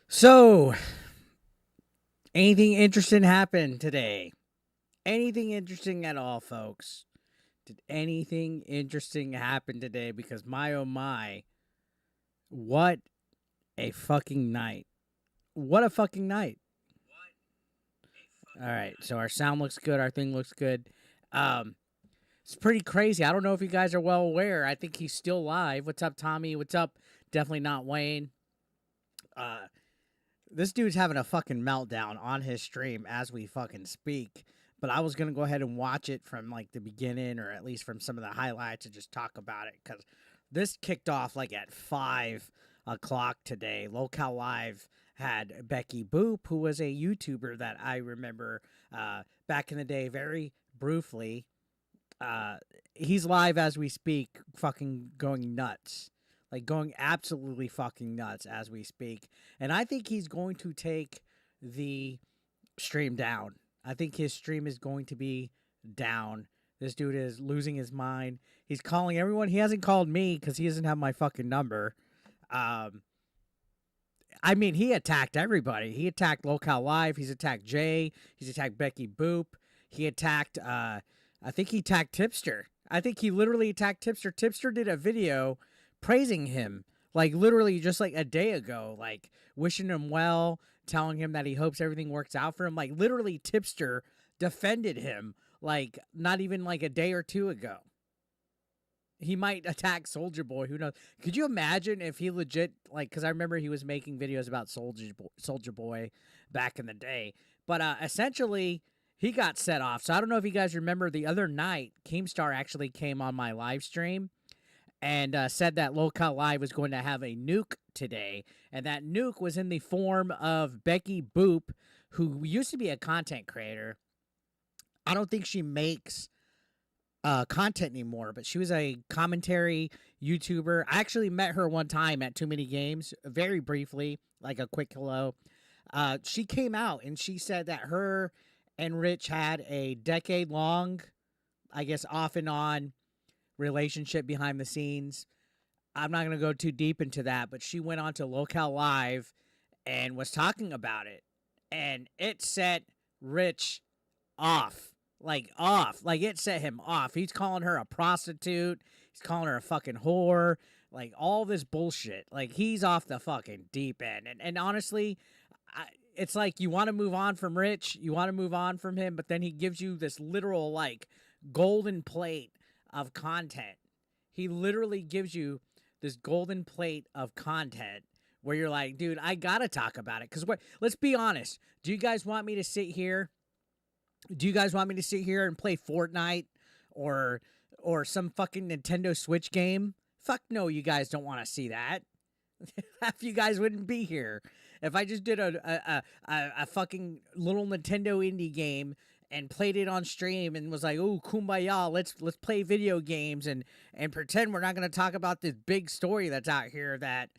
So, anything interesting happen today? Anything interesting at all, folks? Did anything interesting happen today? Because my oh my, what a fucking night. What a fucking night. All right, so our sound looks good, our thing looks good. Um, it's pretty crazy. I don't know if you guys are well aware. I think he's still live. What's up, Tommy? What's up? Definitely not Wayne. Uh, this dude's having a fucking meltdown on his stream as we fucking speak. But I was gonna go ahead and watch it from like the beginning, or at least from some of the highlights, and just talk about it because this kicked off like at 5 o'clock today. Lolcow Live had Beckboop, who was a YouTuber that I remember back in the day, very briefly. Uh, he's live as we speak, fucking going nuts. Like going absolutely fucking nuts as we speak. And I think he's going to take the stream down. I think his stream is going to be down. This dude is losing his mind. He's calling everyone. He hasn't called me because he doesn't have my fucking number. Um, I mean, he attacked everybody. He attacked Lolcow Live. He's attacked Jay. He's attacked Beckboop. He attacked, I think he attacked Tipster. I think he literally attacked Tipster. Tipster did a video praising him, like literally just like a day ago, like wishing him well, telling him that he hopes everything works out for him. Like literally, Tipster defended him, like not even like a day or two ago. He might attack Soldier Boy. Who knows? Could you imagine if he legit, like, because I remember he was making videos about Soldier Boy back in the day. But essentially, he got set off. So I don't know if you guys remember the other night, Keemstar actually came on my live stream and said that Lolcow Live was going to have a nuke today. And that nuke was in the form of Beckboop, who used to be a content creator. I don't think she makes content anymore, but she was a commentary YouTuber. I actually met her one time at Too Many Games, very briefly, like a quick hello. She came out and she said that her and Rich had a decade-long, I guess, off and on relationship behind the scenes. I'm not going to go too deep into that, but she went on to Lolcow Live and was talking about it. And it set Rich off. Like, off. Like, it set him off. He's calling her a prostitute. He's calling her a fucking whore. Like, all this bullshit. Like, he's off the fucking deep end. And honestly, it's like you want to move on from Rich. You want to move on from him, but then he gives you this literal, like, golden plate of content. He literally gives you this golden plate of content where you're like, dude, I gotta talk about it. Because let's be honest. Do you guys want me to sit here? Do you guys want me to sit here and play Fortnite or some fucking Nintendo Switch game? Fuck no, you guys don't want to see that. Half you guys wouldn't be here if I just did a fucking little Nintendo indie game and played it on stream and was like, "Oh, kumbaya, let's play video games and pretend we're not going to talk about this big story that's out here that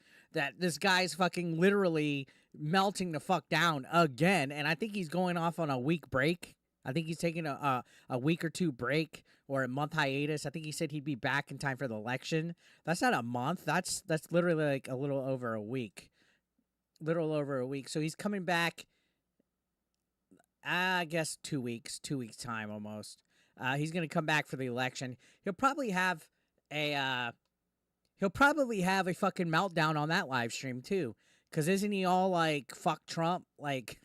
this guy's fucking literally melting the fuck down again." And I think he's going off on a week break. I think he's taking a week or two break or a month hiatus. I think he said he'd be back in time for the election. That's not a month. That's literally like a little over a week. Little over a week. So he's coming back, I guess 2 weeks, 2 weeks time almost. He's gonna come back for the election. He'll probably have a fucking meltdown on that live stream too. Cause isn't he all like fuck Trump? Like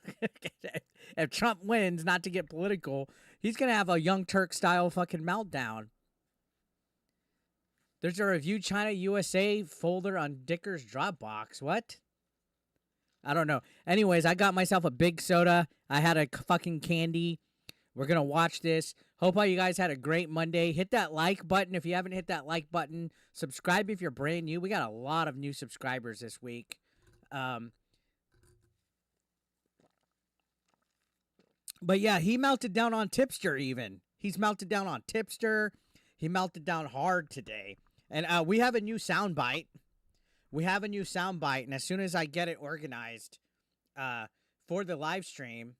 if Trump wins, not to get political, he's gonna have a Young Turk style fucking meltdown. There's a Review China USA folder on Dicker's Dropbox. What? I don't know. Anyways, I got myself a big soda. I had a fucking candy. We're going to watch this. Hope all you guys had a great Monday. Hit that like button if you haven't hit that like button. Subscribe if you're brand new. We got a lot of new subscribers this week. But yeah, he melted down on Tipster even. He's melted down on Tipster. He melted down hard today. And we have a new soundbite. And as soon as I get it organized for the live stream,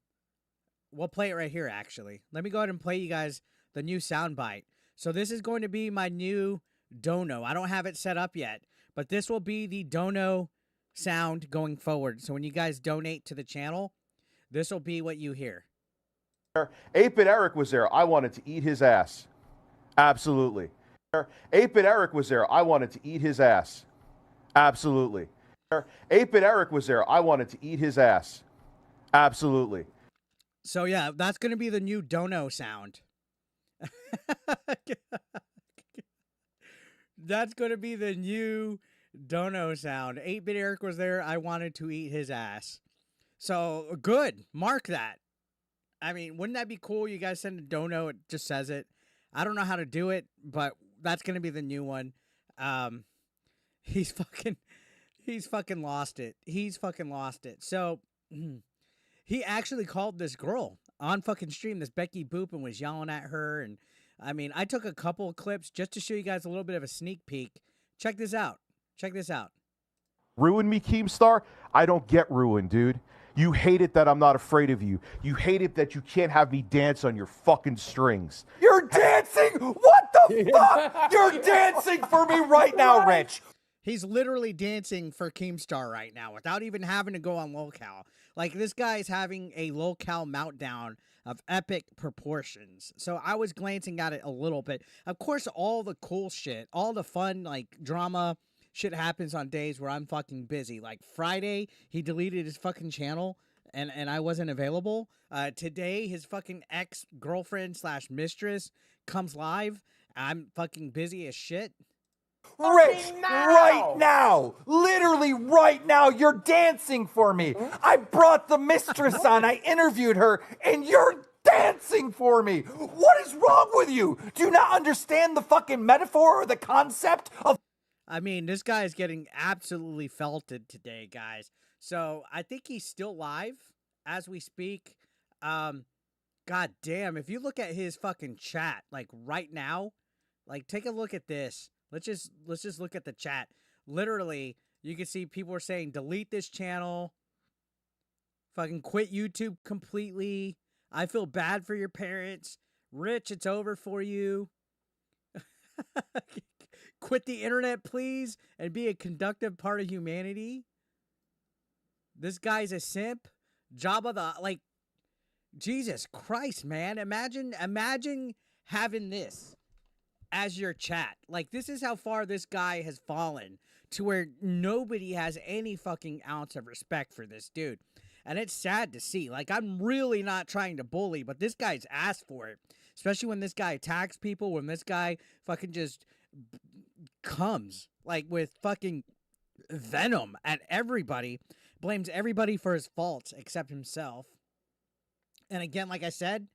we'll play it right here, actually. Let me go ahead and play you guys the new soundbite. So this is going to be my new dono. I don't have it set up yet, but this will be the dono sound going forward. So when you guys donate to the channel, this will be what you hear. 8-Bit Eric was there. I wanted to eat his ass. Absolutely. 8-Bit Eric was there. I wanted to eat his ass. Absolutely. 8-Bit Eric was there. I wanted to eat his ass. Absolutely. So yeah, that's going to be the new dono sound. That's going to be the new dono sound. 8-Bit Eric was there. I wanted to eat his ass. So good. Mark that. I mean, wouldn't that be cool? You guys send a dono. It just says it. I don't know how to do it, but that's going to be the new one. He's fucking lost it. He's fucking lost it. So he actually called this girl on fucking stream, this Beckboop, and was yelling at her. And I mean, I took a couple of clips just to show you guys a little bit of a sneak peek. Check this out. Check this out. Ruin me, Keemstar? I don't get ruined, dude. You hate it that I'm not afraid of you. You hate it that you can't have me dance on your fucking strings. You're dancing? What the fuck? You're dancing for me right now, Rich. He's literally dancing for Keemstar right now without even having to go on Lolcow. Like, this guy's having a Lolcow meltdown of epic proportions. So I was glancing at it a little bit. Of course, all the cool shit, all the fun, like, drama shit happens on days where I'm fucking busy. Like, Friday, he deleted his fucking channel, and I wasn't available. Today, his fucking ex-girlfriend / mistress comes live. I'm fucking busy as shit. Rich, right now, literally right now, you're dancing for me. I brought the mistress on, I interviewed her, and you're dancing for me. What is wrong with you? Do you not understand the fucking metaphor or the concept of... I mean, this guy is getting absolutely felted today, guys. So I think he's still live as we speak. God damn, if you look at his fucking chat, like right now, like take a look at this. Let's just look at the chat. Literally, you can see people are saying, delete this channel. Fucking quit YouTube completely. I feel bad for your parents. Rich, it's over for you. Quit the internet, please, and be a conductive part of humanity. This guy's a simp. Jabba the, like, Jesus Christ, man. Imagine having this as your chat. Like, this is how far this guy has fallen to where nobody has any fucking ounce of respect for this dude. And it's sad to see. Like, I'm really not trying to bully, but this guy's asked for it. Especially when this guy attacks people, when this guy fucking just comes, like, with fucking venom at everybody, blames everybody for his faults except himself. And again, like I said,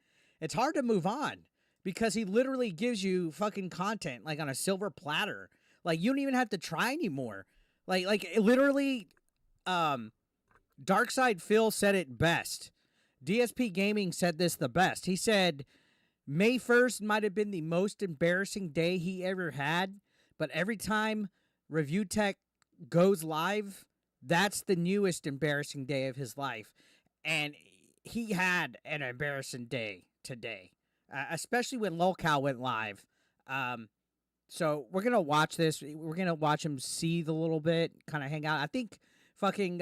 it's hard to move on because he literally gives you fucking content, like, on a silver platter. Like, you don't even have to try anymore. Like literally, Darkside Phil said it best. DSPGaming said this the best. He said, May 1st might have been the most embarrassing day he ever had, but every time ReviewTech goes live, that's the newest embarrassing day of his life. And he had an embarrassing day today, especially when Lolcow went live. So we're going to watch this. We're going to watch him seethe a little bit, kind of hang out. I think fucking,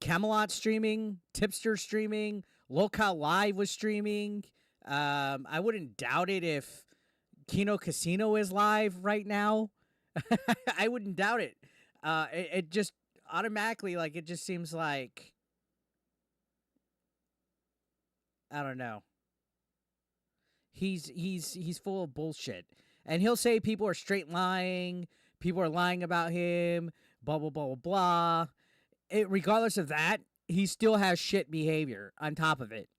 Camelot streaming, Tipster streaming, Lolcow Live was streaming. I wouldn't doubt it if Kino Casino is live right now. I wouldn't doubt it. It just automatically, like, it just seems like, I don't know. He's full of bullshit. And he'll say people are straight lying, people are lying about him, blah, blah, blah, blah, blah. Regardless of that, he still has shit behavior on top of it.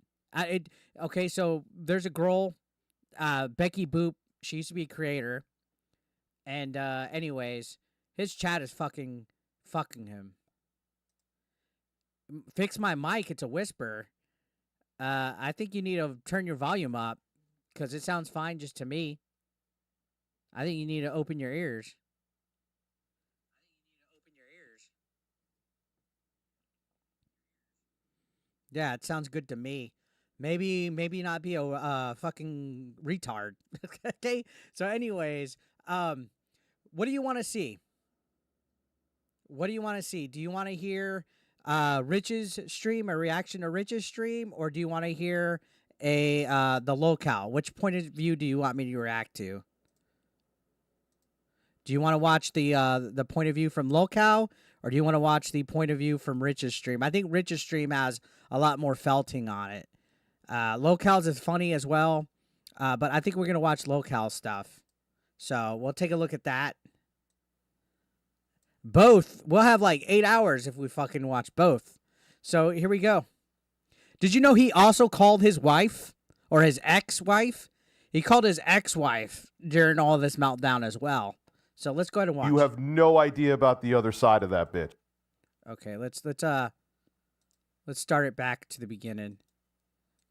Okay, so there's a girl, Beckboop. She used to be a creator. And anyways, his chat is fucking him. Fix my mic, it's a whisper. I think you need to turn your volume up because it sounds fine just to me. I think you need to open your ears. Yeah, it sounds good to me. Maybe not be a fucking retard. Okay? So anyways, what do you want to see? What do you want to see? Do you want to hear Rich's stream, a reaction to Rich's stream, or do you want to hear the Lolcow? Which point of view do you want me to react to? Do you want to watch the point of view from Lolcow, or do you want to watch the point of view from Rich's stream? I think Rich's stream has a lot more felting on it. Lolcow's is funny as well, but I think we're gonna watch Lolcow's stuff. So we'll take a look at that. Both. We'll have like 8 hours if we fucking watch both. So here we go. Did you know he also called his wife, or his ex-wife? He called his ex-wife during all this meltdown as well. So let's go ahead and watch. You have no idea about the other side of that bitch. Okay, let's start it back to the beginning,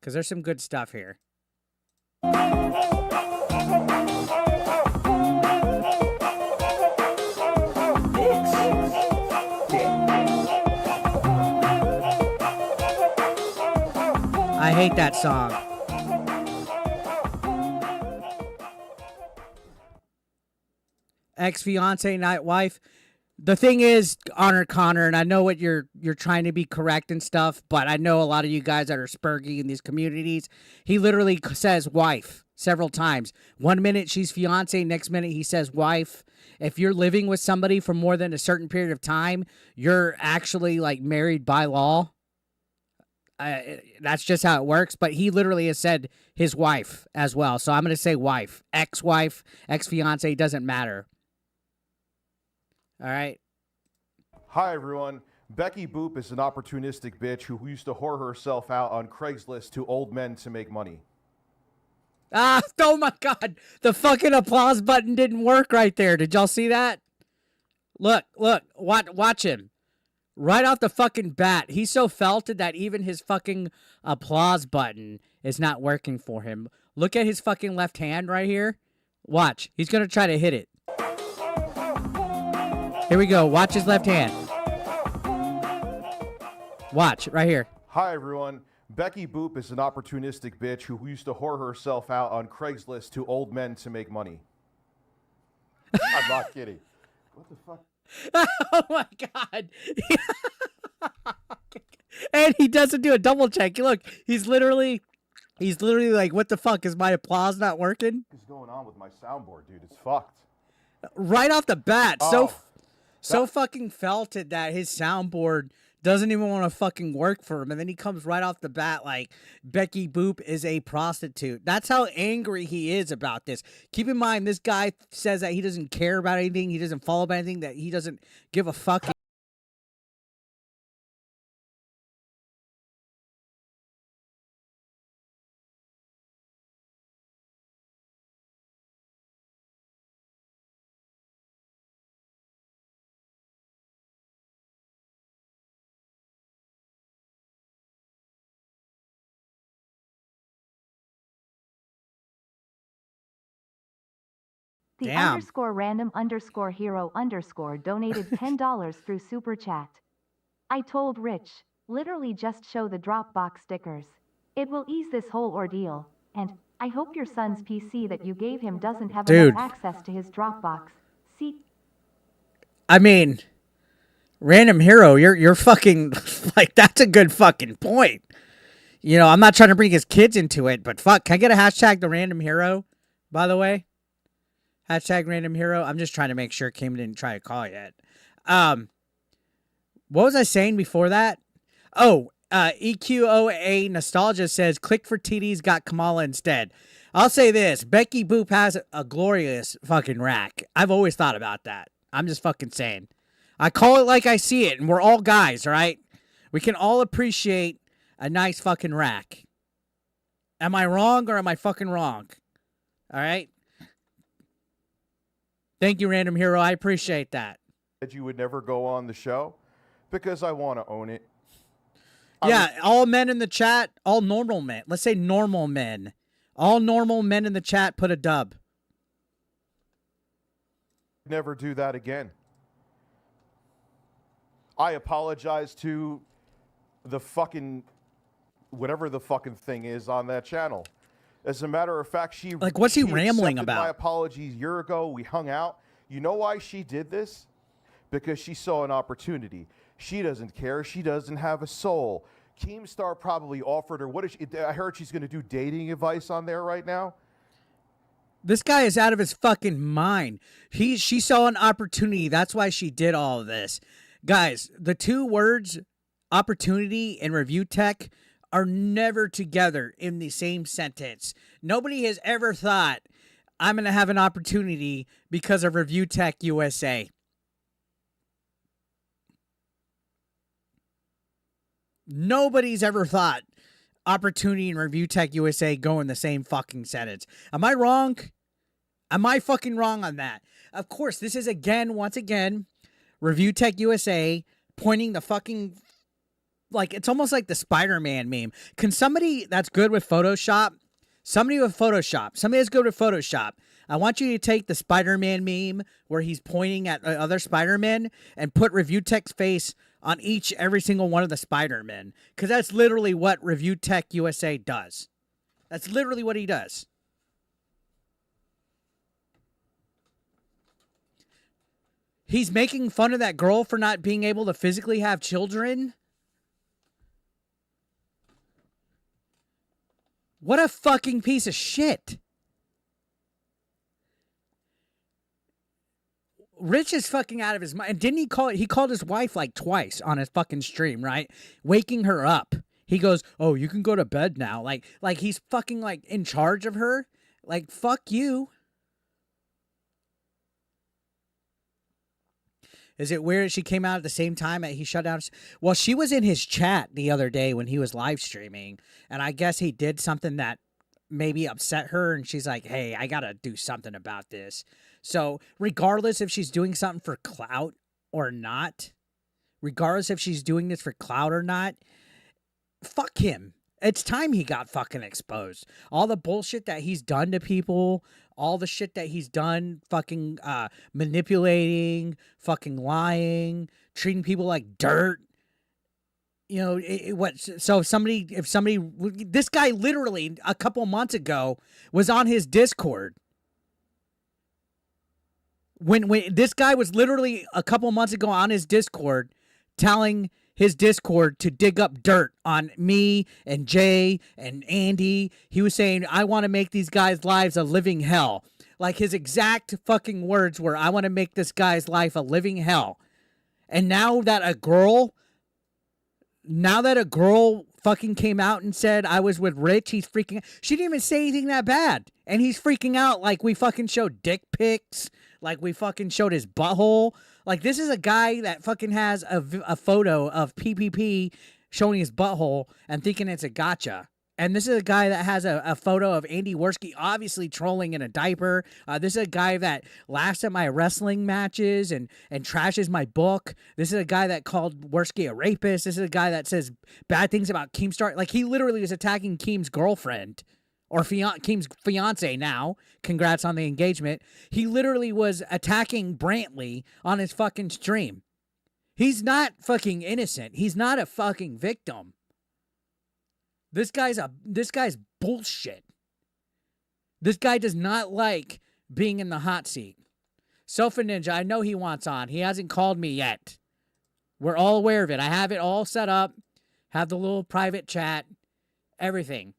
because there's some good stuff here. I hate that song. Ex-fiance, not wife. The thing is, Honor Connor, and I know what you're trying to be correct and stuff, but I know a lot of you guys that are spurgy in these communities. He literally says wife several times. 1 minute she's fiance, next minute he says wife. If you're living with somebody for more than a certain period of time, you're actually like married by law. That's just how it works. But he literally has said his wife as well. So I'm going to say wife. Ex-wife, ex-fiance, doesn't matter. All right. Hi, everyone. Beckboop is an opportunistic bitch who used to whore herself out on Craigslist to old men to make money. Ah, oh my God. The fucking applause button didn't work right there. Did y'all see that? Look, watch him. Right off the fucking bat, he's so felted that even his fucking applause button is not working for him. Look at his fucking left hand right here. Watch. He's going to try to hit it. Here we go. Watch his left hand. Watch, right here. Hi, everyone. Beckboop is an opportunistic bitch who used to whore herself out on Craigslist to old men to make money. I'm not kidding. What the fuck? Oh my God. And he doesn't do a double check. Look, he's literally like, what the fuck? Is my applause not working? What's going on with my soundboard, dude? It's fucked. Right off the bat. So fucking felted that his soundboard doesn't even want to fucking work for him. And then he comes right off the bat like Beckboop is a prostitute. That's how angry he is about this. Keep in mind, this guy says that he doesn't care about anything. He doesn't follow about anything, that he doesn't give a fuck. The Damn. _random_hero_ donated $10 through Super Chat. I told Rich, literally just show the Dropbox stickers. It will ease this whole ordeal, and I hope your son's PC that you gave him doesn't have enough access to his Dropbox. See? I mean, Random Hero, you're fucking, like, that's a good fucking point. You know, I'm not trying to bring his kids into it, but fuck, can I get a hashtag the Random Hero, by the way? Hashtag Random Hero. I'm just trying to make sure Kim didn't try to call yet. What was I saying before that? Oh, EQOA Nostalgia says, click for TD's got Kamala instead. I'll say this. Beckboop has a glorious fucking rack. I've always thought about that. I'm just fucking saying. I call it like I see it, and we're all guys, right? We can all appreciate a nice fucking rack. Am I wrong or am I fucking wrong? All right? Thank you, Random Hero. I appreciate that. That you would never go on the show because I want to own it. Yeah, all men in the chat, all normal men. Let's say normal men. All normal men in the chat, put a dub. Never do that again. I apologize to the fucking whatever the fucking thing is on that channel. As a matter of fact, she like, what's he rambling accepted about? My apologies a year ago. We hung out. You know why she did this? because she saw an opportunity. She doesn't care. She doesn't have a soul. Keemstar probably offered her, I heard she's going to do dating advice on there right now. This guy is out of his fucking mind. She saw an opportunity. That's why she did all of this. Guys, the two words opportunity and review tech are never together in the same sentence. Nobody has ever thought, I'm going to have an opportunity because of Review Tech USA. Nobody's ever thought opportunity and Review Tech USA go in the same fucking sentence. Am I wrong? Am I fucking wrong on that? Of course, this is once again, Review Tech USA pointing the fucking, like, it's almost like the Spider-Man meme. Can somebody that's good with Photoshop, somebody that's good with Photoshop, I want you to take the Spider-Man meme where he's pointing at other Spider-Men and put Review Tech's face on every single one of the Spider-Men. Because that's literally what Review Tech USA does. That's literally what he does. He's making fun of that girl for not being able to physically have children. What a fucking piece of shit. Rich is fucking out of his mind. And didn't he called his wife like twice on his fucking stream, right? Waking her up. He goes, "Oh, you can go to bed now." Like he's fucking like in charge of her. Like, fuck you. Is it weird that she came out at the same time that he shut down? Well, she was in his chat the other day when he was live streaming, and I guess he did something that maybe upset her, and she's like, "Hey, I gotta do something about this." So regardless if she's doing something for clout or not, regardless if she's doing this for clout or not, fuck him. It's time he got fucking exposed. All the bullshit that he's done to people, all the shit that he's done, fucking manipulating, fucking lying, treating people like dirt. You know, if somebody, this guy literally a couple months ago was on his Discord. When this guy was literally a couple months ago on his Discord telling his Discord to dig up dirt on me and Jay and Andy. He was saying, I want to make these guys' lives a living hell. Like, his exact fucking words were, I want to make this guy's life a living hell. And now that a girl fucking came out and said I was with Rich, he's freaking out. She didn't even say anything that bad. And he's freaking out like we fucking showed dick pics, like we fucking showed his butthole. Like, this is a guy that fucking has a photo of PPP showing his butthole and thinking it's a gotcha. And this is a guy that has a photo of Andy Worski obviously trolling in a diaper. This is a guy that laughs at my wrestling matches and trashes my book. This is a guy that called Worski a rapist. This is a guy that says bad things about Keemstar. Like, he literally was attacking Keem's girlfriend. Or Keem's fiance now. Congrats on the engagement. He literally was attacking Brantley on his fucking stream. He's not fucking innocent. He's not a fucking victim. This guy's bullshit. This guy does not like being in the hot seat. Sofa Ninja, I know he wants on. He hasn't called me yet. We're all aware of it. I have it all set up. Have the little private chat. Everything.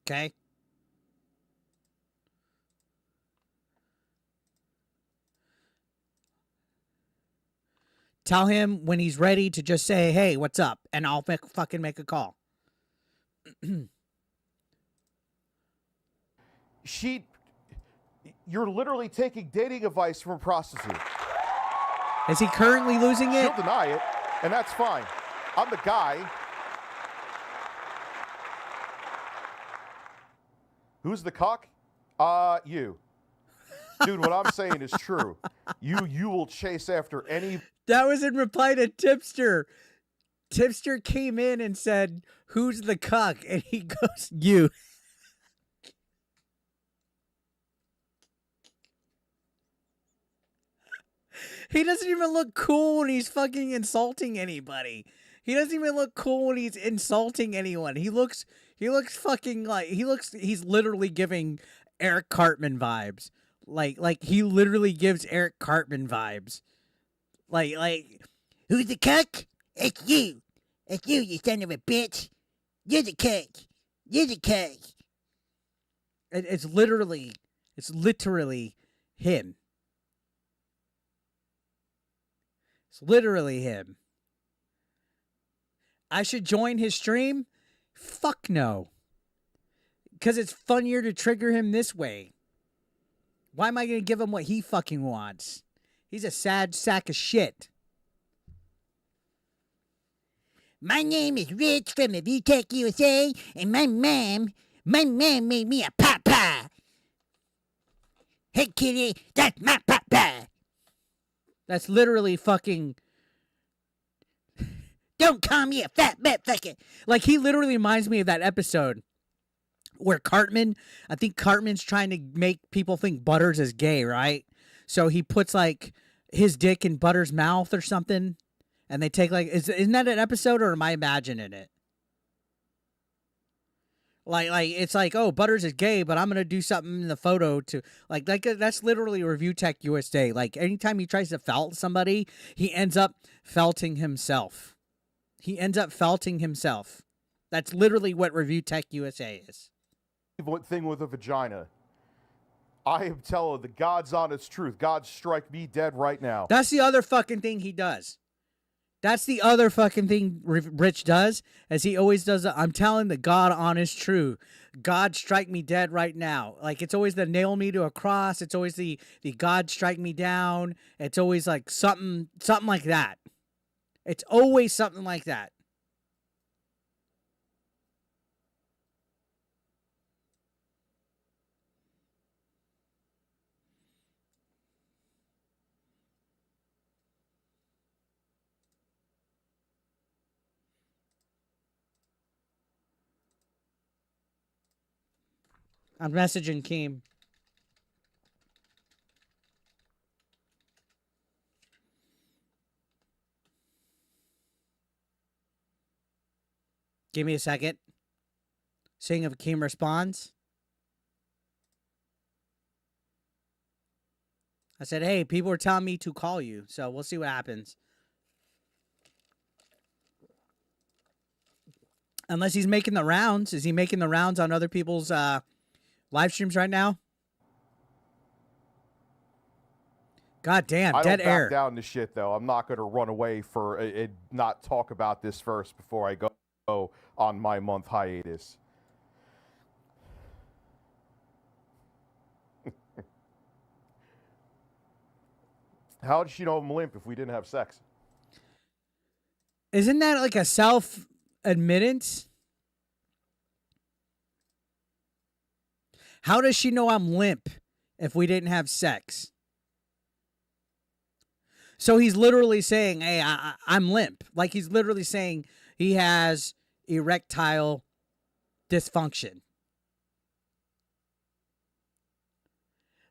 Okay? Tell him when he's ready to just say, hey, what's up? And I'll fucking make a call. You're literally taking dating advice from a prostitute. Is he currently losing it? She'll deny it, and that's fine. I'm the guy. Who's the cock? You. Dude, what I'm saying is true. You will chase after any... That was in reply to Tipster. Tipster came in and said, who's the cuck? And he goes, you. He doesn't even look cool when he's fucking insulting anybody. He doesn't even look cool when he's insulting anyone. He looks fucking like, he's literally giving Eric Cartman vibes. Like he literally gives Eric Cartman vibes. Like, who's the cuck? It's you. It's you, you son of a bitch. You're the cuck. You're the cuck. It's literally him. It's literally him. I should join his stream? Fuck no. Because it's funnier to trigger him this way. Why am I going to give him what he fucking wants? He's a sad sack of shit. My name is Rich from ReviewTechUSA, and my mom made me a papa. Hey, kitty, that's my papa. That's literally fucking... Don't call me a fat motherfucker. Like, he literally reminds me of that episode where Cartman, I think Cartman's trying to make people think Butters is gay, right? So he puts, like, his dick in Butters' mouth or something, and they take, like, isn't that an episode, or am I imagining it? Like it's like, oh, Butters is gay, but I'm going to do something in the photo to, like that's literally ReviewTechUSA. Like, anytime he tries to felt somebody, he ends up felting himself. That's literally what ReviewTechUSA is. Thing with a vagina. I am telling the God's honest truth. God strike me dead right now. That's the other fucking thing he does. That's the other fucking thing Rich does, as he always does. I'm telling the God honest truth. God strike me dead right now. Like, it's always the nail me to a cross. It's always the God strike me down. It's always like something like that. It's always something like that. I'm messaging Keem. Give me a second. Seeing if Keem responds. I said, hey, people are telling me to call you, so we'll see what happens. Unless he's making the rounds. Is he making the rounds on other people's live streams right now? God damn, dead air. I don't back down to shit, though. I'm not going to run away for not talk about this first before I go on my month hiatus. How did she know I'm limp if we didn't have sex? Isn't that like a self-admittance? How does she know I'm limp if we didn't have sex? So he's literally saying, hey, I'm limp. Like, he's literally saying he has erectile dysfunction.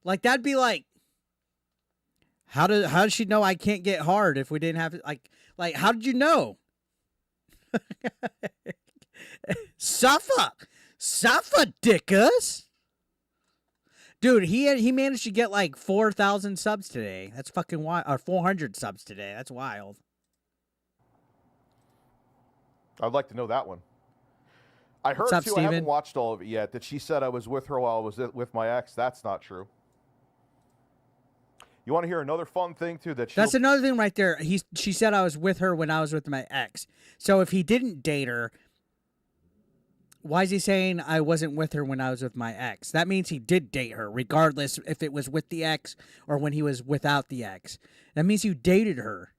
Like, that'd be like, how does she know I can't get hard if we didn't have, like how did you know? Suffer dickus. Dude, he managed to get like 4,000 subs today. That's fucking wild. Or 400 subs today. That's wild. I'd like to know that one. I heard, up, too, Steven? I haven't watched all of it yet, that she said I was with her while I was with my ex. That's not true. You want to hear another fun thing, too? That's another thing right there. She said I was with her when I was with my ex. So if he didn't date her, why is he saying I wasn't with her when I was with my ex? That means he did date her, regardless if it was with the ex or when he was without the ex. That means you dated her.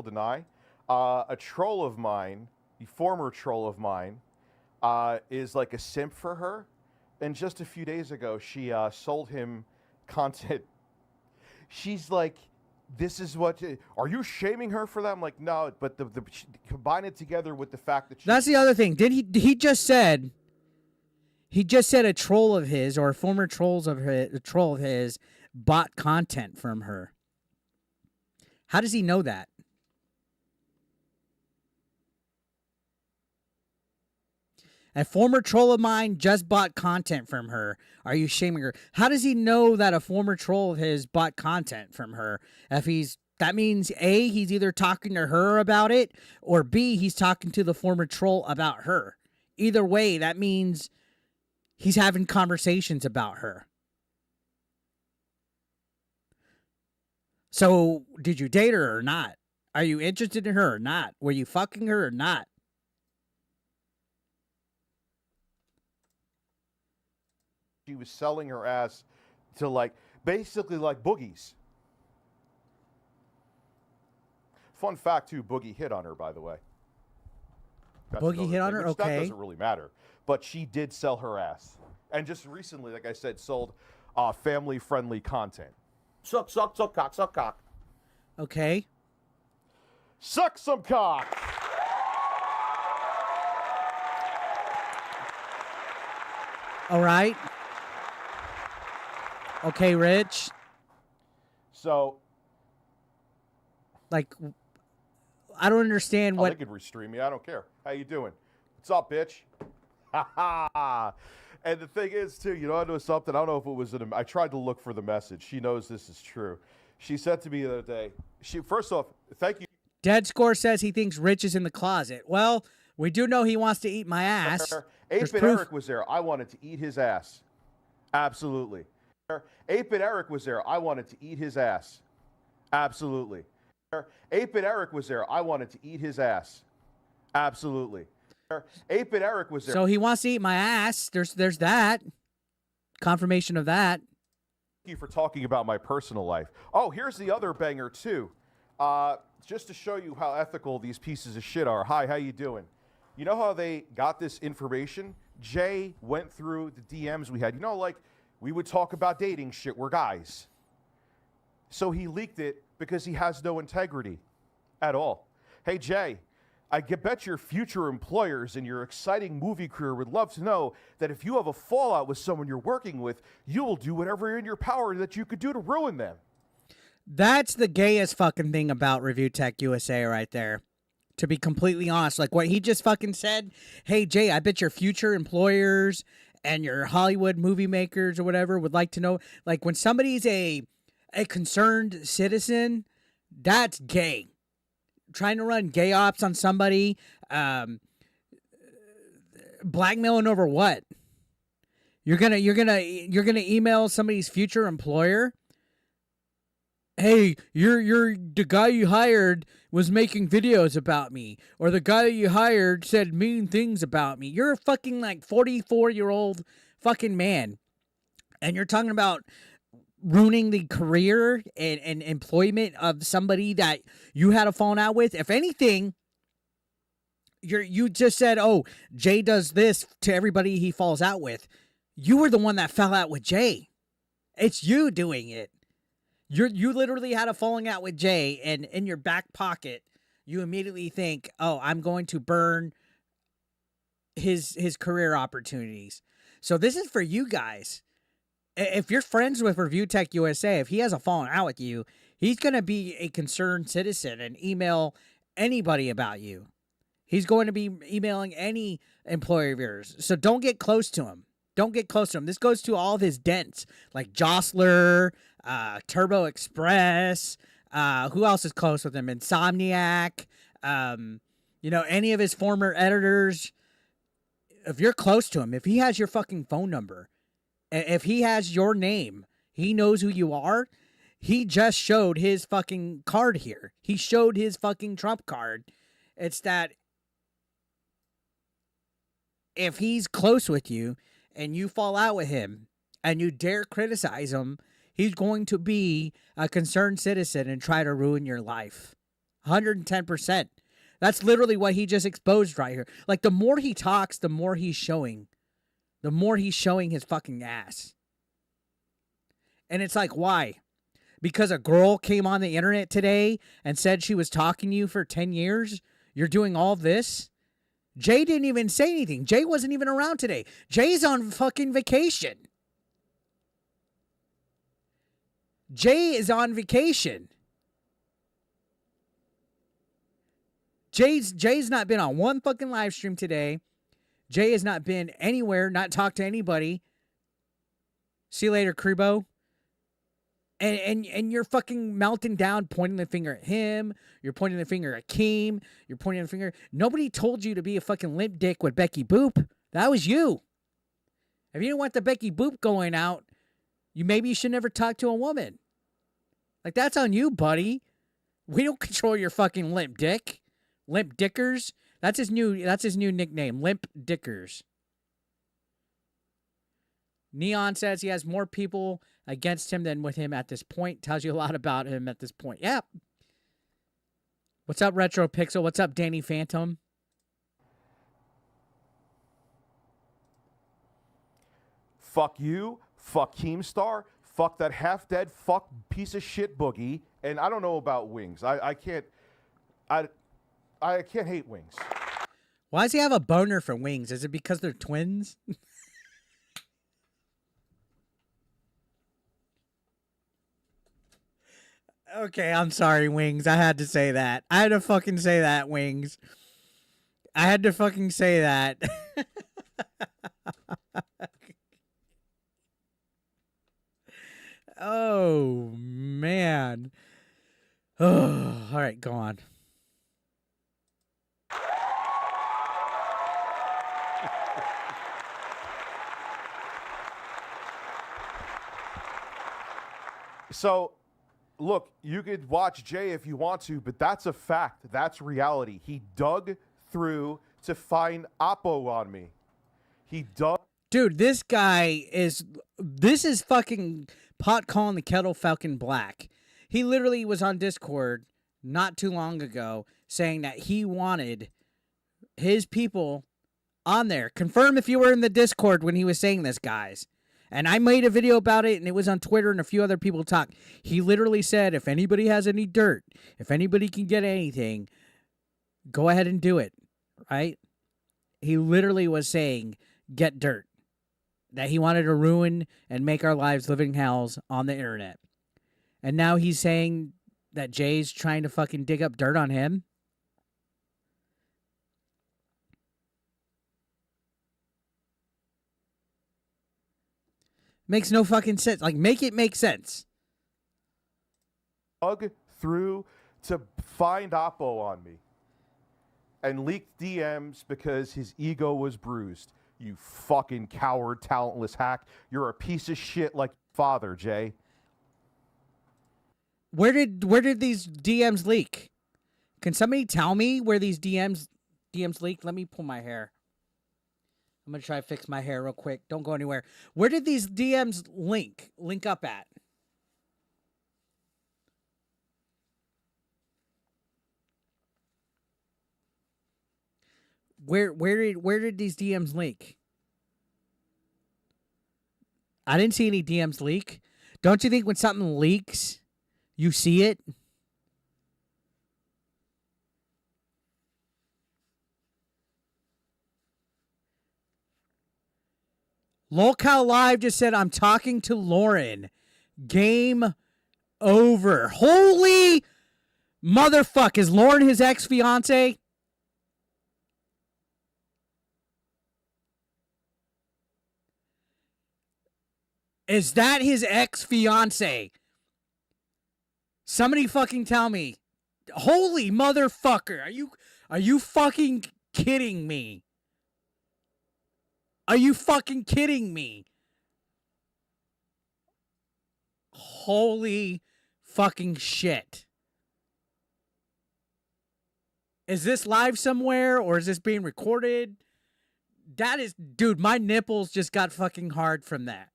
Deny. A troll of mine, the former troll of mine, is like a simp for her. And just a few days ago, she sold him content. She's like, this is what, are you shaming her for that? I'm like, no, but combine it together with the fact that that's the other thing. He just said a troll of his, or a former troll of his bought content from her. How does he know that? A former troll of mine just bought content from her. Are you shaming her? How does he know that a former troll of his bought content from her? That means A, he's either talking to her about it, or B, he's talking to the former troll about her. Either way, that means he's having conversations about her. So, did you date her or not? Are you interested in her or not? Were you fucking her or not? She was selling her ass to basically boogies. Fun fact too, Boogie hit on her, by the way. Boogie hit on her? Okay. That doesn't really matter. But she did sell her ass. And just recently, like I said, sold family-friendly content. Suck, cock, suck, cock. Okay. Suck some cock. All right. Okay, Rich. So. I don't understand what. They could restream me. I don't care. How you doing? What's up, bitch? Ha ha. And the thing is, too, I know something. I don't know if it was I tried to look for the message. She knows this is true. She said to me the other day. First off, thank you. Dead Score says he thinks Rich is in the closet. Well, we do know he wants to eat my ass. 8-Bit Eric was there. I wanted to eat his ass. Absolutely. 8-Bit Eric was there. I wanted to eat his ass. Absolutely. 8-Bit Eric was there. I wanted to eat his ass. Absolutely. 8-Bit Eric was there. So he wants to eat my ass. There's that. Confirmation of that. Thank you for talking about my personal life. Oh, here's the other banger, too. Just to show you how ethical these pieces of shit are. Hi, how you doing? You know how they got this information? Jay went through the DMs we had. We would talk about dating shit. We're guys. So he leaked it because he has no integrity at all. Hey, Jay, I bet your future employers in your exciting movie career would love to know that if you have a fallout with someone you're working with, you will do whatever in your power that you could do to ruin them. That's the gayest fucking thing about Review Tech USA right there. To be completely honest, what he just fucking said, hey, Jay, I bet your future employers and your Hollywood movie makers or whatever would like to know, when somebody's a concerned citizen, that's gay. Trying to run gay ops on somebody, blackmailing over what? You're gonna email somebody's future employer. Hey, you're the guy you hired was making videos about me, or the guy you hired said mean things about me. You're a fucking 44-year-old fucking man, and you're talking about ruining the career and employment of somebody that you had a falling out with. If anything, you just said, oh, Jay does this to everybody he falls out with. You were the one that fell out with Jay. It's you doing it. You literally had a falling out with Jay, and in your back pocket, you immediately think, oh, I'm going to burn his career opportunities. So this is for you guys. If you're friends with Review Tech USA, if he has a falling out with you, he's going to be a concerned citizen and email anybody about you. He's going to be emailing any employer of yours. So don't get close to him. Don't get close to him. This goes to all of his dents, like Jostler, Turbo Express. Who else is close with him? Insomniac. Any of his former editors. If you're close to him, if he has your fucking phone number, if he has your name, he knows who you are. He just showed his fucking card here. He showed his fucking Trump card. It's that if he's close with you and you fall out with him and you dare criticize him, he's going to be a concerned citizen and try to ruin your life. 110%. That's literally what he just exposed right here. The more he talks, the more he's showing. The more he's showing his fucking ass. And it's why? Because a girl came on the internet today and said she was talking to you for 10 years? You're doing all this? Jay didn't even say anything. Jay wasn't even around today. Jay's on fucking vacation. Jay is on vacation. Jay's not been on one fucking live stream today. Jay has not been anywhere, not talked to anybody. See you later, Krebo. And you're fucking melting down, pointing the finger at him. You're pointing the finger at Keem. You're pointing the finger. Nobody told you to be a fucking limp dick with Beckboop. That was you. If you didn't want the Beckboop going out, maybe you should never talk to a woman. Like, that's on you, buddy. We don't control your fucking limp dick. Limp Dickers. That's his new nickname, Limp Dickers. Neon says he has more people against him than with him at this point. Tells you a lot about him at this point. Yeah. What's up, Retro Pixel? What's up, Danny Phantom? Fuck you. Fuck Keemstar. Fuck that half-dead fuck piece of shit Boogie. And I don't know about Wings. I can't hate Wings. Why does he have a boner for Wings? Is it because they're twins? Okay, I'm sorry, Wings. I had to say that. I had to fucking say that, Wings. I had to fucking say that. Oh, man. Oh, all right, go on. So, look, you could watch Jay if you want to, but that's a fact. That's reality. He dug through to find Oppo on me. He dug. Dude, this is fucking pot calling the kettle falcon black. He literally was on Discord not too long ago saying that he wanted his people on there. Confirm if you were in the Discord when he was saying this, guys. And I made a video about it, and it was on Twitter, and a few other people talked. He literally said, if anybody has any dirt, if anybody can get anything, go ahead and do it, right? He literally was saying, get dirt. That he wanted to ruin and make our lives living hells on the internet. And now he's saying that Jay's trying to fucking dig up dirt on him. Makes no fucking sense. Like, make it make sense. Dug through to find Oppo on me and leaked DMs because his ego was bruised. You fucking coward, talentless hack. You're a piece of shit like your father, Jay. Where did these DMs leak? Can somebody tell me where these DMs leaked? Let me pull my hair. I'm going to try to fix my hair real quick. Don't go anywhere. Where did these DMs link up at? Where did these DMs leak? I didn't see any DMs leak. Don't you think when something leaks, you see it? Lolcow Live just said, I'm talking to Lauren. Game over. Holy motherfuck. Is Lauren his ex-fiance? Is that his ex-fiance? Somebody fucking tell me. Holy motherfucker. Are you fucking kidding me? Are you fucking kidding me? Holy fucking shit. Is this live somewhere or is this being recorded? That is, dude, my nipples just got fucking hard from that.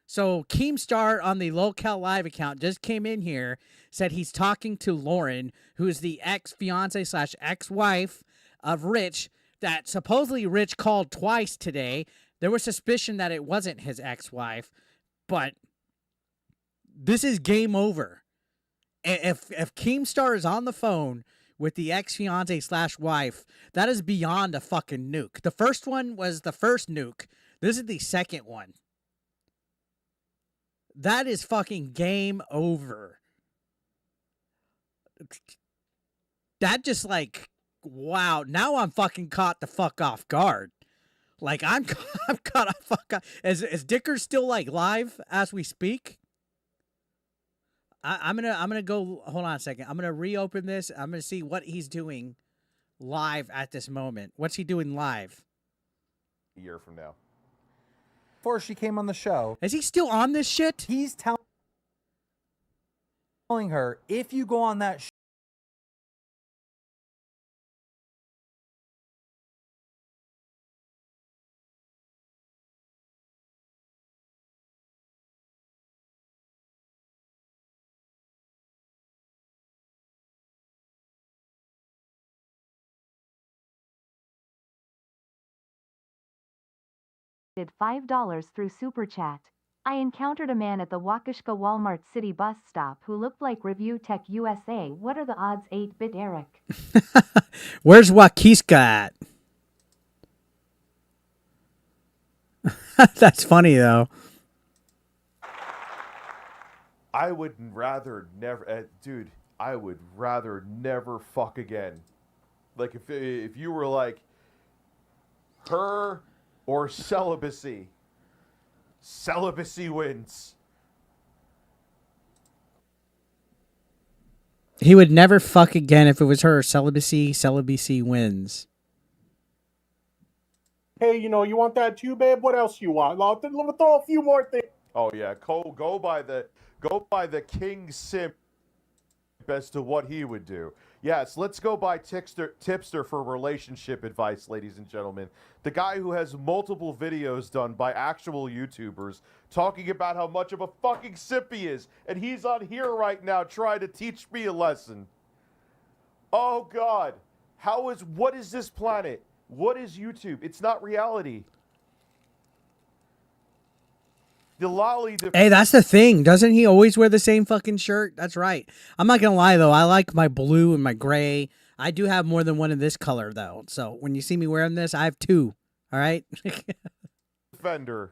So Keemstar on the Lolcow Live account just came in here, said he's talking to Lauren, who is the ex-fiance / ex-wife of Rich, that supposedly Rich called twice today. There was suspicion that it wasn't his ex-wife, but this is game over. If Keemstar is on the phone with the ex-fiance / wife, that is beyond a fucking nuke. The first one was the first nuke. This is the second one. That is fucking game over. That just like, wow, now I'm fucking caught the fuck off guard. Like I'm caught up. Fuck. Is Dicker still like live as we speak? I'm gonna go. Hold on a second. I'm gonna reopen this. I'm gonna see what he's doing live at this moment. What's he doing live? A year from now. Before she came on the show, Is he still on this shit? he's telling her, if you go on that $5 through Super Chat. I encountered a man at the Waukesha Walmart City bus stop who looked like ReviewTechUSA. What are the odds, 8-bit Eric? Where's Waukesha at? That's funny though. I would rather never, dude. I would rather never fuck again. Like if you were like her or celibacy. Celibacy wins. He would never fuck again if it was her. Celibacy wins. Hey, you know, you want that too, babe? What else you want? I'll throw a few more things. Oh yeah, go by the king simp as to what he would do. Yes, let's go by Tipster for relationship advice, ladies and gentlemen. The guy who has multiple videos done by actual YouTubers talking about how much of a fucking simp he is, and he's on here right now trying to teach me a lesson. Oh God, what is this planet? What is YouTube? It's not reality. Hey, that's the thing. Doesn't he always wear the same fucking shirt? That's right. I'm not going to lie, though. I like my blue and my gray. I do have more than one in this color, though. So when you see me wearing this, I have two. All right? Defender.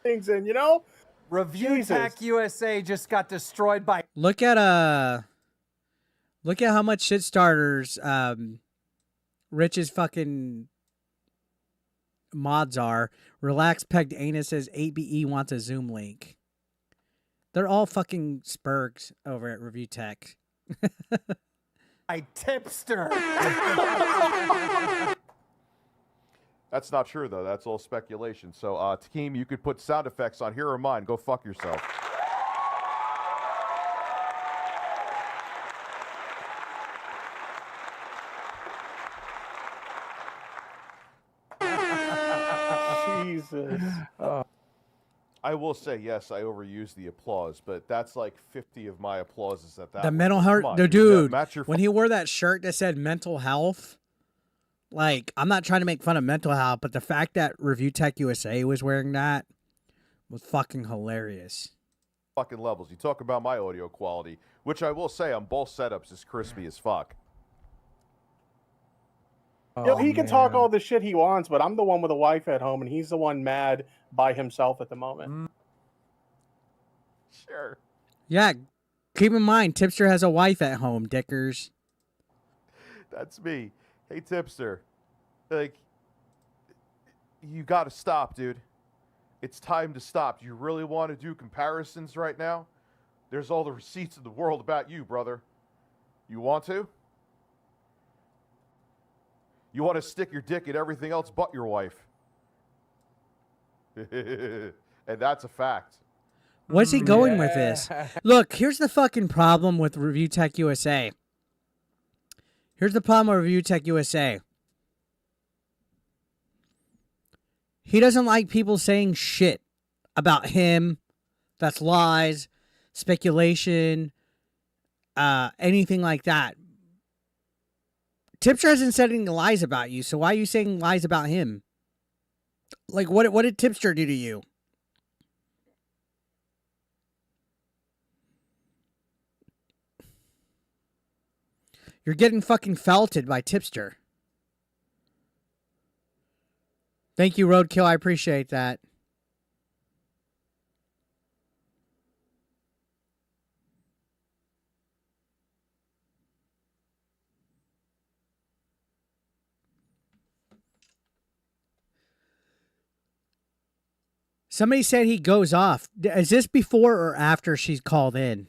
Things in, you know? ReviewTechUSA just got destroyed by... Look at how much shit starters Rich's fucking mods are. Relax Pegged Anus says 8BE wants a Zoom link. They're all fucking spurgs over at Review Tech. by Tipster. That's not true, though. That's all speculation. So, Keem, you could put sound effects on here or mine. Go fuck yourself. Jesus. I will say, yes, I overuse the applause, but that's like 50 of my applauses at that. The one. mental Come health, on, the dude, match your when he wore that shirt that said mental health, like, I'm not trying to make fun of mental health, but the fact that Review Tech USA was wearing that was fucking hilarious. fucking levels. You talk about my audio quality, which I will say on both setups is crispy as fuck. Yo, he can talk all the shit he wants, but I'm the one with a wife at home, and he's the one mad by himself at the moment. Sure. Yeah, keep in mind, Tipster has a wife at home, dickers. That's me. Hey, Tipster. Like, you got to stop, dude. It's time to stop. Do you really want to do comparisons right now? There's all the receipts in the world about you, brother. You want to? You want to stick your dick in everything else but your wife. And that's a fact. What's he going with this? Look, here's the fucking problem with Review Tech USA. Here's the problem with Review Tech USA. He doesn't like people saying shit about him. That's lies, speculation, anything like that. Tipster hasn't said any lies about you, so why are you saying lies about him? Like, what did Tipster do to you? You're getting fucking felted by Tipster. Thank you, Roadkill. I appreciate that. Somebody said he goes off. Is this before or after she's called in?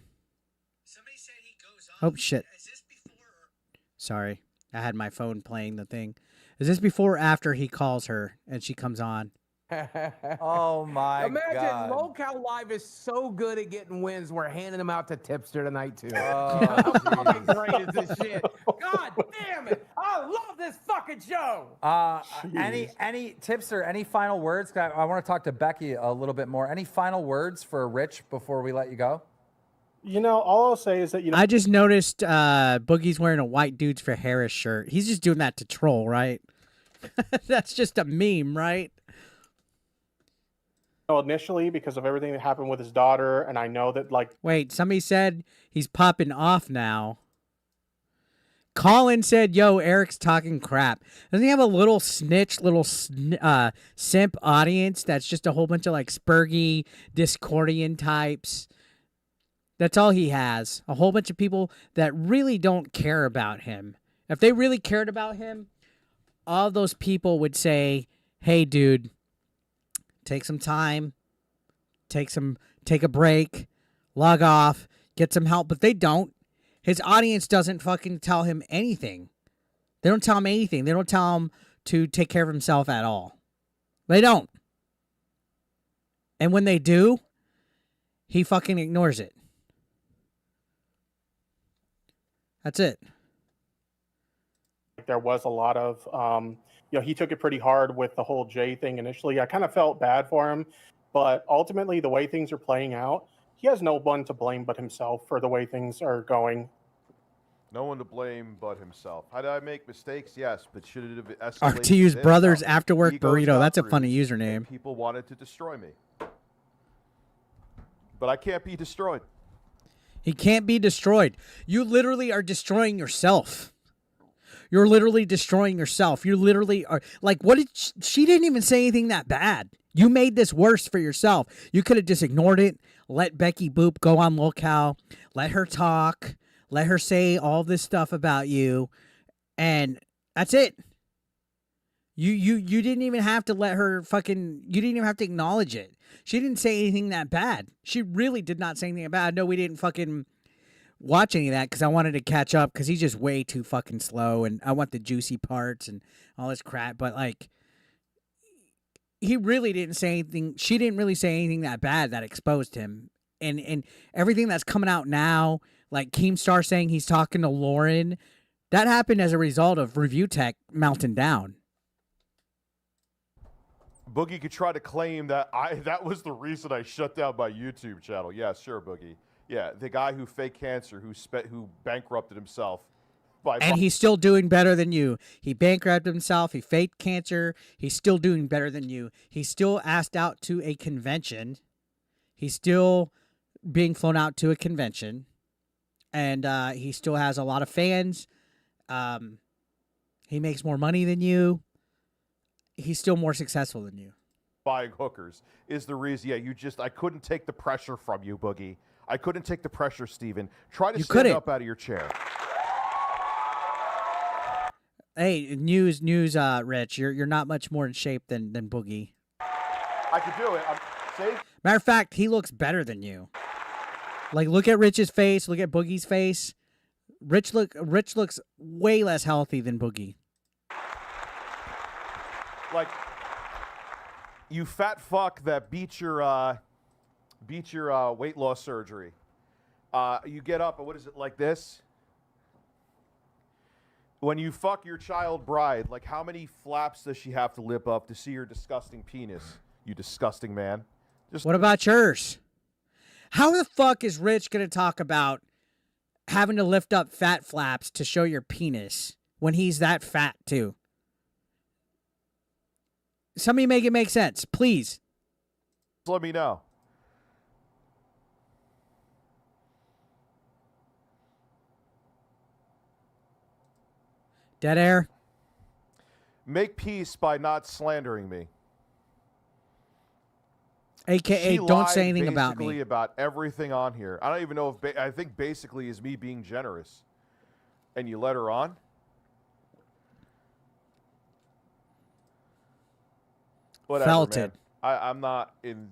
Somebody said he goes off. Oh, shit. Is this before or... Sorry. I had my phone playing the thing. Is this before or after he calls her and she comes on? Oh my Imagine God. Lolcow Live is so good at getting wins. We're handing them out to Tipster tonight too. Oh, How fucking great is this shit? God damn it! I love this fucking show. Any Tipster, any final words? I want to talk to Becky a little bit more. Any final words for Rich before we let you go? You know, all I'll say is that, you know, I just noticed Boogie's wearing a White Dudes for Harris shirt. He's just doing that to troll, right? That's just a meme, right? initially because of everything that happened with his daughter, and I know that, like, Wait, somebody said he's popping off now. Colin said, yo, Eric's talking crap. Doesn't he have a little snitch, little simp audience that's just a whole bunch of, like, spurgy, Discordian types? That's all he has. A whole bunch of people that really don't care about him. If they really cared about him, all those people would say, hey, dude, take some time, take a break, log off, get some help. But they don't. His audience doesn't fucking tell him anything. They don't tell him anything. They don't tell him to take care of himself at all. They don't. And when they do, he fucking ignores it. That's it. there was a lot of, you know, he took it pretty hard with the whole Jay thing initially. I kind of felt bad for him, but ultimately the way things are playing out, he has no one to blame but himself for the way things are going. No one to blame but himself. How did I make mistakes? Yes, but should it have escalated? RTU's this? Brothers No. After Work Egos Burrito. got That's a funny bruised, username. and people wanted to destroy me. But I can't be destroyed. He can't be destroyed. You literally are destroying yourself. You're literally destroying yourself. You literally are like, what did she didn't even say anything that bad. You made this worse for yourself. You could have just ignored it. Let Beckboop go on Lolcow. Let her talk. Let her say all this stuff about you. And that's it. You didn't even have to let her fucking, you didn't even have to acknowledge it. She didn't say anything that bad. She really did not say anything bad. No, we didn't fucking watch any of that because I wanted to catch up because he's just way too fucking slow and I want the juicy parts and all this crap. But like, he really didn't say anything. She didn't really say anything that bad that exposed him. And everything that's coming out now, like Keemstar saying he's talking to Lauren, that happened as a result of ReviewTech melting down. Boogie could try to claim that that was the reason I shut down my YouTube channel. Yeah, sure, Boogie. Yeah, the guy who faked cancer, who bankrupted himself. And he's still doing better than you. He bankrupted himself. He faked cancer. He's still doing better than you. He's still asked out to a convention. He's still being flown out to a convention. And he still has a lot of fans. He makes more money than you. He's still more successful than you. Buying hookers is the reason. Yeah, I couldn't take the pressure from you, Boogie. I couldn't take the pressure, Steven. Try to stand up out of your chair. Hey, news, Rich. You're not much more in shape than Boogie. I could do it. See? Matter of fact, he looks better than you. Like, look at Rich's face. Look at Boogie's face. Rich looks way less healthy than Boogie. Like, you fat fuck that beat your weight loss surgery. You get up, and what is it, like this? When you fuck your child bride, like, how many flaps does she have to lip up to see your disgusting penis? You disgusting man. What about yours? How the fuck is Rich going to talk about having to lift up fat flaps to show your penis when he's that fat, too? Somebody make it make sense, please. Let me know. Dead air. Make peace by not slandering me. AKA, don't say anything about me. Basically about everything on here. I don't even know if I think basically is me being generous. And you let her on? Whatever, Felt man. it. I'm not in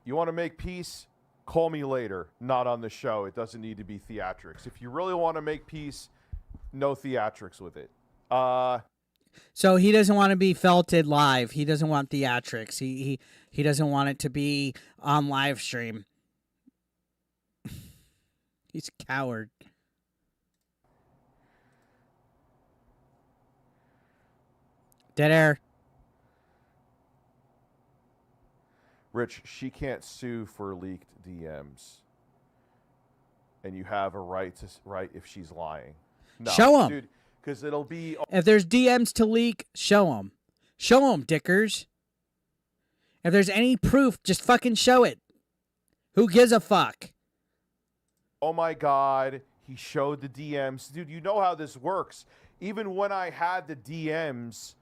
You want to make peace? Call me later. Not on the show. It doesn't need to be theatrics. If you really want to make peace, no theatrics with it. So he doesn't want to be felted live. He doesn't want theatrics. He doesn't want it to be on live stream. He's a coward. Dead air. Rich, she can't sue for leaked DMs. And you have a right if she's lying. No, show him. Dude, because it'll be... If there's DMs to leak, show them. Show them, dickers. If there's any proof, just fucking show it. Who gives a fuck? Oh my God, he showed the DMs. Dude, you know how this works. Even when I had the DMs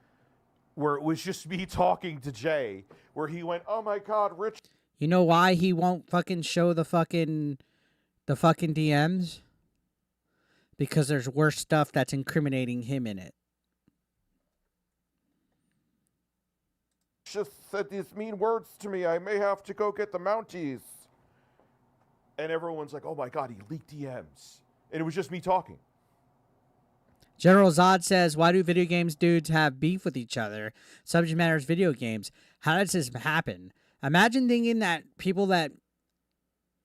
where it was just me talking to Jay, where he went, oh my God, Rich. You know why he won't fucking show the fucking DMs? Because there's worse stuff that's incriminating him in it. Just said these mean words to me. I may have to go get the Mounties. And everyone's like, oh my God, he leaked DMs. And it was just me talking. General Zod says, why do video games dudes have beef with each other? Subject matter is video games. How does this happen? Imagine thinking that people that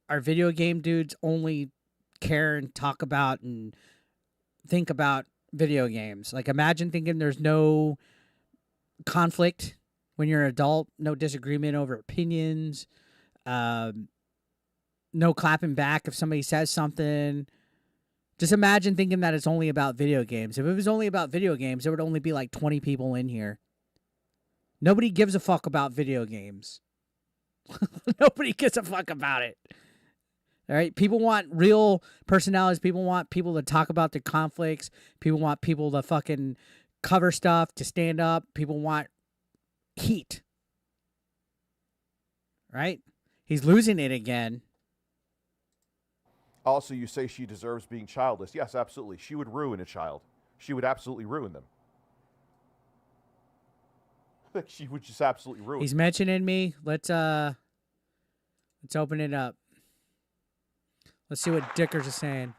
are video game dudes only care and talk about and think about video games. Like, imagine thinking there's no conflict when you're an adult, no disagreement over opinions, no clapping back if somebody says something. Just imagine thinking that it's only about video games. If it was only about video games, there would only be like 20 people in here. Nobody gives a fuck about video games. Nobody gives a fuck about it. All right? People want real personalities. People want people to talk about their conflicts. People want people to fucking cover stuff, to stand up. People want heat. Right? He's losing it again. Also, you say she deserves being childless. Yes, absolutely. She would ruin a child. She would absolutely ruin them. She would just absolutely ruin He's mentioning me. Let's open it up. Let's see what Dickers is saying.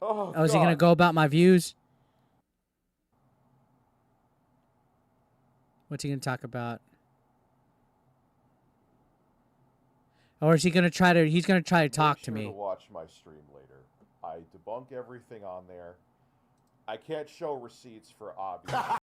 Oh, is he going to go about my views? What's he going to talk about? Or is he going to try to, he's going to try to talk to me. To watch my stream later. I debunk everything on there. I can't show receipts for obvious.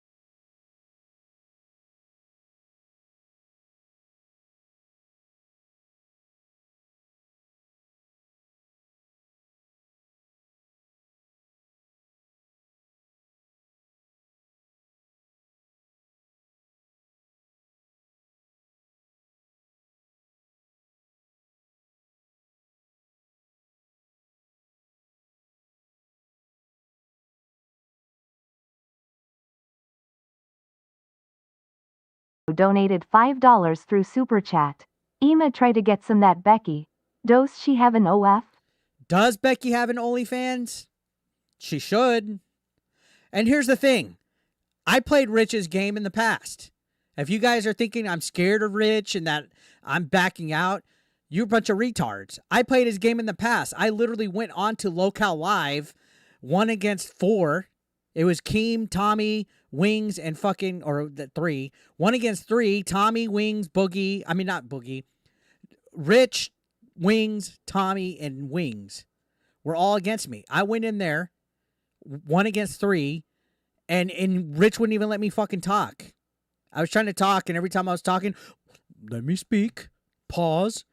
Donated $5 through Super Chat. Ema try to get some that Becky. Does she have an OF? Does Becky have an OnlyFans? She should. And here's the thing. I played Rich's game in the past. If you guys are thinking I'm scared of Rich and that I'm backing out, you're a bunch of retards. I played his game in the past. I literally went on to Lolcow Live, 1 against 4. It was Keem, Tommy, Wings, and fucking, or the 3. 1 against 3, Tommy, Wings, Boogie. I mean, not Boogie. Rich, Wings, Tommy, and Wings were all against me. I went in there, 1 against 3, and Rich wouldn't even let me fucking talk. I was trying to talk, and every time I was talking, let me speak. Pause,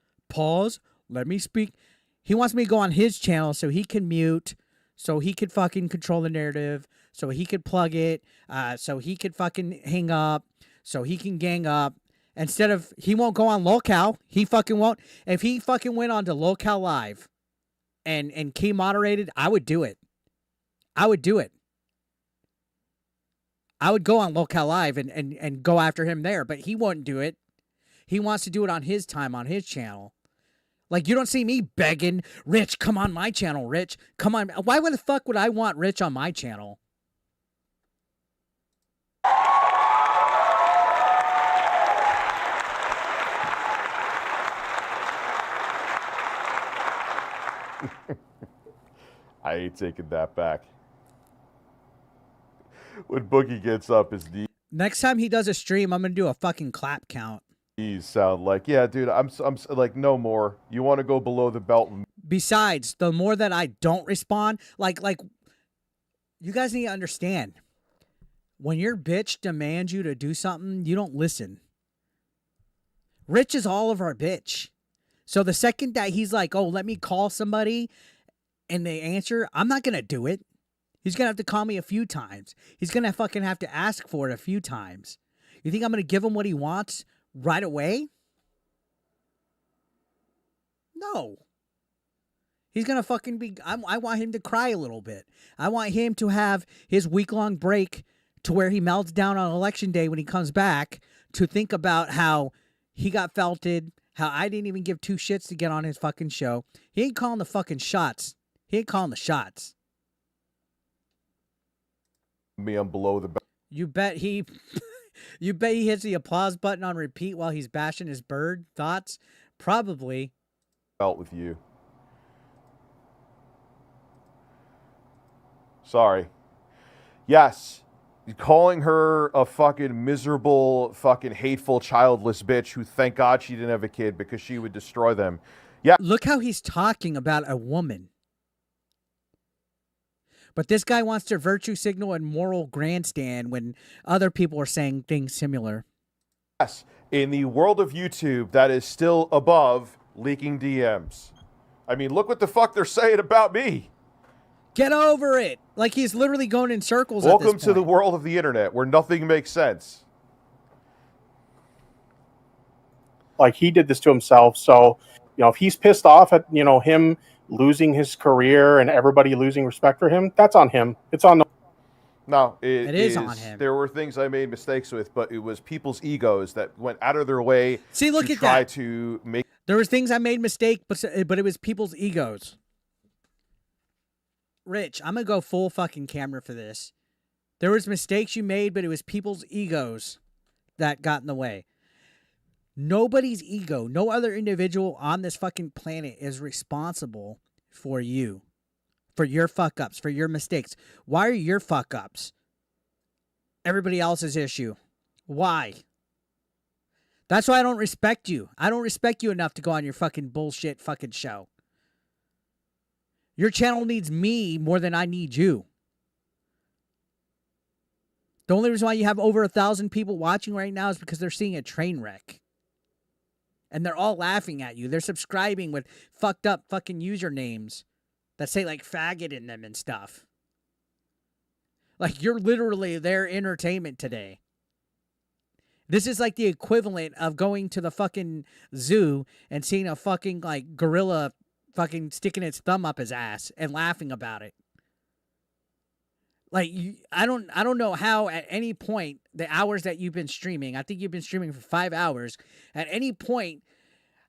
let me speak. He wants me to go on his channel so he can mute, so he could fucking control the narrative, so he could plug it, so he could fucking hang up, so he can gang up. Instead of, he won't go on Lolcow. He fucking won't. If he fucking went on to Lolcow Live and key moderated, I would do it. I would do it. I would go on Lolcow Live and go after him there, but he won't do it. He wants to do it on his time, on his channel. Like, you don't see me begging, Rich, come on my channel, Rich. Come on. Why the fuck would I want Rich on my channel? I ain't taking that back. When Boogie gets up, his Next time he does a stream, I'm gonna do a fucking clap count. knees sound like, yeah, dude, I'm like, no more. You want to go below the belt? Besides, the more that I don't respond, like you guys need to understand, when your bitch demands you to do something, you don't listen. Rich is all of our bitch. So the second that he's like, oh, let me call somebody, and they answer, I'm not gonna do it. He's gonna have to call me a few times. He's gonna fucking have to ask for it a few times. You think I'm gonna give him what he wants right away? No. He's gonna fucking be. I want him to cry a little bit. I want him to have his week-long break to where he melts down on election day when he comes back to think about how he got felted, how I didn't even give two shits to get on his fucking show. He ain't calling the fucking shots. He ain't calling the shots. Me, I'm below the belt. You bet he hits the applause button on repeat while he's bashing his bird. Thoughts? Probably. With you. Sorry. Yes. Calling her a fucking miserable, fucking hateful, childless bitch who, thank God, she didn't have a kid because she would destroy them. Yeah. Look how he's talking about a woman. But this guy wants to virtue signal and moral grandstand when other people are saying things similar. Yes. In the world of YouTube, that is still above leaking DMs. I mean, look what the fuck they're saying about me. Get over it. Like he's literally going in circles. Welcome to the world of the internet where nothing makes sense. Like, he did this to himself. So, if he's pissed off at, him losing his career and everybody losing respect for him, that's on him. It's on. No, it is on him. There were things I made mistakes with, but it was people's egos that went out of their way to try to make. There was things I made mistake, but it was people's egos. Rich, I'm going to go full fucking camera for this. There was mistakes you made, but it was people's egos that got in the way. Nobody's ego, no other individual on this fucking planet is responsible for you, for your fuck-ups, for your mistakes. Why are your fuck-ups everybody else's issue? Why? That's why I don't respect you. I don't respect you enough to go on your fucking bullshit fucking show. Your channel needs me more than I need you. The only reason why you have over 1,000 people watching right now is because they're seeing a train wreck. And they're all laughing at you. They're subscribing with fucked up fucking usernames that say like faggot in them and stuff. Like, you're literally their entertainment today. This is like the equivalent of going to the fucking zoo and seeing a fucking like gorilla fucking sticking its thumb up his ass and laughing about it. Like, I don't know how at any point, the hours that you've been streaming, I think you've been streaming for 5 hours, at any point,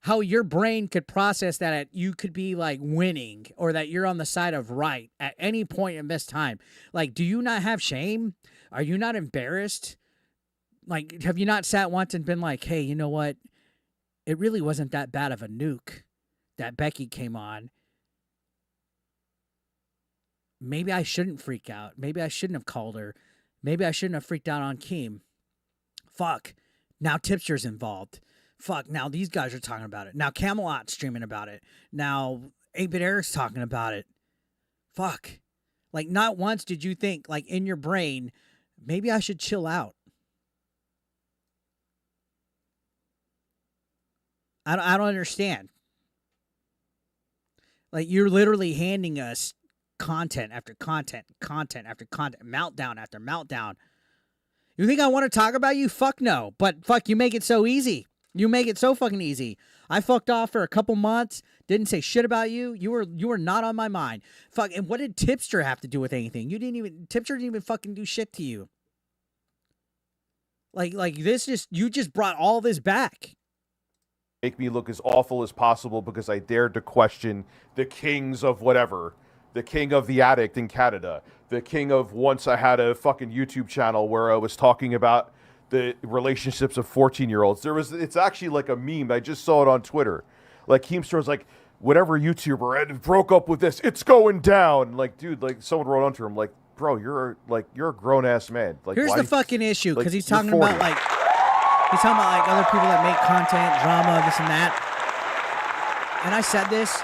how your brain could process that you could be like winning or that you're on the side of right at any point in this time. Like, do you not have shame? Are you not embarrassed? Like, have you not sat once and been like, hey, you know what? It really wasn't that bad of a nuke that Becky came on. Maybe I shouldn't freak out. Maybe I shouldn't have called her. Maybe I shouldn't have freaked out on Keem. Fuck. Now Tipster's involved. Fuck. Now these guys are talking about it. Now Camelot's streaming about it. Now 8-Bit Eric's talking about it. Fuck. Like, not once did you think, like, in your brain, maybe I should chill out. I don't understand. Like, you're literally handing us content after content, content after content, meltdown after meltdown. You think I want to talk about you? Fuck no. But fuck, you make it so easy. You make it so fucking easy. I fucked off for a couple months, didn't say shit about you. You were not on my mind. Fuck, and what did Tipster have to do with anything? Tipster didn't even fucking do shit to you. Like this you just brought all this back. Make me look as awful as possible because I dared to question the kings of whatever. The king of the addict in Canada. The king of once I had a fucking YouTube channel where I was talking about the relationships of 14-year-olds. It's actually like a meme. I just saw it on Twitter. Like, Keemstar was like, whatever YouTuber broke up with this. It's going down. Like, dude, like someone wrote onto him, like, bro, you're a grown ass man. Like, here's the fucking issue, because like, he's talking about like other people that make content, drama, this and that. And I said this,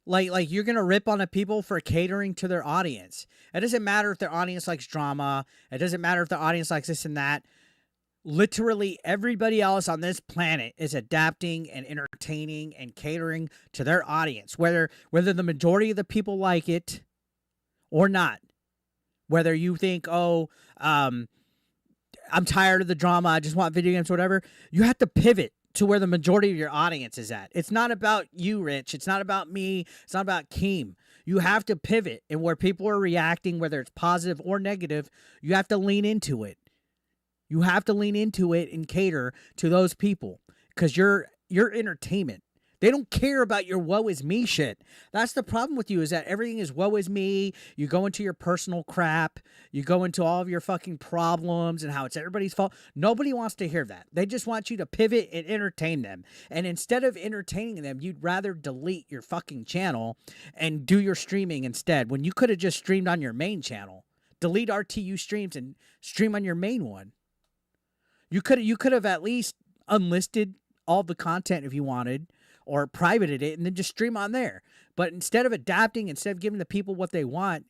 like you're gonna rip on the people for catering to their audience. It doesn't matter if their audience likes drama. It doesn't matter if their audience likes this and that. Literally everybody else on this planet is adapting and entertaining and catering to their audience, whether the majority of the people like it or not. Whether you think, I'm tired of the drama, I just want video games, whatever, you have to pivot to where the majority of your audience is at. It's not about you, Rich. It's not about me. It's not about Keem. You have to pivot, and where people are reacting, whether it's positive or negative, you have to lean into it. You have to lean into it and cater to those people, because you're entertainment. They don't care about your woe is me shit. That's the problem with you, is that everything is woe is me. You go into your personal crap. You go into all of your fucking problems and how it's everybody's fault. Nobody wants to hear that. They just want you to pivot and entertain them. And instead of entertaining them, you'd rather delete your fucking channel and do your streaming instead, when you could have just streamed on your main channel. Delete RTU streams and stream on your main one. You could have at least unlisted all the content if you wanted, or privated it and then just stream on there. But instead of adapting, instead of giving the people what they want,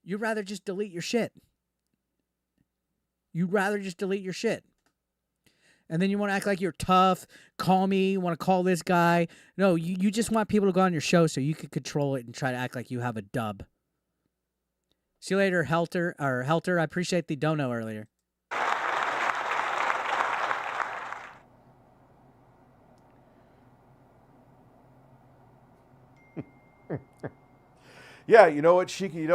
you'd rather just delete your shit. You'd rather just delete your shit. And then you want to act like you're tough, call me, you want to call this guy. No, you just want people to go on your show so you can control it and try to act like you have a dub. See you later, Helter. I appreciate the dono earlier. Yeah, you know what? She could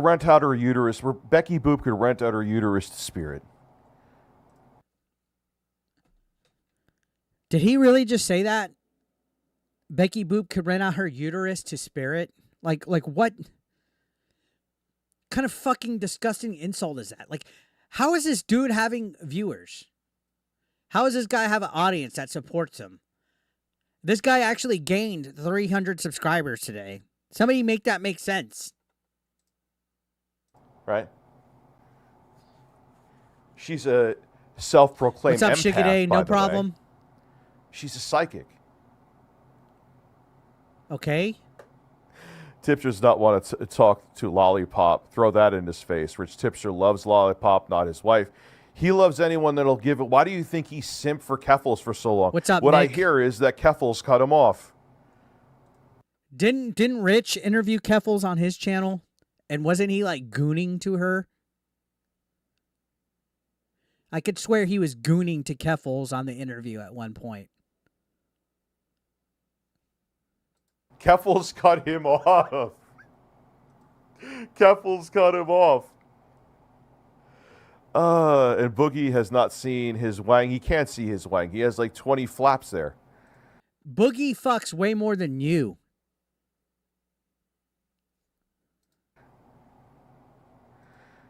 rent out her uterus. Beckboop could rent out her uterus to Spirit. Did he really just say that? Beckboop could rent out her uterus to Spirit? Like what kind of fucking disgusting insult is that? Like, how is this dude having viewers? How does this guy have an audience that supports him? This guy actually gained 300 subscribers today. Somebody make that make sense. Right? She's a self-proclaimed What's up, empath, Shikaday? by No the problem. way. She's a psychic. Okay. Tipster does not want to talk to Lollipop. Throw that in his face. Rich Tipster loves Lollipop, not his wife. He loves anyone that'll give it. Why do you think he simped for Keffels for so long? What's up, What Nick? I hear is that Keffels cut him off. Didn't Rich interview Keffels on his channel? And wasn't he like gooning to her? I could swear he was gooning to Keffels on the interview at one point. Keffels cut him off. Keffels cut him off. And Boogie has not seen his wang. He can't see his wang. He has like 20 flaps there. Boogie fucks way more than you.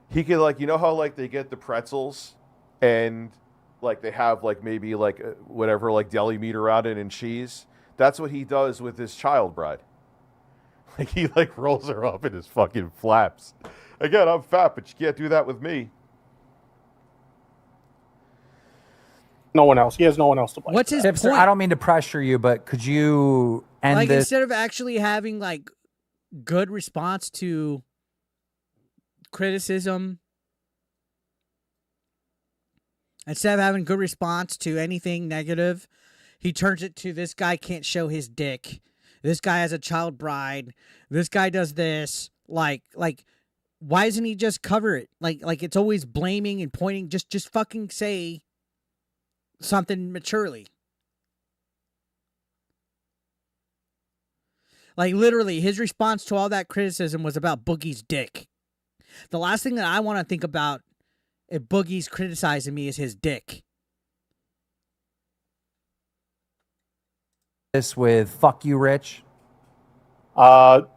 He could, like, you know how like they get the pretzels and like they have like maybe like whatever like deli meat around it and cheese. That's what he does with his child bride. Like he like rolls her up in his fucking flaps. Again, I'm fat, but you can't do that with me. No one else. He has no one else to blame. What's his Tipster, point? I don't mean to pressure you, but could you end Like, this? instead of actually having like good response to criticism, instead of having good response to anything negative, he turns it to, this guy can't show his dick. This guy has a child bride. This guy does this. Like, why doesn't he just cover it? Like it's always blaming and pointing. Just fucking say something maturely. Like, literally, his response to all that criticism was about Boogie's dick. The last thing that I want to think about if Boogie's criticizing me is his dick. This with fuck you, Rich.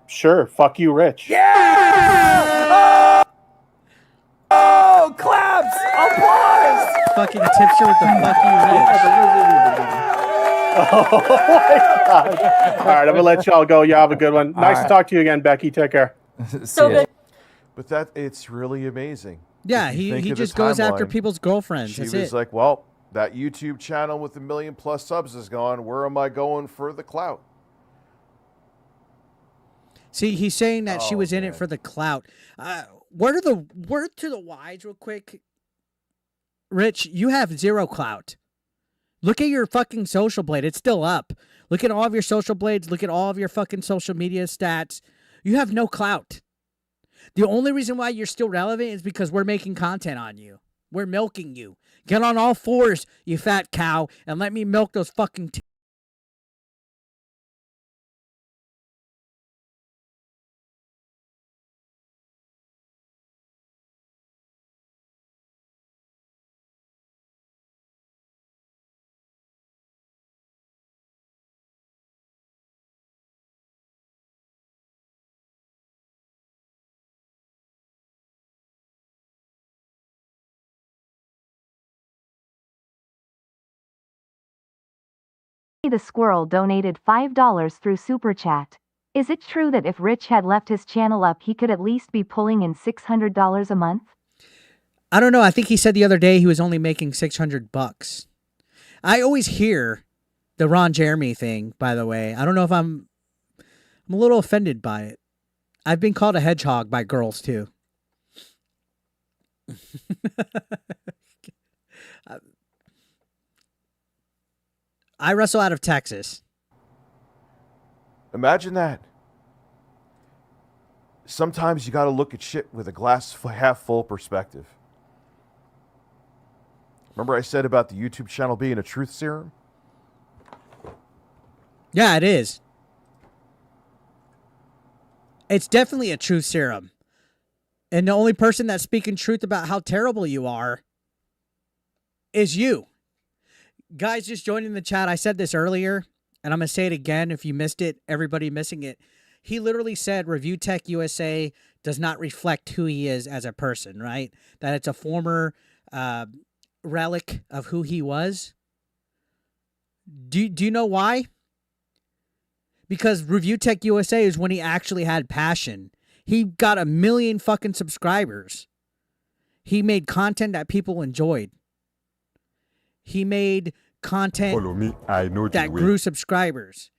Sure. Fuck you, Rich. Yeah! Oh, claps! Applause! Fucking Tipster with the fuck you, Rich. Oh my God. All right, I'm gonna let y'all go. Y'all have a good one. Nice to talk to you again, Becky. Take care. So good. But it's really amazing. Yeah, If you he think of the just goes after timeline, people's girlfriends. She That's was it. like, well, that YouTube channel with 1 million+ subs is gone. Where am I going for the clout? See, he's saying that she Oh, was in it man. for the clout. Word to the wise, real quick. Rich, you have 0 clout. Look at your fucking social blade. It's still up. Look at all of your social blades. Look at all of your fucking social media stats. You have no clout. The only reason why you're still relevant is because we're making content on you. We're milking you. Get on all fours, you fat cow, and let me milk those fucking The squirrel donated $5 through Super Chat. Is it true that if Rich had left his channel up, he could at least be pulling in $600 a month? I don't know. I think he said the other day he was only making $600. I always hear the Ron Jeremy thing, by the way. I don't know if I'm a little offended by it. I've been called a hedgehog by girls too. I wrestle out of Texas. Imagine that. Sometimes you got to look at shit with a glass half full perspective. Remember I said about the YouTube channel being a truth serum? Yeah, it is. It's definitely a truth serum. And the only person that's speaking truth about how terrible you are is you. Guys, just joining the chat. I said this earlier, and I'm going to say it again if you missed it, everybody missing it. He literally said ReviewTechUSA does not reflect who he is as a person, right? That it's a former relic of who he was. Do you know why? Because ReviewTechUSA is when he actually had passion. He got 1 million fucking subscribers. He made content that people enjoyed. He made content Follow me, I know the that way. grew subscribers.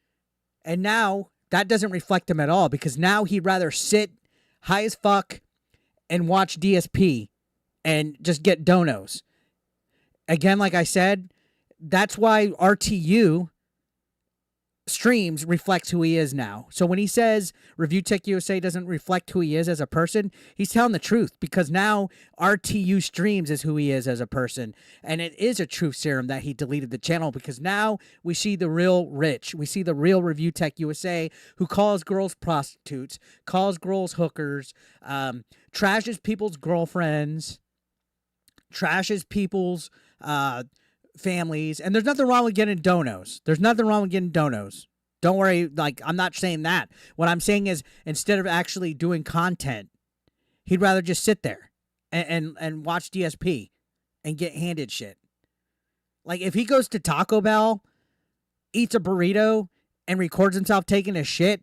And now that doesn't reflect him at all, because now he'd rather sit high as fuck and watch DSP and just get donos. Again, like I said, that's why RTU streams reflects who he is now. So when he says ReviewTechUSA doesn't reflect who he is as a person, he's telling the truth, because now RTU streams is who he is as a person. And it is a truth serum that he deleted the channel, because now we see the real Rich. We see the real ReviewTechUSA, who calls girls prostitutes, calls girls hookers, trashes people's girlfriends, trashes people's families. And there's nothing wrong with getting donos. There's nothing wrong with getting donos. Don't worry, like, I'm not saying that. What I'm saying is, instead of actually doing content, he'd rather just sit there and watch DSP and get handed shit. Like, if he goes to Taco Bell, eats a burrito, and records himself taking a shit,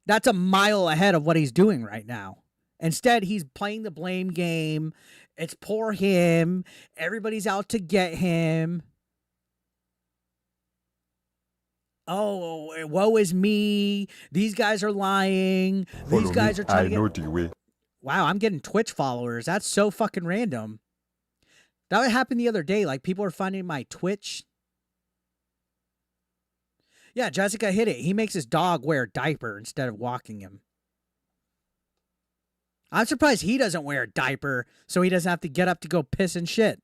that's a mile ahead of what he's doing right now. Instead, he's playing the blame game. It's poor him. Everybody's out to get him. Oh, woe is me. These guys are lying. Follow These guys me, are trying I to know get... the way. Wow, I'm getting Twitch followers. That's so fucking random. That happened the other day. Like, people are finding my Twitch. Yeah, Jessica hit it. He makes his dog wear a diaper instead of walking him. I'm surprised he doesn't wear a diaper so he doesn't have to get up to go piss and shit.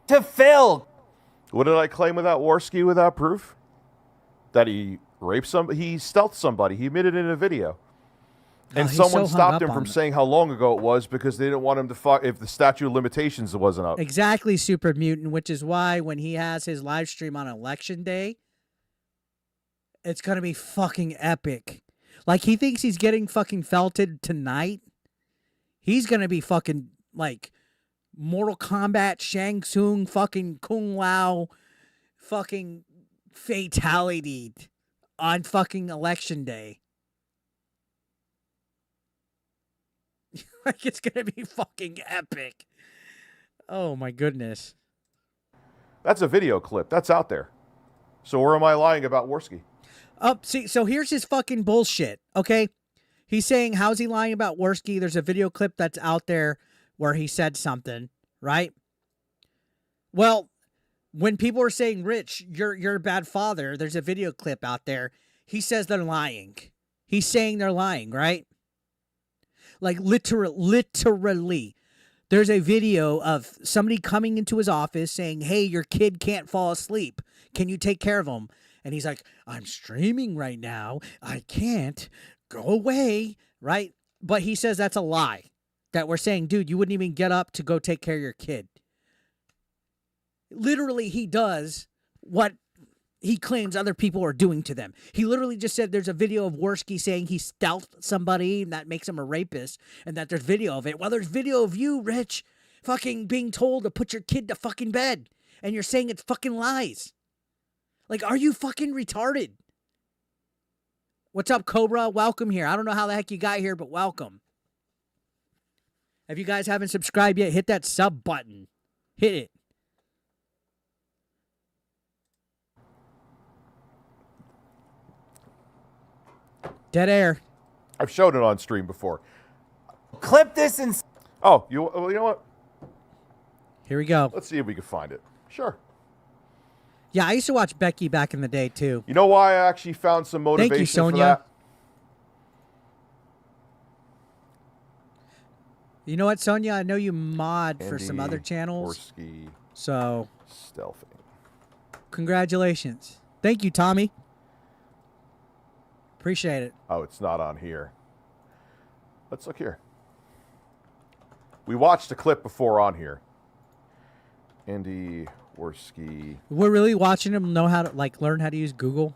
To Phil. What did I claim without Warski without proof? That he raped somebody, he stealthed somebody. He admitted in a video. And he's someone so hung stopped up him on from that. saying how long ago it was, because they didn't want him to fuck if the statute of limitations wasn't up. Exactly, Super Mutant, which is why when he has his live stream on Election Day, it's going to be fucking epic. Like, he thinks he's getting fucking felted tonight. He's going to be fucking like Mortal Kombat, Shang Tsung, fucking Kung Lao, fucking fatality on fucking election day. Like, it's going to be fucking epic. Oh, my goodness. That's a video clip. That's out there. So where am I lying about Worski? See, so here's his fucking bullshit, okay? He's saying, how's he lying about Worski? There's a video clip that's out there where he said something, right? Well, when people are saying, Rich, you're a bad father, there's a video clip out there. He says they're lying. He's saying they're lying, right? Like, literally. There's a video of somebody coming into his office saying, hey, your kid can't fall asleep. Can you take care of him? And he's like, I'm streaming right now. I can't. Go away, right? But he says that's a lie. That we're saying, dude, you wouldn't even get up to go take care of your kid. Literally, he does what he claims other people are doing to them. He literally just said there's a video of Worski saying he stealthed somebody and that makes him a rapist, and that there's video of it. Well, there's video of you, Rich, fucking being told to put your kid to fucking bed, and you're saying it's fucking lies. Like, are you fucking retarded? What's up, Cobra? Welcome here. I don't know how the heck you got here, but welcome. If you guys haven't subscribed yet, hit that sub button. Hit it. Dead air. I've shown it on stream before. Clip this and... Oh, you know what? Here we go. Let's see if we can find it. Sure. Yeah, I used to watch Becky back in the day, too. You know why I actually found some motivation Thank you, Sonia. for that? You know what, Sonia? I know you mod for some Andy other channels. Worski So, stealthing. congratulations. Thank you, Tommy. Appreciate it. Oh, it's not on here. Let's look here. We watched a clip before on here. Andy Worski. We're really watching him know how to, like, learn how to use Google.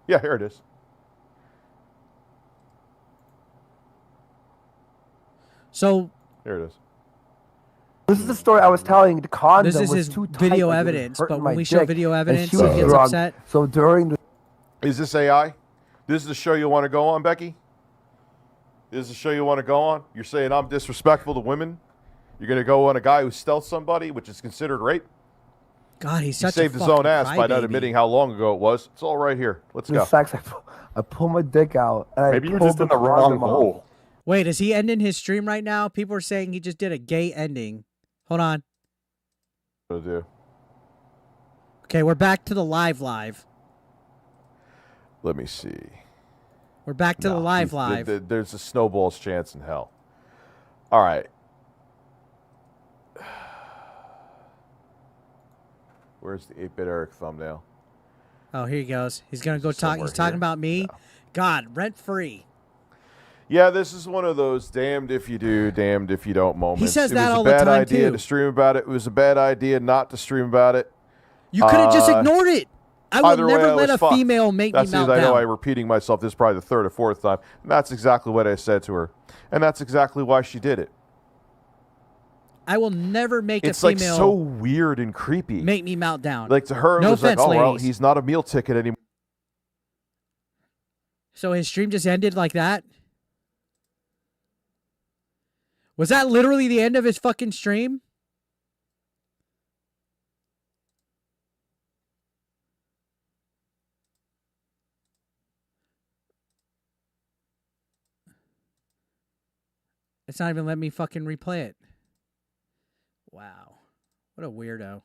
Yeah, here it is. So, Here it is. This is the story I was telling. The condom this is was his too tight, video like it was evidence, hurting but when my we show dick, video and evidence, she he was gets drunk. upset. So during the Is this AI? This is the show you want to go on, Becky? This is the show you want to go on? You're saying I'm disrespectful to women? You're going to go on a guy who stealth somebody, which is considered rape? God, he's He such saved a his own fucking ass by not crybaby. admitting how long ago it was. It's all right here. Let's go. sex, I pull my dick out. And Maybe I you're pulled just in the wrong condom out. hole. Wait, is he ending his stream right now? People are saying he just did a gay ending. Hold on. What to do? Okay, we're back to the live. Let me see. We're back to the live. There's a snowball's chance in hell. All right. Where's the 8-bit Eric thumbnail? Oh, here he goes. He's going to go talk. Somewhere He's talking here. about me. No. God, rent free. Yeah, this is one of those damned if you do, damned if you don't moments. says that it was all a the bad time, idea too. to stream about it. It was a bad idea not to stream about it. You could have just ignored it. I will Either way, never I let was a fucked. female make That's me melt I know down. I'm repeating myself. This is probably the third or fourth time. And that's exactly what I said to her. And that's exactly why she did it. I will never make It's a like female so weird and creepy. make me melt down. Like to her, it No was offense, like, oh, well, ladies. he's not a meal ticket anymore. So his stream just ended like that? Was that literally the end of his fucking stream? It's not even letting me fucking replay it. Wow. What a weirdo.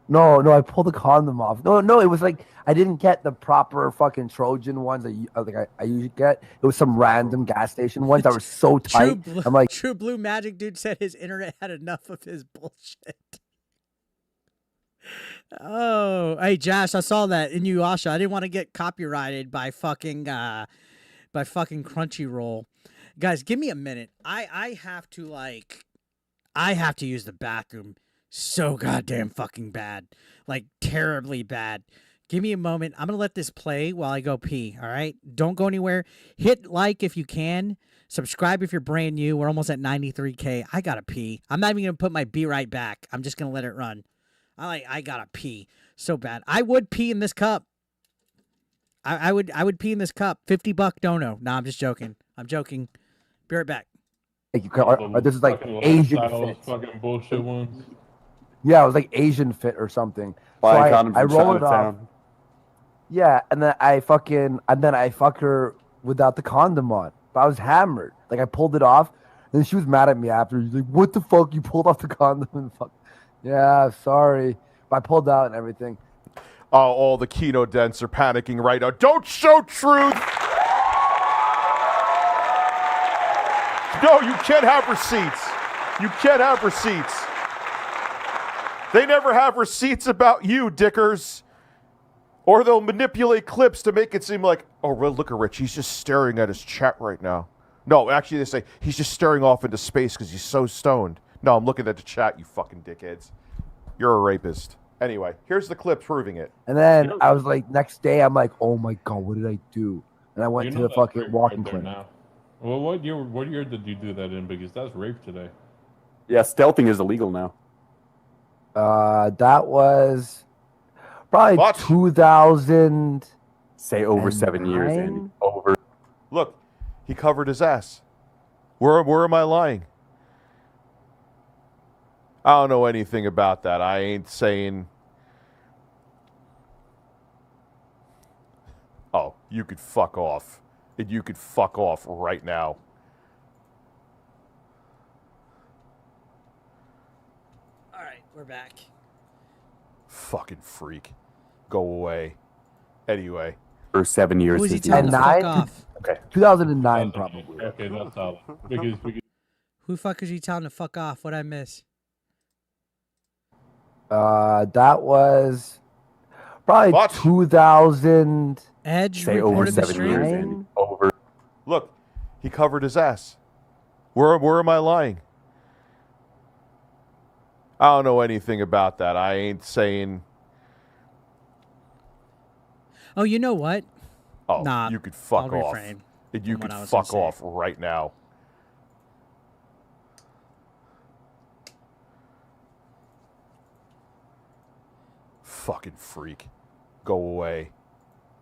No, I pulled the condom off. No, it was like I didn't get the proper fucking Trojan ones that I usually get. It was some random gas station ones that were so tight. I'm like, True Blue Magic Dude said his internet had enough of his bullshit. Oh, hey Josh, I saw that in Yuasha. I didn't want to get copyrighted by fucking Crunchyroll. Guys, give me a minute. I have to use the bathroom so goddamn fucking bad. Like terribly bad. Give me a moment. I'm going to let this play while I go pee, all right? Don't go anywhere. Hit like if you can. Subscribe if you're brand new. We're almost at 93K. I got to pee. I'm not even going to put my be right back. I'm just going to let it run. I got to pee so bad. I would pee in this cup. I would pee in this cup. $50 dono. No, I'm just joking. I'm joking. Be right back. Like this is like Asian fit. Fucking bullshit ones. Yeah, it was like Asian fit or something. Buy So condoms I from roll it off. Chinatown. Yeah, and then I fuck her without the condom on. But I was hammered. Like I pulled it off, and then she was mad at me after. She's like, "What the fuck? You pulled off the condom and fuck." Yeah, sorry. But I pulled out and everything. Oh, all the Kino dents are panicking right now. Don't show truth. No, you can't have receipts. You can't have receipts. They never have receipts about you, dickers. Or they'll manipulate clips to make it seem like, oh, well, look at Rich. He's just staring at his chat right now. No, actually, they say he's just staring off into space because he's so stoned. No, I'm looking at the chat, you fucking dickheads. You're a rapist. Anyway, here's the clip proving it. And then I was like, next day, I'm like, oh my God, what did I do? And I went to the fucking walking clinic. Now. Well, what year did you do that in? Because that's rape today. Yeah, stealthing is illegal now. That was probably 2000. Say over 7 years, Andy. Over. Look, he covered his ass. Where am I lying? I don't know anything about that. I ain't saying. Oh, you could fuck off. And you could fuck off right now. All right, we're back. Fucking freak. Go away. Anyway. For 7 years. Who is he telling to fuck off? Okay. 2009 probably. Okay, that's all. Because Who the fuck is he telling to fuck off? What'd I miss? That was probably 2000. Edge Say over reported the 7 years, stream. Andy. Over. Look, he covered his ass. Where am I lying? I don't know anything about that. I ain't saying. Oh, you know what? Oh, Nah, you could fuck I'll off. refrain And you from what could I was fuck gonna say. off right now. Fucking freak. Go away.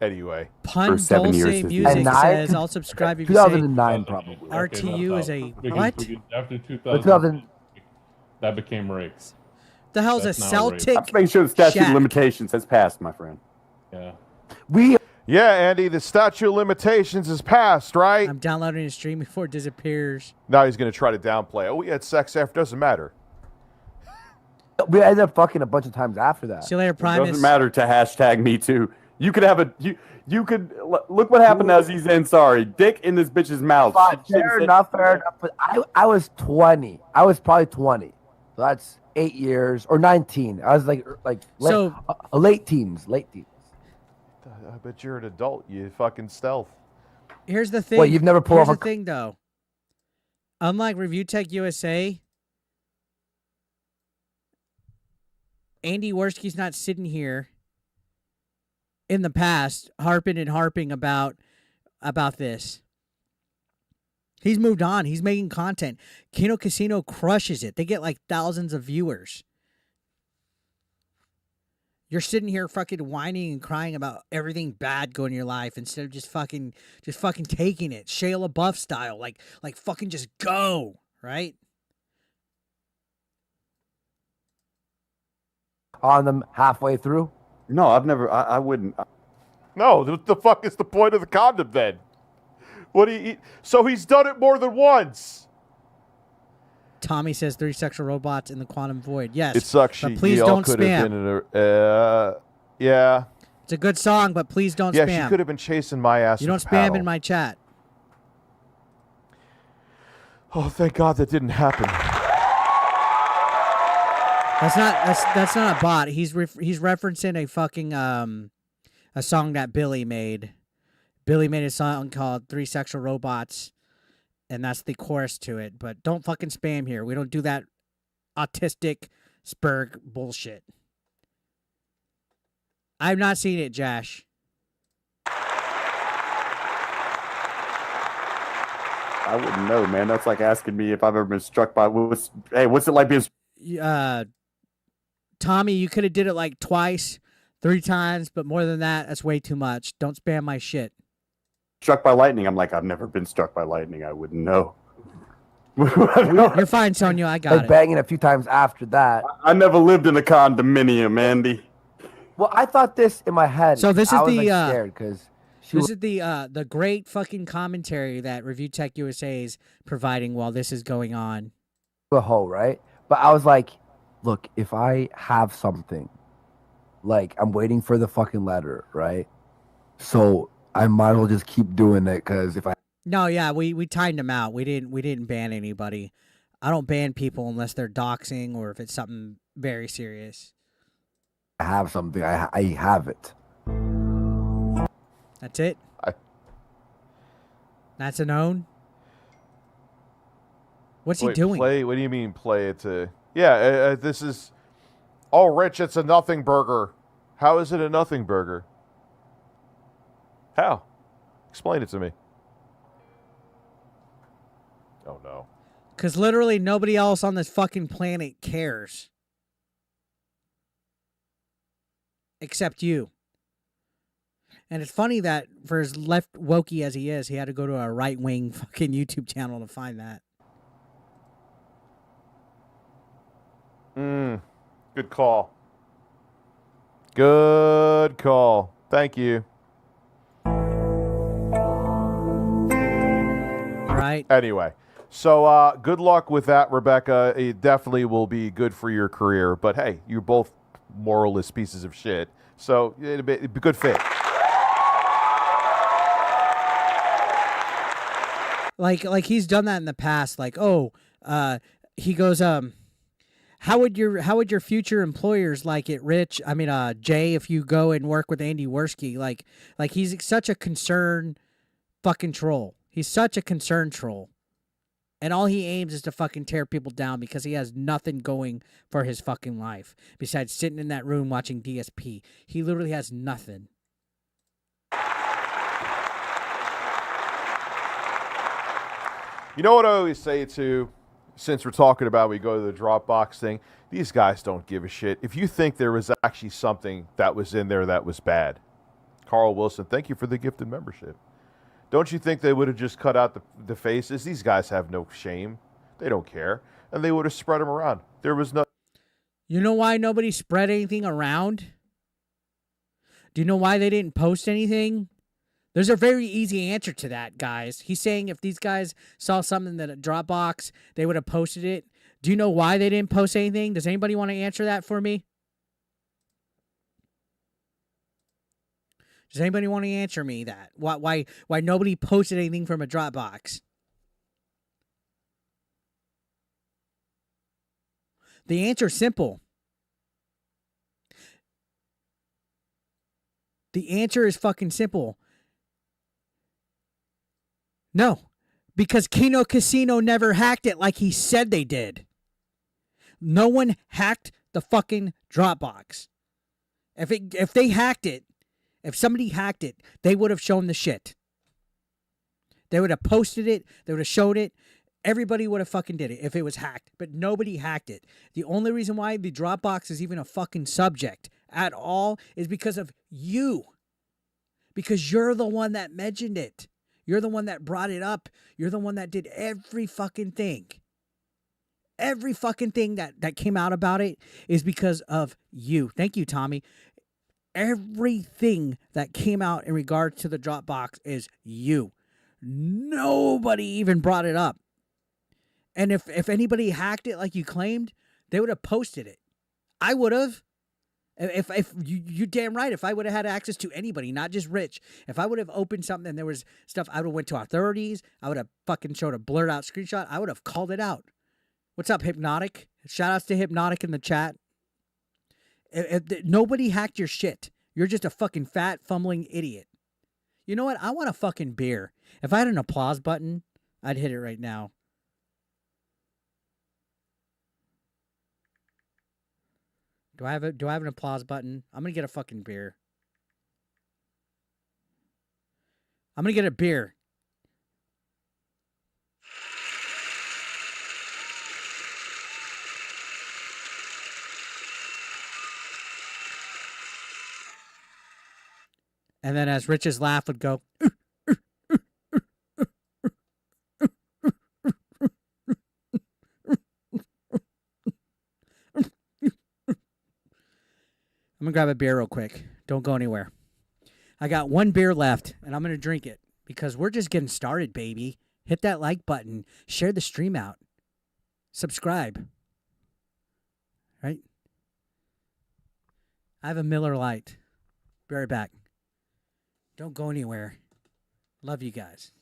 Anyway. Pun For 7 Dulce years, Music And says, I'll subscribe if you say 2009 probably. RTU is a because what? After 2000. 2000, that became rape. The hell's That's a not Celtic? I'm just making sure the statute shack? of limitations has passed, my friend. Yeah. Yeah, Andy, the statute of limitations is passed, right? I'm downloading the stream before it disappears. Now he's going to try to downplay. Oh, we had sex after. Doesn't matter. We ended up fucking a bunch of times after that. See you later, It Primus. doesn't matter to hashtag me too. You could have a you could look what happened as he's in. Sorry, dick in this bitch's mouth. Fine, fair enough. But I was 20. I was probably 20. So that's 8 years or 19. I was like So- late teens. I bet you're an adult. You fucking stealth. Here's the thing. Well, you've never pulled Here's off the thing, though. Unlike ReviewTechUSA, Andy Worski's not sitting here in the past harping about this. He's moved on. He's making content. Kino Casino crushes it. They get like thousands of viewers. You're sitting here fucking whining and crying about everything bad going in your life instead of just fucking taking it, Shia LaBeouf style, like fucking just go, right? On them halfway through. No, I've never. I wouldn't. No, the fuck is the point of the condom then? What do you eat? So he's done it more than once. Tommy says 3 sexual robots in the quantum void. Yes. It sucks. But please don't could have spam. been in a, yeah. It's a good song, but please don't Yeah, spam. she could have been chasing my ass. You don't with spam paddle. in my chat. Oh, thank God that didn't happen. That's not a bot. He's referencing a fucking a song that Billy made. Billy made a song called 3 Sexual Robots, and that's the chorus to it. But don't fucking spam here. We don't do that autistic Spurg bullshit. I've not seen it, Josh. I wouldn't know, man. That's like asking me if I've ever been struck by what's it like being Tommy, you could have did it like twice, 3 times, but more than that, that's way too much. Don't spam my shit. struck by lightning? I'm like, I've never been struck by lightning. I wouldn't know. You're fine, Sonia. I got Like it. banging a few times after that. I never lived in a condominium, Andy. Well, I thought this in my head. So this is I was the like, scared because this is the great fucking commentary that ReviewTechUSA is providing while this is going on. a hoe, right? But I was like, look, if I have something, like I'm waiting for the fucking letter, right? So I might as well just keep doing it because if I No, yeah, we timed him out. We didn't ban anybody. I don't ban people unless they're doxing or if it's something very serious. have something, I have it. That's it. That's a known. What's he doing? Play? What do you mean play it to? Yeah, this is. Oh, Rich, it's a nothing burger. How is it a nothing burger? How? Explain it to me. Oh no. Because literally nobody else on this fucking planet cares. Except you. And it's funny that for as left wokey as he is, he had to go to a right-wing fucking YouTube channel to find that. Good call. Good call. Thank you. Right. Anyway, so good luck with that, Rebecca. It definitely will be good for your career. But hey, you're both moralist pieces of shit. So it'd be a good fit. Like he's done that in the past. Like, he goes, how would your future employers like it, Rich? I mean, Jay, if you go and work with Andy Worski, like he's such a concerned fucking troll. He's such a concerned troll. And all he aims is to fucking tear people down because he has nothing going for his fucking life besides sitting in that room watching DSP. He literally has nothing. You know what I always say too, since we're talking about we go to the Dropbox thing, these guys don't give a shit. If you think there was actually something that was in there that was bad, Carl Wilson, thank you for the gifted membership. Don't you think they would have just cut out the faces? These guys have no shame. They don't care. And they would have spread them around. There was no... You know why nobody spread anything around? Do you know why they didn't post anything? There's a very easy answer to that, guys. He's saying if these guys saw something that a Dropbox, they would have posted it. Do you know why they didn't post anything? Does anybody want to answer that for me? Does anybody want to answer me that? Why nobody posted anything from a Dropbox? The answer is simple. The answer is fucking simple. No, because Kino Casino never hacked it like he said they did. No one hacked the fucking Dropbox. If they hacked it, if somebody hacked it, they would have shown the shit. They would have posted it. They would have showed it. Everybody would have fucking did it if it was hacked. But nobody hacked it. The only reason why the Dropbox is even a fucking subject at all is because of you. Because you're the one that mentioned it. You're the one that brought it up. You're the one that did every fucking thing. Every fucking thing that came out about it is because of you. Thank you, Tommy. Everything that came out in regard to the Dropbox is you. Nobody even brought it up. And if anybody hacked it like you claimed, they would have posted it. I would have. If you damn right, if I would have had access to anybody, not just Rich, if I would have opened something and there was stuff, I would have went to authorities, I would have fucking showed a blurred out screenshot, I would have called it out. What's up, Hypnotic? Shout outs to Hypnotic in the chat. Nobody hacked your shit. You're just a fucking fat, fumbling idiot. You know what? I want a fucking beer. If I had an applause button, I'd hit it right now. Do I have an applause button? I'm gonna get a fucking beer. I'm gonna get a beer. And then as Rich's laugh would go, I'm gonna grab a beer real quick. Don't go anywhere. I got one beer left, and I'm gonna drink it because we're just getting started, baby. Hit that like button. Share the stream out. Subscribe. Right? I have a Miller Lite. Be right back. Don't go anywhere. Love you guys.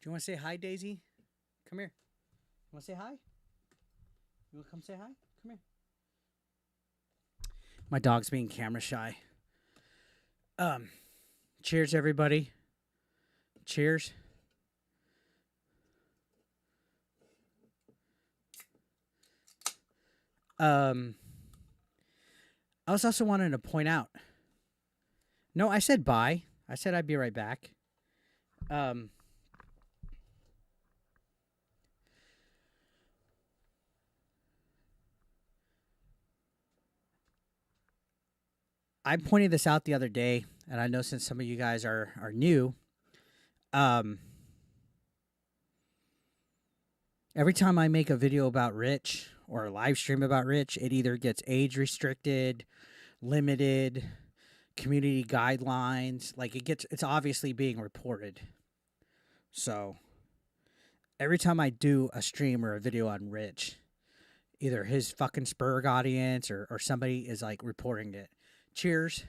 Do you want to say hi, Daisy? Come here. You want to say hi? You want to come say hi? Come here. My dog's being camera shy. Cheers, everybody. Cheers. I was also wanting to point out. No, I said bye. I said I'd be right back. I pointed this out the other day, and I know since some of you guys are new, every time I make a video about Rich or a live stream about Rich, it either gets age restricted, limited, community guidelines. Like it's obviously being reported. So every time I do a stream or a video on Rich, either his fucking Spurg audience or somebody is like reporting it. Cheers.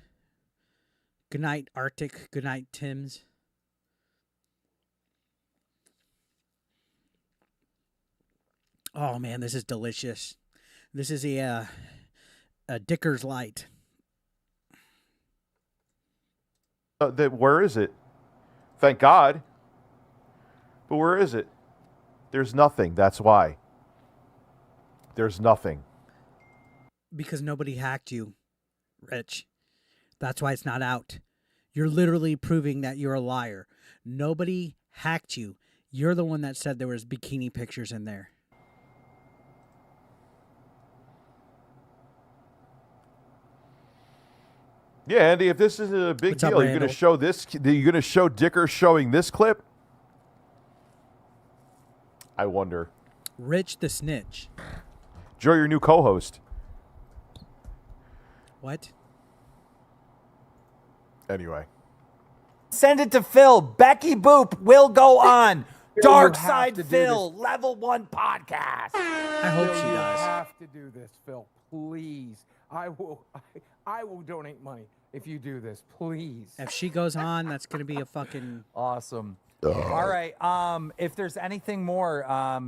Good night, Arctic. Good night, Tim's. Oh man, this is delicious. This is a Dicker's Light. Where is it? Thank God. But where is it? There's nothing. That's why. There's nothing. Because nobody hacked you, Rich. That's why it's not out. You're literally proving that you're a liar. Nobody hacked you. You're the one that said there was bikini pictures in there. Yeah, Andy, if this is a big What's up, deal, you're going to show this. You're going to show Dicker showing this clip. I wonder. Rich the Snitch. Joe, your new co-host. What? Anyway. Send it to Phil. Becky Boop will go on. Dark you have Side to do Phil, Level 1 podcast. I hope she You does. have to do this, Phil. Please. I will donate money if you do this. Please. If she goes on, that's going to be a fucking... Awesome. All right. If there's anything more,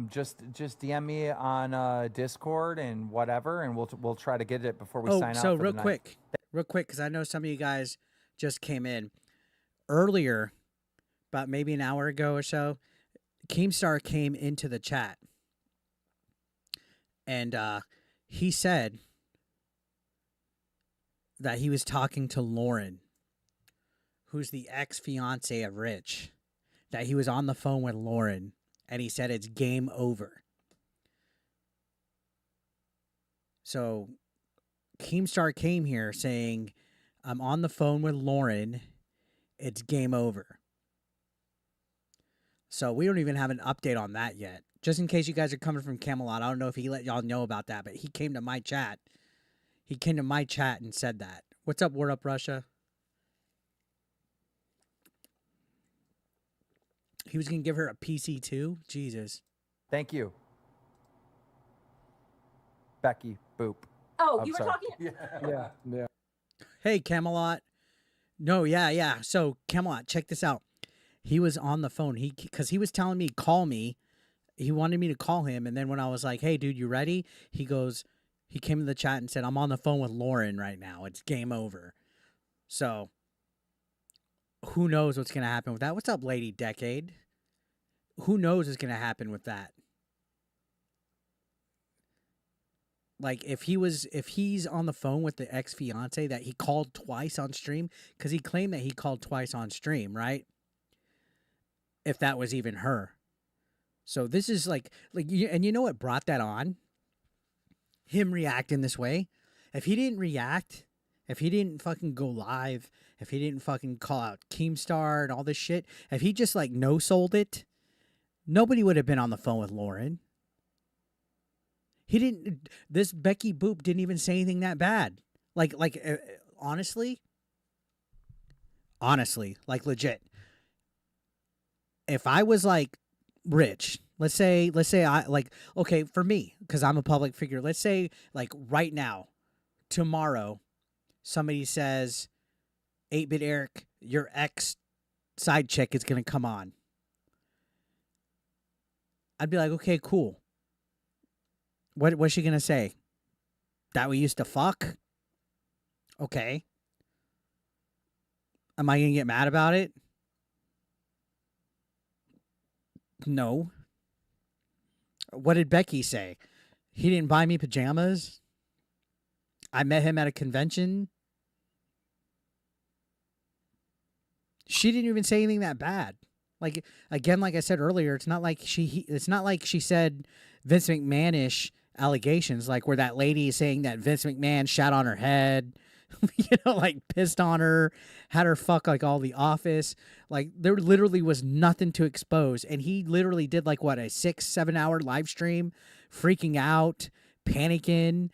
just DM me on Discord and whatever, and we'll try to get it before we sign out. So for real the night. quick, because I know some of you guys just came in earlier, about maybe an hour ago or so. Keemstar came into the chat, and he said that he was talking to Lauren, who's the ex-fiance of Rich. That he was on the phone with Lauren, and he said it's game over. So Keemstar came here saying, I'm on the phone with Lauren, it's game over. So we don't even have an update on that yet. Just in case you guys are coming from Camelot, I don't know if he let y'all know about that, but he came to my chat. He came to my chat and said that. What's up, Word Up Russia? He was going to give her a PC too? Jesus. Thank you. Becky Boop. Oh, I'm you were sorry. talking. Yeah. Hey, Camelot. No, yeah. So, Camelot, check this out. He was on the phone. Because he was telling me, call me. He wanted me to call him. And then when I was like, hey, dude, you ready? He came in the chat and said, I'm on the phone with Lauren right now. It's game over. So, who knows what's going to happen with that? What's up, Lady Decade? Who knows what's going to happen with that? Like, if he's on the phone with the ex-fiance that he called twice on stream, because he claimed that he called twice on stream, right? If that was even her. So this is and you know what brought that on? Him reacting this way. If he didn't react, if he didn't fucking go live, if he didn't fucking call out Keemstar and all this shit, if he just no-sold it, nobody would have been on the phone with Lauren. This Becky Boop didn't even say anything that bad. Honestly, legit. If I was rich, let's say I okay, for me, because I'm a public figure, let's say right now, tomorrow, somebody says, 8-Bit Eric, your ex side chick is going to come on. I'd be like, okay, cool. What's she going to say? That we used to fuck? Okay. Am I going to get mad about it? No. What did Becky say? He didn't buy me pajamas? I met him at a convention? She didn't even say anything that bad. Like I said earlier, it's not like she said Vince McMahon-ish allegations, where that lady is saying that Vince McMahon shat on her head, pissed on her, had her fuck all the Office. There literally was nothing to expose, and he literally did a 6-7 hour live stream, freaking out, panicking.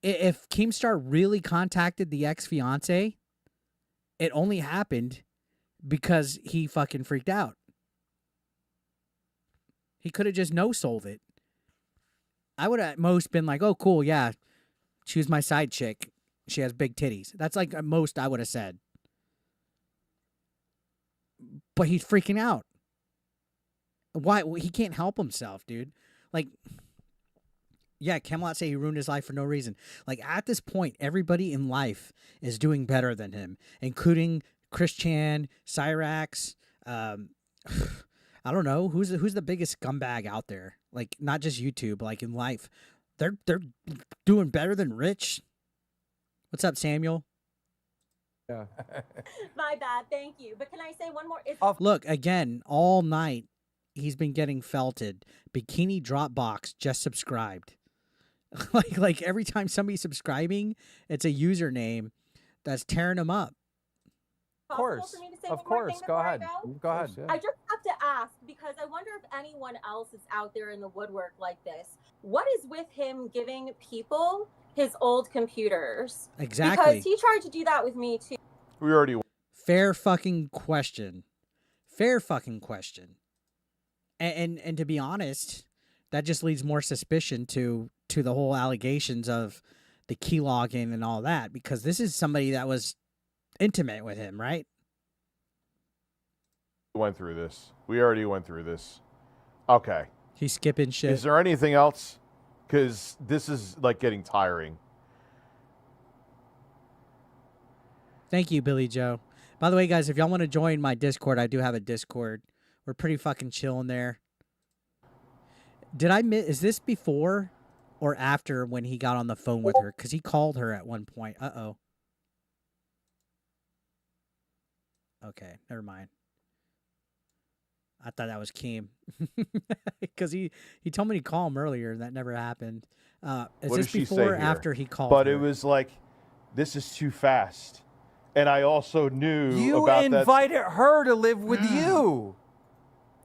If Keemstar really contacted the ex-fiance, it only happened because he fucking freaked out. He could have just no-sold it. I would have at most been like, oh, cool, yeah, she was my side chick. She has big titties. That's at most I would have said. But he's freaking out. Why? He can't help himself, dude. Yeah, Camelot say he ruined his life for no reason. At this point, everybody in life is doing better than him, including Chris Chan, Cyrax, I don't know who's the biggest scumbag out there. Not just YouTube, in life, they're doing better than Rich. What's up, Samuel? Yeah. My bad. Thank you. But can I say one more? Look, again, all night he's been getting felted. Bikini Dropbox just subscribed. Every time somebody's subscribing, it's a username that's tearing him up. Of course. Go ahead. Go ahead. I just have to ask, because I wonder if anyone else is out there in the woodwork like this. What is with him giving people his old computers? Exactly. Because he tried to do that with me too. We already. Fair fucking question. And to be honest, that just leads more suspicion to the whole allegations of the keylogging and all that, because this is somebody that was intimate with him, right? We already went through this. Okay. He's skipping shit. Is there anything else? Because this is getting tiring. Thank you, Billy Joe. By the way, guys, if y'all want to join my Discord, I do have a Discord. We're pretty fucking chill in there. Did I miss? Is this before or after when he got on the phone with her? Because he called her at one point. Uh-oh. Okay, never mind. I thought that was Keem. Because he told me to call him earlier, and that never happened. Is What this did she before or say here? after he called But her? it was this is too fast. and I also knew You about invited her to live with you.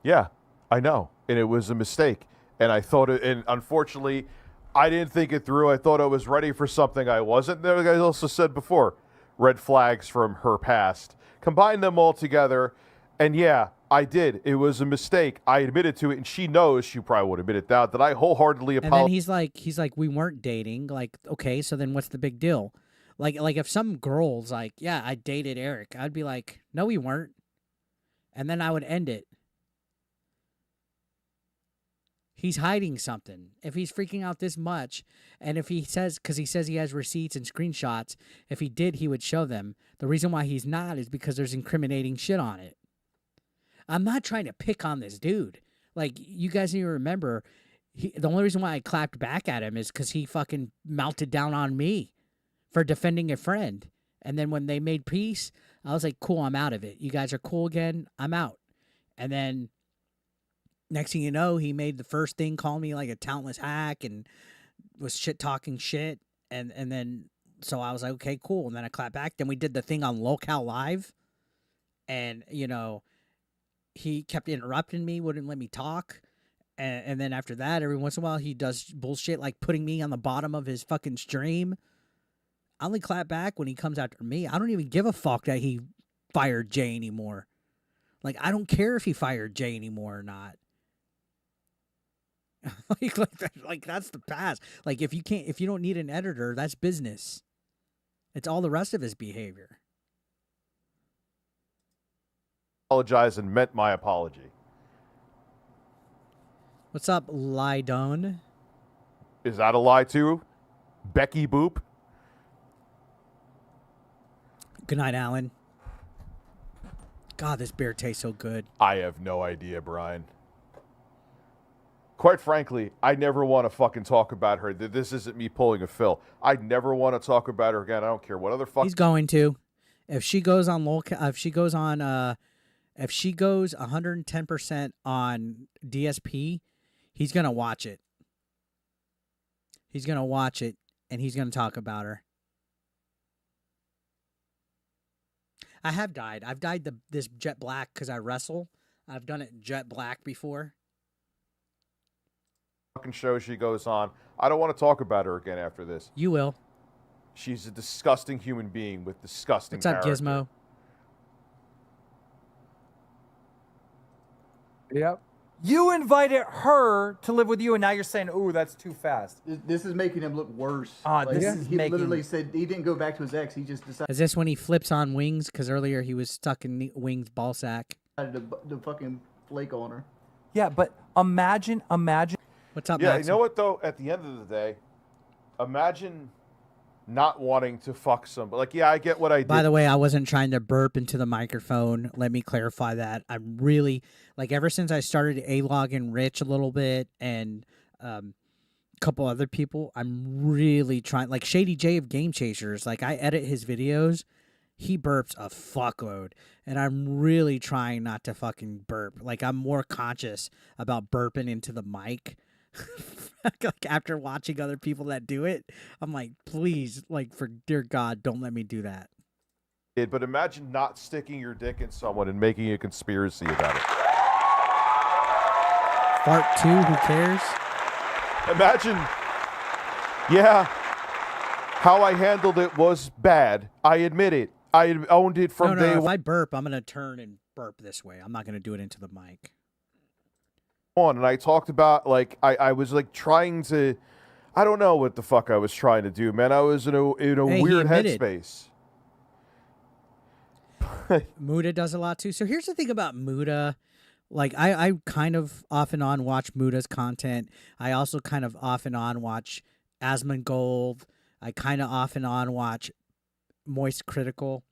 Yeah, I know, and it was a mistake. And I thought it, and unfortunately, I didn't think it through. I thought I was ready for something I wasn't. Like I also said before, red flags from her past. Combine them all together, and yeah, I did. It was a mistake. I admitted to it, and she knows. She probably would admit it now that I wholeheartedly And then he's like, we weren't dating. Like, okay, so then what's the big deal? Like if some girl's like, yeah, I dated Eric, I'd be like, no, we weren't, and then I would end it. He's hiding something. If he's freaking out this much, and if he says, because he says he has receipts and screenshots, if he did, he would show them. The reason why he's not is because there's incriminating shit on it. I'm not trying to pick on this dude. Like, you guys need to remember, the only reason why I clapped back at him is because he fucking melted down on me for defending a friend. And then when they made peace, I was like, cool, I'm out of it. You guys are cool again, I'm out. And then next thing you know, he made the first thing, call me like a talentless hack and was talking shit. And then, so I was like, okay, cool. And then I clapped back. Then we did the thing on Lolcow Live. And, you know, he kept interrupting me, wouldn't let me talk. And then after that, every once in a while, he does bullshit like putting me on the bottom of his fucking stream. I only clap back when he comes after me. I don't even give a fuck that he fired Jay anymore. Like, I don't care if he fired Jay anymore or not. like that's the past. Like, if you don't need an editor, that's business. It's all the rest of his behavior. Apologize and meant my apology. What's up, Lydone? Is that a lie too? Beckboop? Good night, Alan. God, this beer tastes so good. I have no idea, Brian. Quite frankly, I never want to fucking talk about her. This isn't me pulling a Phil. I never want to talk about her again. I don't care what other fuck. He's going to. If she goes on if she goes 110% on DSP, he's gonna watch it. He's gonna watch it, and he's gonna talk about her. I have died. I've died this jet black because I wrestle. I've done it jet black before. Fucking show she goes on. I don't want to talk about her again after this. You will. She's a disgusting human being with disgusting What's up, character. Gizmo? Yep. You invited her to live with you, and now you're saying, "Ooh, that's too fast." This is making him look worse. He literally said he didn't go back to his ex. He just decided. Is this when he flips on Wings? Because earlier he was stuck in Wings' ball sack. To fucking flake on her. Yeah, but imagine. What's up, Yeah, Maxim? you know what, though? At the end of the day, imagine not wanting to fuck somebody. Like, yeah, I get what I did. By the way, I wasn't trying to burp into the microphone. Let me clarify that. I'm really, like, ever since I started A-Log and Rich a little bit and a couple other people, I'm really trying, like Shady J of Game Chasers, like, I edit his videos. He burps a fuckload, and I'm really trying not to fucking burp. Like, I'm more conscious about burping into the mic. Like, after watching other people that do it, I'm like, please, like, for dear God, don't let me do that. But imagine not sticking your dick in someone and making a conspiracy about it. Fart 2, who cares? Imagine, yeah, how I handled it was bad. I admit it. I owned it from day If one. I burp, I'm going to turn and burp this way. I'm not going to do it into the mic. And I talked about, like, I was, like, trying to, I don't know what the fuck I was trying to do, man. I was in a weird headspace. Muda does a lot, too. So here's the thing about Muda. Like, I kind of off and on watch Muda's content. I also kind of off and on watch Asmongold. I kind of off and on watch Moist Critical.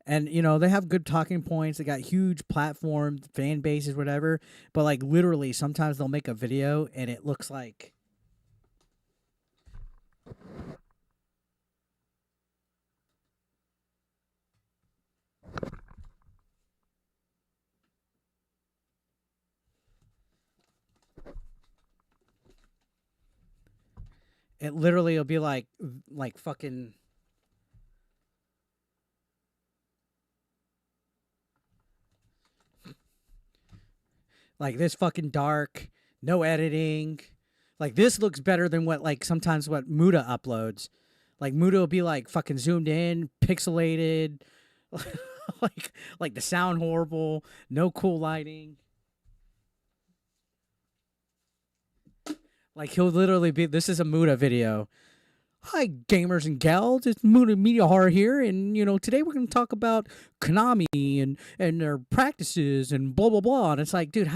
And, you know, they have good talking points. They got huge platforms, fan bases, whatever. But, like, literally, sometimes they'll make a video and it looks like... It literally will be like fucking... Like this fucking dark, no editing. Like this looks better than what like sometimes what Muda uploads. Like Muda will be like fucking zoomed in, pixelated, like the sound horrible, no cool lighting. Like he'll literally be, this is a Muda video. Hi gamers and gals, it's Muda Media Horror here, and today we're gonna talk about Konami and their practices and blah blah blah. And it's like, dude,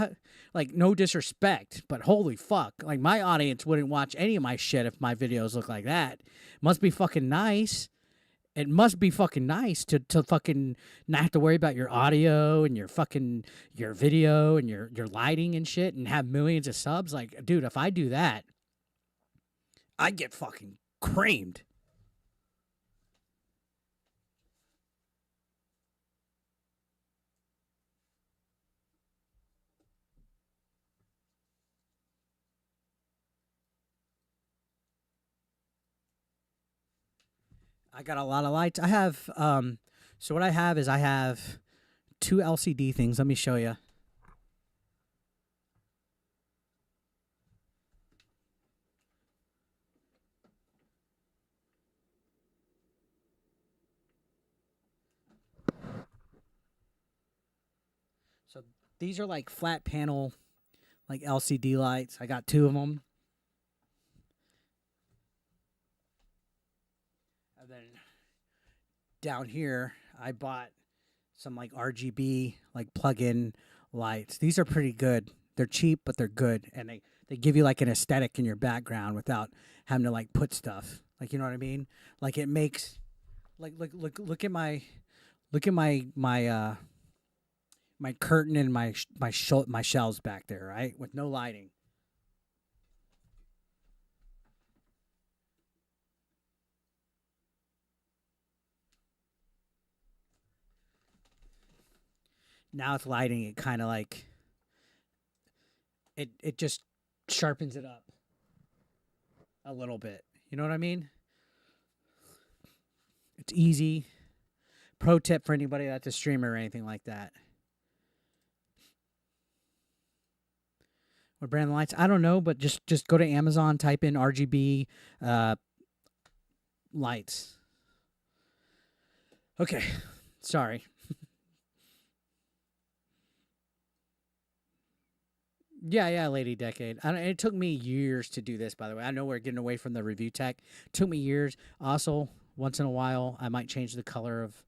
like no disrespect, but holy fuck, like my audience wouldn't watch any of my shit if my videos look like that. Must be fucking nice. It must be fucking nice to fucking not have to worry about your audio and your video and your lighting and shit and have millions of subs. Like, dude, if I do that, I get fucking creamed. I got a lot of lights. I have so what I have is I have 2 LCD things. Let me show you. So these are like flat panel, like LCD lights. I got 2 of them. And then down here, I bought some like RGB, like plug-in lights. These are pretty good. They're cheap, but they're good. And they give you like an aesthetic in your background without having to like put stuff. Like, you know what I mean? Like it makes, like, look at my my curtain and my shelves back there, right? With no lighting. Now with lighting, it kind of like it just sharpens it up a little bit. You know what I mean? It's easy. Pro tip for anybody that's a streamer or anything like that. What brand of lights? I don't know, but just go to Amazon, type in RGB lights. Okay, sorry. Yeah, Lady Decade. It took me years to do this, by the way. I know we're getting away from the review tech. It took me years. Also, once in a while, I might change the color of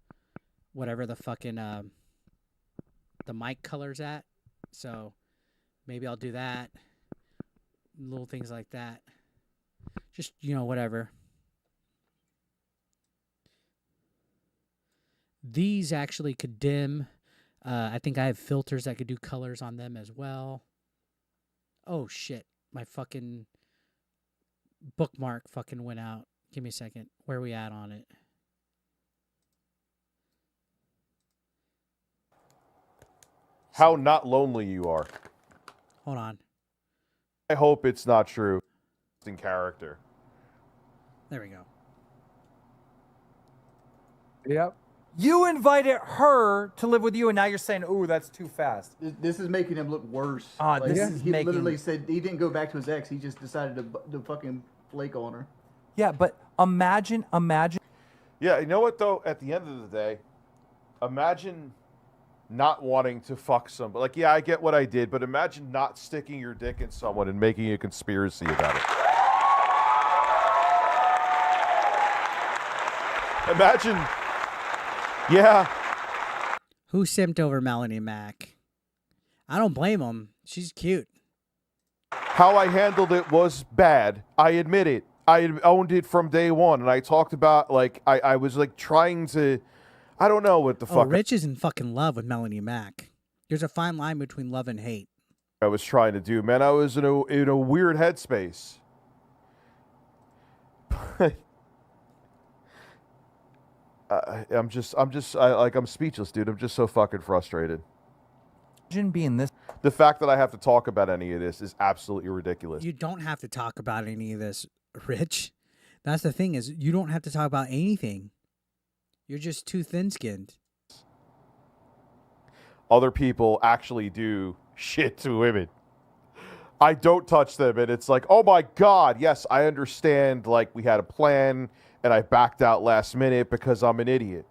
whatever the fucking the mic color's at. So maybe I'll do that. Little things like that. Just, whatever. These actually could dim. I think I have filters that could do colors on them as well. Oh, shit. My fucking bookmark fucking went out. Give me a second. Where are we at on it? How not lonely you are. Hold on. I hope it's not true. In character. There we go. Yep. You invited her to live with you, and now you're saying, "Ooh, that's too fast." This is making him look worse. This is he making... literally said he didn't go back to his ex. He just decided to fucking flake on her. Yeah, but imagine. Yeah, you know what though? At the end of the day, imagine not wanting to fuck somebody. Like, yeah, I get what I did, but imagine not sticking your dick in someone and making a conspiracy about it. Imagine. Yeah. Who simped over Melanie Mac? I don't blame him. She's cute. How I handled it was bad. I admit it. I owned it from day one, and I talked about, like, I was, like, trying to, I don't know what the fuck. Rich is in fucking love with Melanie Mac. There's a fine line between love and hate. I was trying to do, man. I was in a weird headspace. I'm speechless, dude. I'm just so fucking frustrated. Imagine being this. The fact that I have to talk about any of this is absolutely ridiculous. You don't have to talk about any of this, Rich. That's the thing, is you don't have to talk about anything. You're just too thin-skinned. Other people actually do shit to women. I don't touch them, and it's like, oh my God, yes, I understand, like, we had a plan, and I backed out last minute because I'm an idiot.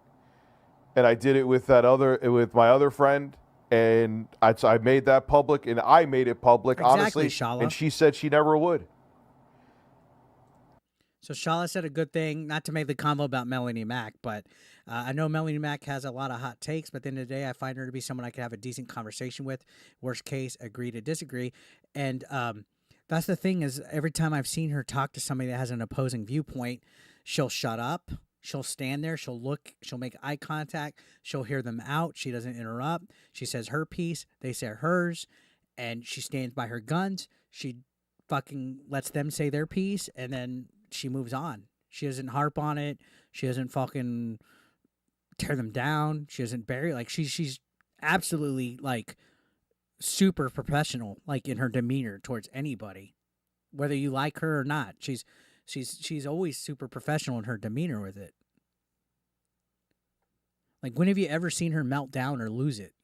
And I did it with my other friend, and I made that public, and I made it public, Exactly, honestly, Shala. and she said she never would. So Shala said a good thing, not to make the combo about Melanie Mack, but I know Melanie Mack has a lot of hot takes, but at the end of the day, I find her to be someone I could have a decent conversation with. Worst case, agree to disagree. And that's the thing is every time I've seen her talk to somebody that has an opposing viewpoint, she'll shut up. She'll stand there. She'll look. She'll make eye contact. She'll hear them out. She doesn't interrupt. She says her piece. They say hers. And she stands by her guns. She fucking lets them say their piece. And then she moves on. She doesn't harp on it. She doesn't fucking tear them down. She doesn't bury. Like, she's absolutely, like, super professional, like, in her demeanor towards anybody. Whether you like her or not. She's always super professional in her demeanor with it. Like, when have you ever seen her melt down or lose it?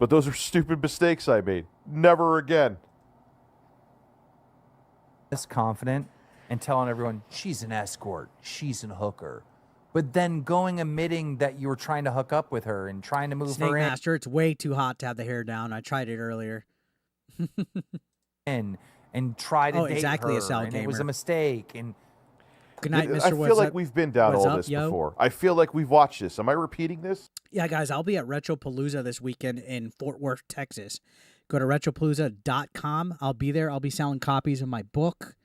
But those are stupid mistakes I made. Never again. This confident and telling everyone she's an escort, she's a hooker. But then admitting that you were trying to hook up with her and trying to move Snake her in. Master, it's way too hot to have the hair down. I tried it earlier. And try to date exactly, her, a Cell and it was Gamer. a mistake. And Good night, Mr. I feel like we've been down all this yo? before. I feel like we've watched this. Am I repeating this? Yeah, guys, I'll be at Retropalooza this weekend in Fort Worth, Texas. Go to retropalooza.com. I'll be there. I'll be selling copies of my book.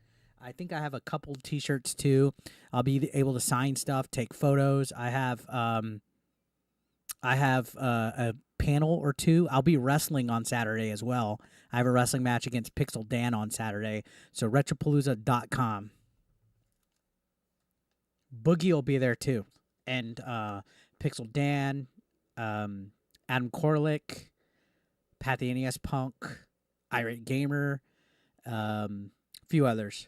I think I have a couple T-shirts too. I'll be able to sign stuff, take photos. I have a panel or two. I'll be wrestling on Saturday as well. I have a wrestling match against Pixel Dan on Saturday. So retropalooza.com. Boogie will be there too, and Pixel Dan, Adam Korlick, Pat the NES Punk, Irate Gamer, a few others.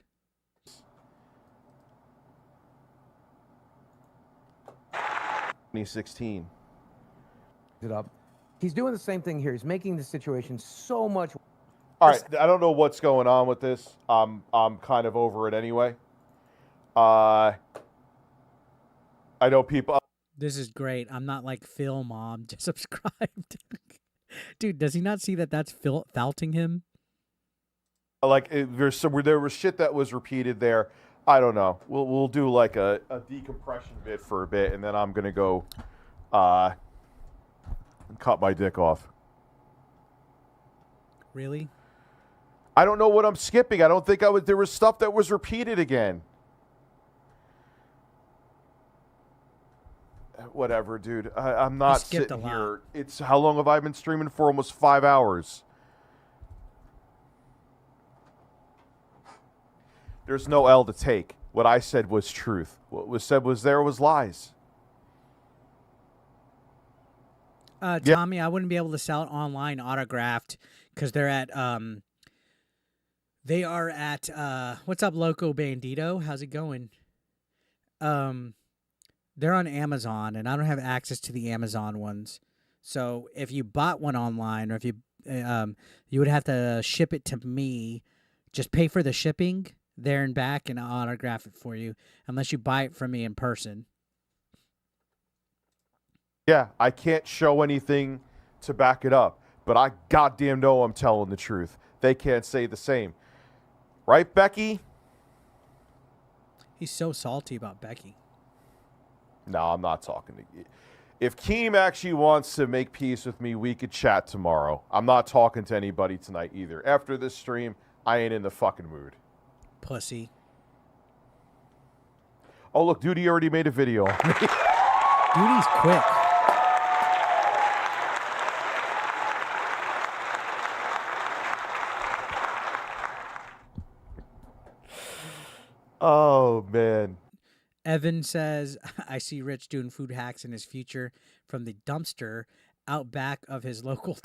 2016. It up. He's doing the same thing here. He's making the situation so much. All right, I don't know what's going on with this. I'm kind of over it anyway. I know people. This is great. I'm not like Phil, Mom. Just subscribed. Dude, does he not see that that's Phil faulting him? Like there was shit that was repeated there. I don't know. We'll do like a decompression bit for a bit, and then I'm gonna go cut my dick off. Really? I don't know what I'm skipping. I don't think I was. There was stuff that was repeated again. Whatever, dude. I'm not sitting here. It's how long have I been streaming for? Almost 5 hours. There's no L to take. What I said was truth. What was said was lies. Tommy, I wouldn't be able to sell it online autographed because they're at they are at what's up, Loco Bandito? How's it going? They're on Amazon, and I don't have access to the Amazon ones. So if you bought one online, or if you you would have to ship it to me, just pay for the shipping there and back, and I'll autograph it for you, unless you buy it from me in person. Yeah, I can't show anything to back it up, but I goddamn know I'm telling the truth. They can't say the same. Right, Becky? He's so salty about Becky. No, I'm not talking to you. If Keem actually wants to make peace with me, we could chat tomorrow. I'm not talking to anybody tonight either. After this stream, I ain't in the fucking mood. Pussy. Oh, look, Duty already made a video. Duty's quick. Oh, man. Evan says, I see Rich doing food hacks in his future from the dumpster out back of his local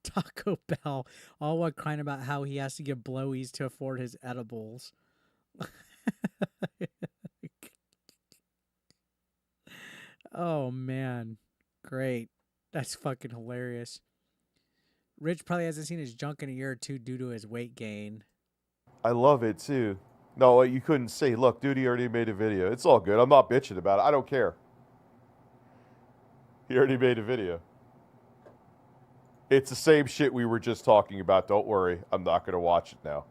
Taco Bell, all while crying about how he has to give blowies to afford his edibles. Oh, man. Great. That's fucking hilarious. Rich probably hasn't seen his junk in a year or two due to his weight gain. I love it too. No, you couldn't say, look, Duty already made a video. It's all good. I'm not bitching about it. I don't care. He already made a video. It's the same shit we were just talking about. Don't worry. I'm not going to watch it now.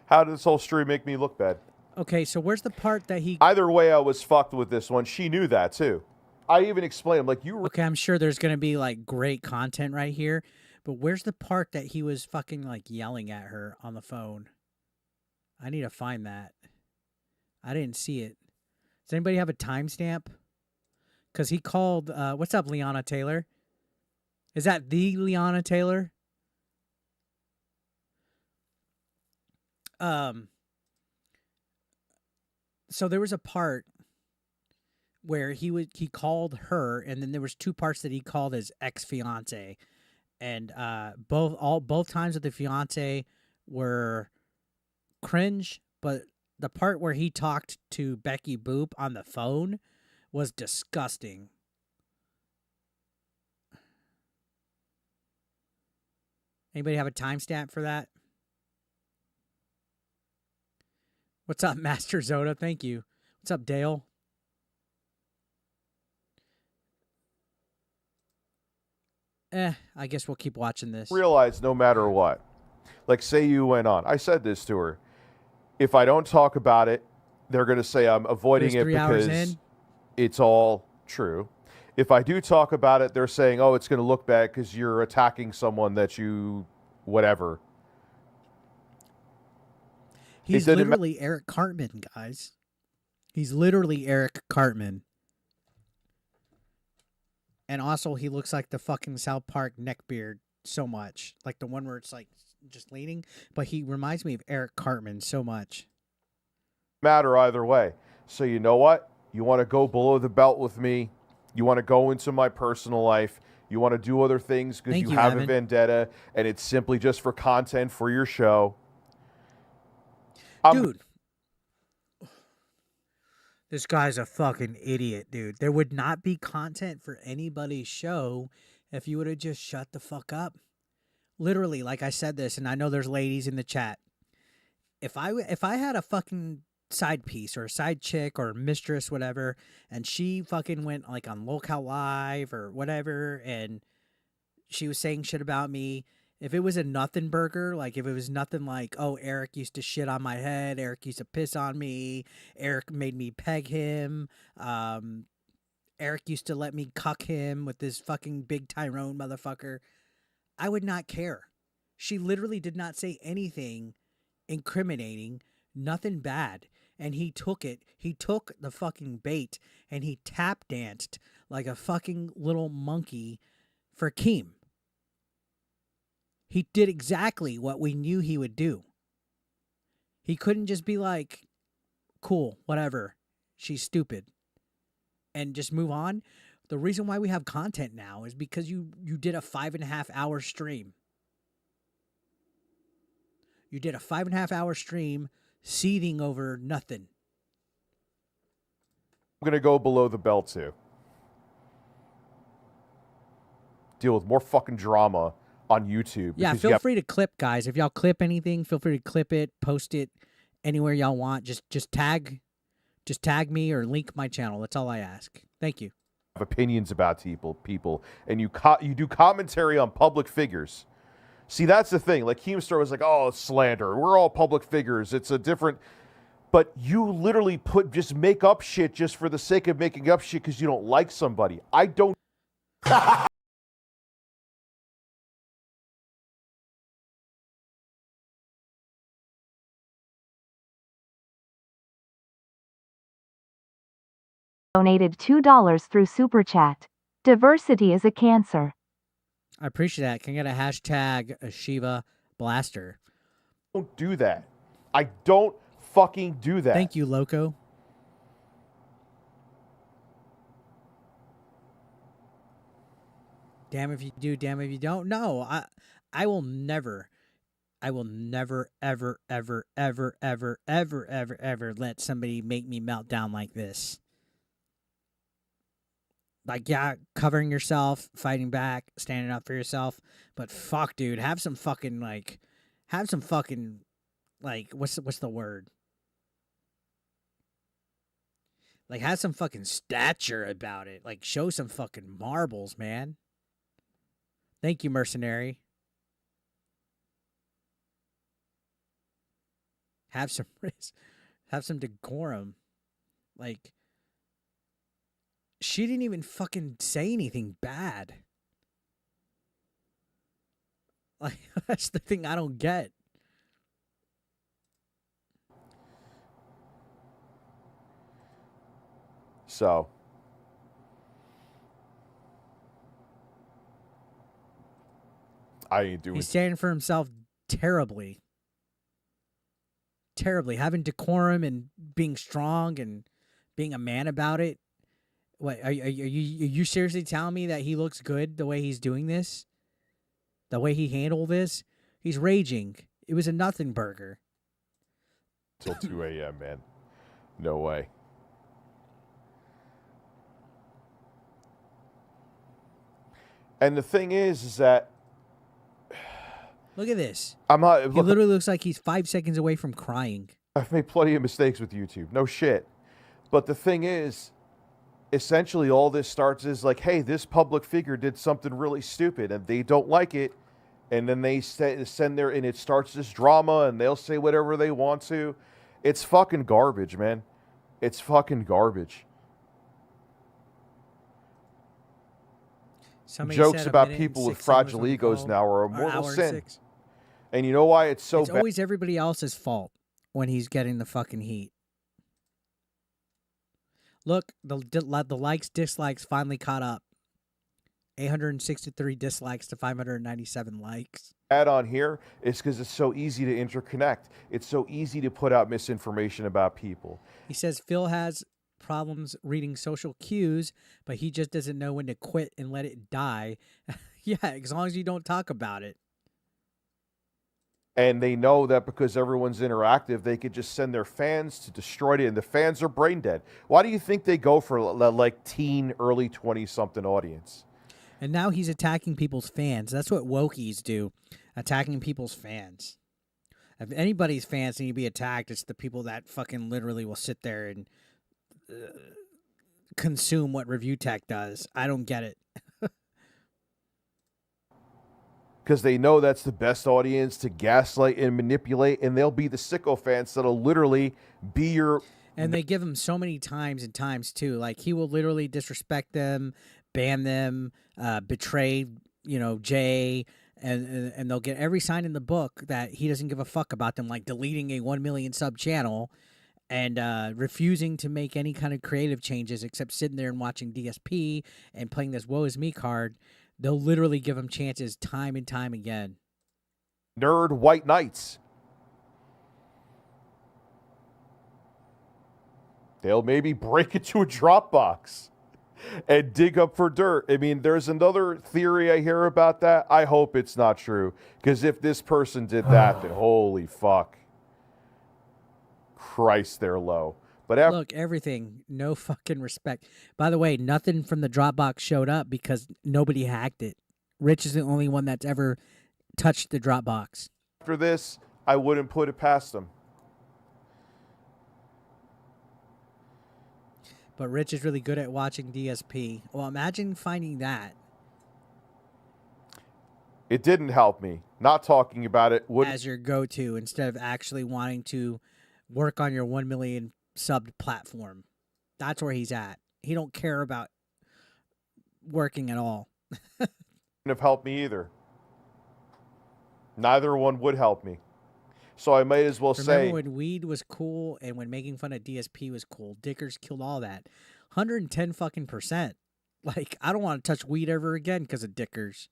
How did this whole stream make me look bad? Okay, so where's the part that he... Either way, I was fucked with this one. She knew that, too. I even explained, I'm like, you... Okay, I'm sure there's going to be, like, great content right here, but where's the part that he was fucking, like, yelling at her on the phone? I need to find that. I didn't see it. Does anybody have a timestamp? Because he called... what's up, Liana Taylor? Is that the Liana Taylor? So there was a part where he called her, and then there was two parts that he called his ex-fiance, and both times with the fiance were cringe, but the part where he talked to Beckboop on the phone was disgusting. Anybody have a timestamp for that? What's up, Master Zoda? Thank you. What's up, Dale? I guess we'll keep watching this. Realize no matter what. Like, say you went on. I said this to her. If I don't talk about it, they're going to say I'm avoiding it because it's all true. If I do talk about it, they're saying, oh, it's going to look bad because you're attacking someone that you... whatever. He's literally Eric Cartman, guys. He's literally Eric Cartman. And also, he looks like the fucking South Park neckbeard so much. Like the one where it's like just leaning. But he reminds me of Eric Cartman so much. Matter either way. So you know what? You want to go below the belt with me. You want to go into my personal life. You want to do other things because you have a vendetta. And it's simply just for content for your show. Dude. This guy's a fucking idiot, dude. There would not be content for anybody's show if you would have just shut the fuck up. Literally, like I said this, and I know there's ladies in the chat. If I had a fucking side piece or a side chick or mistress, whatever, and she fucking went like on Lolcow Live or whatever, and she was saying shit about me, if it was a nothing burger, like if it was nothing like, oh, Eric used to shit on my head, Eric used to piss on me, Eric made me peg him, Eric used to let me cuck him with this fucking big Tyrone motherfucker, I would not care. She literally did not say anything incriminating, nothing bad. And he took it. He took the fucking bait and he tap danced like a fucking little monkey for Keem. He did exactly what we knew he would do. He couldn't just be like, cool, whatever, she's stupid, and just move on. The reason why we have content now is because you did a 5.5 hour stream. You did a 5.5 hour stream seething over nothing. I'm going to go below the belt too. Deal with more fucking drama on YouTube. Yeah, feel free to clip, guys. If y'all clip anything, feel free to clip it, post it anywhere y'all want. Just tag me or link my channel. That's all I ask. Thank you. Have opinions about people, and you do commentary on public figures. See, that's the thing. Like Keemstar was like, "Oh, it's slander. We're all public figures. It's a different." But you literally just make up shit just for the sake of making up shit because you don't like somebody. I don't. Donated $2 through Super Chat. Diversity is a cancer. I appreciate that. Can I get a hashtag a Shiva Blaster? Don't do that. I don't fucking do that. Thank you, Lolcow. Damn if you do, damn if you don't. No, I will never. I will never, ever, ever, ever, ever, ever, ever, ever let somebody make me melt down like this. Like, yeah, covering yourself, fighting back, standing up for yourself. But fuck, dude, have some fucking, like, what's the word? Like, have some fucking stature about it. Like, show some fucking marbles, man. Thank you, mercenary. Have some have some decorum. Like, she didn't even fucking say anything bad. Like, that's the thing I don't get. So, I ain't doing. He's standing for himself terribly. Terribly. Having decorum and being strong and being a man about it. What, are you seriously telling me that he looks good the way he's doing this? The way he handled this? He's raging. It was a nothing burger. Till 2 a.m., man. No way. And the thing is that look at this. I'm not. He literally looks like he's 5 seconds away from crying. I've made plenty of mistakes with YouTube. No shit. But the thing is, essentially all this starts is like, hey, this public figure did something really stupid and they don't like it. And then they send their, and it starts this drama and they'll say whatever they want to. It's fucking garbage, man. It's fucking garbage. Somebody Jokes about people with fragile egos now are a mortal sin. And you know why it's so bad? It's always everybody else's fault when he's getting the fucking heat. Look, the likes, dislikes finally caught up. 863 dislikes to 597 likes. Add on here is because it's so easy to interconnect. It's so easy to put out misinformation about people. He says Phil has problems reading social cues, but he just doesn't know when to quit and let it die. Yeah, as long as you don't talk about it. And they know that because everyone's interactive, they could just send their fans to destroy it, and the fans are brain dead. Why do you think they go for like teen, early 20-something audience? And now he's attacking people's fans. That's what wokies do, attacking people's fans. If anybody's fans need to be attacked, it's the people that fucking literally will sit there and consume what Review Tech does. I don't get it. Because they know that's the best audience to gaslight and manipulate, and they'll be the sicko fans that'll literally be your... And they give him so many times and times, too. Like, he will literally disrespect them, ban them, betray, Jay, and they'll get every sign in the book that he doesn't give a fuck about them, like deleting a 1 million sub channel and refusing to make any kind of creative changes except sitting there and watching DSP and playing this woe is me card. They'll literally give him chances time and time again. Nerd white knights. They'll maybe break into a Dropbox and dig up for dirt. I mean, there's another theory I hear about that. I hope it's not true. Because if this person did that, then holy fuck. Christ, they're low. But look, everything, no fucking respect. By the way, nothing from the Dropbox showed up because nobody hacked it. Rich is the only one that's ever touched the Dropbox. After this, I wouldn't put it past them. But Rich is really good at watching DSP. Well, imagine finding that. It didn't help me. Not talking about it would as your go-to instead of actually wanting to work on your 1 million subbed platform. That's where he's at. He don't care about working at all. Wouldn't have helped me either. Neither one would help me. So I might as well say... Remember when weed was cool and when making fun of DSP was cool? Dickers killed all that. 110 fucking %. Like, I don't want to touch weed ever again because of Dickers.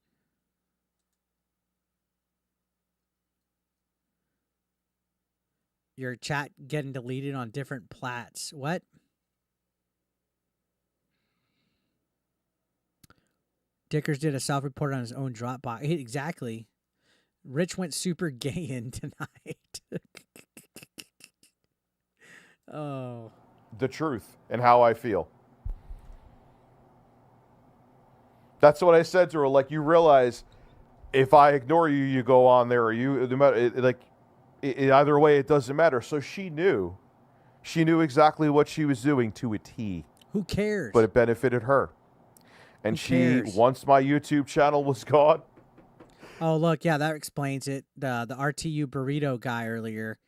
Your chat getting deleted on different plats. What? Dickers did a self-report on his own Dropbox. Exactly. Rich went super gay in tonight. Oh. The truth and how I feel. That's what I said to her. Like, you realize if I ignore you, you go on there, or you, either way, it doesn't matter. So she knew. She knew exactly what she was doing to a T. Who cares? But it benefited her. And once my YouTube channel was gone. Oh, look, yeah, that explains it. The RTU Burrito guy earlier,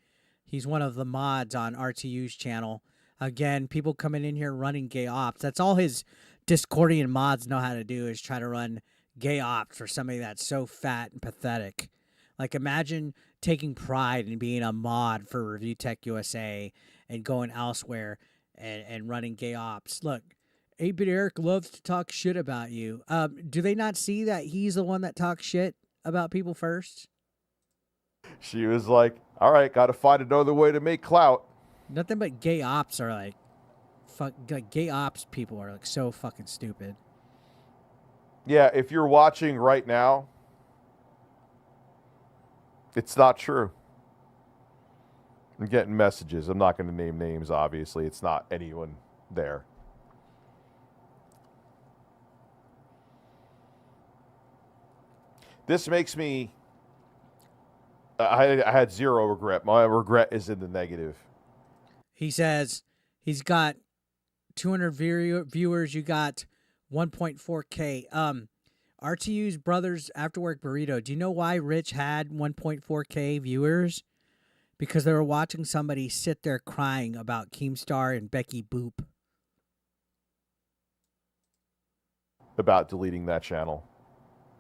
he's one of the mods on RTU's channel. Again, people coming in here running gay ops. That's all his Discordian mods know how to do, is try to run gay ops for somebody that's so fat and pathetic. Like, imagine taking pride in being a mod for ReviewTechUSA and going elsewhere and running gay ops. Look, 8-Bit Eric loves to talk shit about you. Do they not see that he's the one that talks shit about people first? She was like, all right, got to find another way to make clout. Nothing but gay ops are like gay ops people are like so fucking stupid. Yeah, if you're watching right now, it's not true. I'm getting messages. I'm not going to name names, obviously. It's not anyone there. This makes me... I had zero regret. My regret is in the negative. He says he's got 200 viewers. You got 1.4K. RTU's Brothers After Work Burrito. Do you know why Rich had 1.4K viewers? Because they were watching somebody sit there crying about Keemstar and Beckboop. About deleting that channel.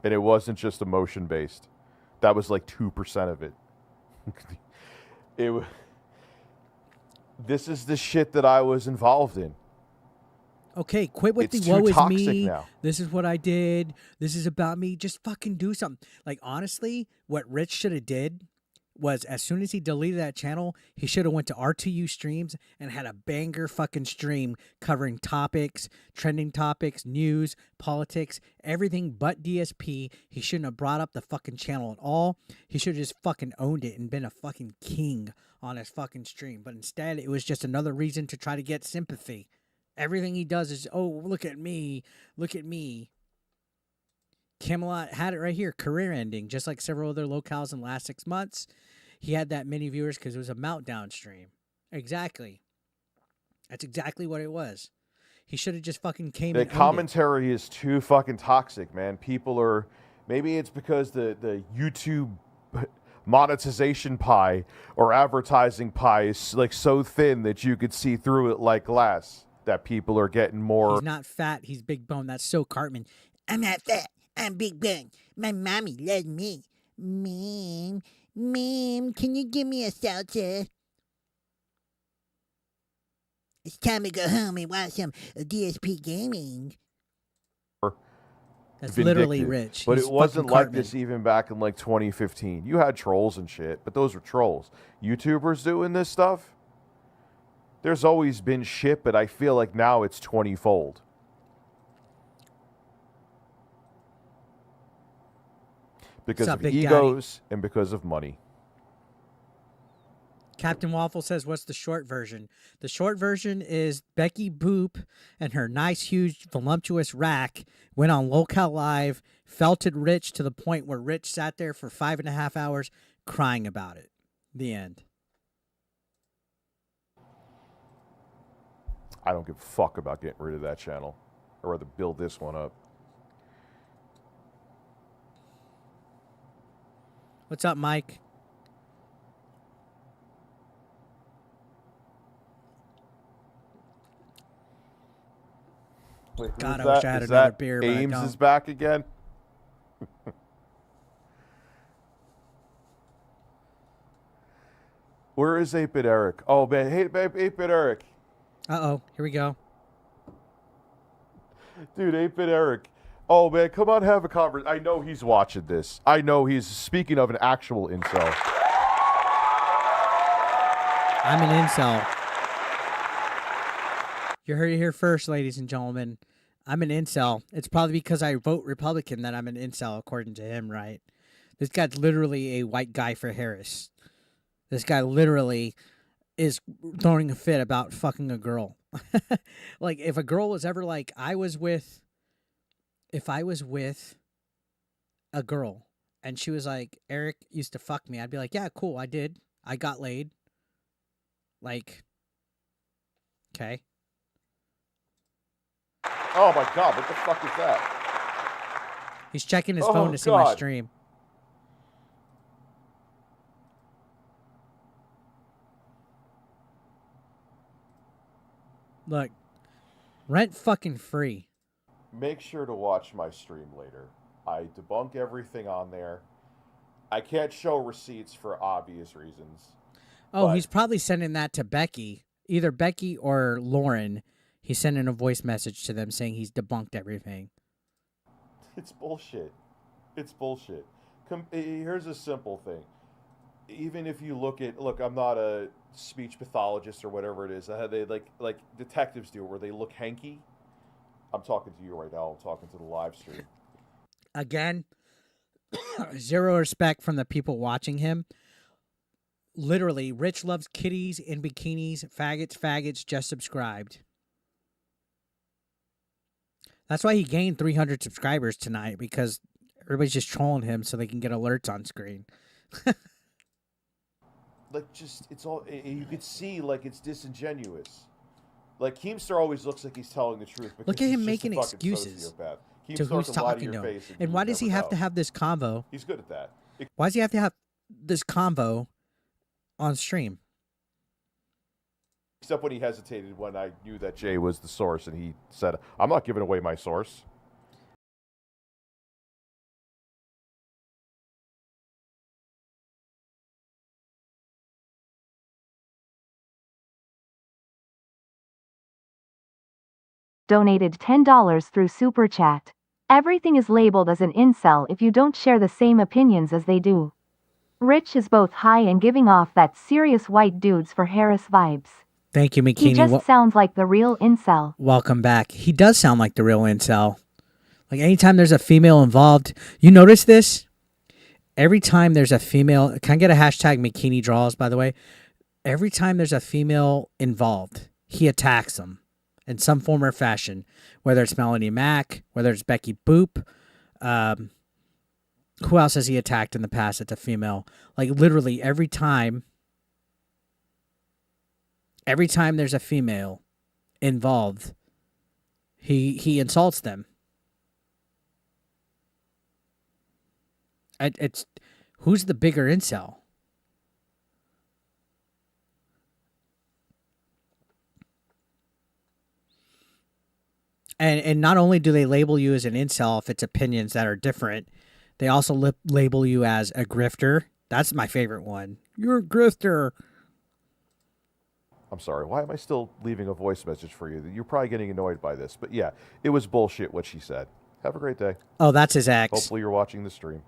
And it wasn't just emotion-based. That was like 2% of it. This is the shit that I was involved in. Okay, quit with It's the woe too is toxic me. now. This is what I did. This is about me. Just fucking do something. Like, honestly, what Rich should have did was, as soon as he deleted that channel, he should have went to RTU streams and had a banger fucking stream covering topics, trending topics, news, politics, everything but DSP. He shouldn't have brought up the fucking channel at all. He should have just fucking owned it and been a fucking king on his fucking stream. But instead, it was just another reason to try to get sympathy. Everything he does is, oh, look at me. Look at me. Camelot had it right here, career ending, just like several other locales in the last 6 months. He had that many viewers because it was a meltdown stream. Exactly. That's exactly what it was. He should have just fucking came The and owned commentary is too fucking toxic, man. People are... Maybe it's because the YouTube monetization pie or advertising pie is like so thin that you could see through it like glass. That people are getting more... He's not fat. He's big bone. That's so Cartman. I'm not fat. I'm big bone. My mommy loves me. Mom, can you give me a salsa? It's time to go home and watch some DSPGaming. That's literally Rich. But He's it wasn't fucking like Cartman. this even back in like 2015. You had trolls and shit, but those were trolls. YouTubers doing this stuff? There's always been shit, but I feel like now it's 20-fold. Because of egos and because of money. Captain Waffle says, what's the short version? The short version is Beckboop and her nice, huge, voluptuous rack went on Lolcow Live, felted Rich to the point where Rich sat there for 5.5 hours crying about it. The end. I don't give a fuck about getting rid of that channel. I'd rather build this one up. What's up, Mike? Wait, God, I that? wish I had Is another that beer, but I Ames don't. is back again. Where is 8-Bit Eric? Oh, man. Hey, 8-Bit Eric. Uh-oh. Here we go. Dude, 8-Bit Eric. Oh, man, come on, have a conversation. I know he's watching this. I know he's speaking of an actual incel. I'm an incel. You heard it here first, ladies and gentlemen. I'm an incel. It's probably because I vote Republican that I'm an incel, according to him, right? This guy's literally a white guy for Harris. This guy literally is throwing a fit about fucking a girl. Like, if a girl was ever like, if I was with a girl and she was like, Eric used to fuck me, I'd be like, yeah, cool, I did. I got laid. Like, okay. Oh my God, what the fuck is that? He's checking his phone to see my stream. Look, rent fucking free. Make sure to watch my stream later. I debunk everything on there. I can't show receipts for obvious reasons. Oh, he's probably sending that to Becky. Either Becky or Lauren. He's sending a voice message to them saying he's debunked everything. It's bullshit. It's bullshit. Here's a simple thing. Even if you look, I'm not a speech pathologist or whatever it is. They like detectives do, where they look hanky. I'm talking to you right now. I'm talking to the live stream. Again, zero respect from the people watching him. Literally, Rich loves kitties in bikinis. Faggots, just subscribed. That's why he gained 300 subscribers tonight, because everybody's just trolling him so they can get alerts on screen. Like, just, it's all, you could see, like, it's disingenuous. Like, Keemstar always looks like he's telling the truth. Look at him making excuses to who's talking to him. And why does he have to have this convo? He's good at that. Why does he have to have this convo on stream? Except when he hesitated when I knew that Jay was the source, and he said, I'm not giving away my source. Donated $10 through Super Chat. Everything is labeled as an incel if you don't share the same opinions as they do. Rich is both high and giving off that serious white dudes for Harris vibes. Thank you, McKinney. He just sounds like the real incel. Welcome back. He does sound like the real incel. Like, anytime there's a female involved, you notice this? Every time there's a female, can I get a hashtag McKinney draws, by the way? Every time there's a female involved, he attacks them in some form or fashion, whether it's Melanie Mack, whether it's Beckboop. Who else has he attacked in the past that's a female? Like, literally every time there's a female involved, he insults them. It's who's the bigger incel? And not only do they label you as an incel if it's opinions that are different, they also label you as a grifter. That's my favorite one. You're a grifter. I'm sorry, why am I still leaving a voice message for you? You're probably getting annoyed by this. But yeah, it was bullshit what she said. Have a great day. Oh, that's his ex. Hopefully you're watching the stream.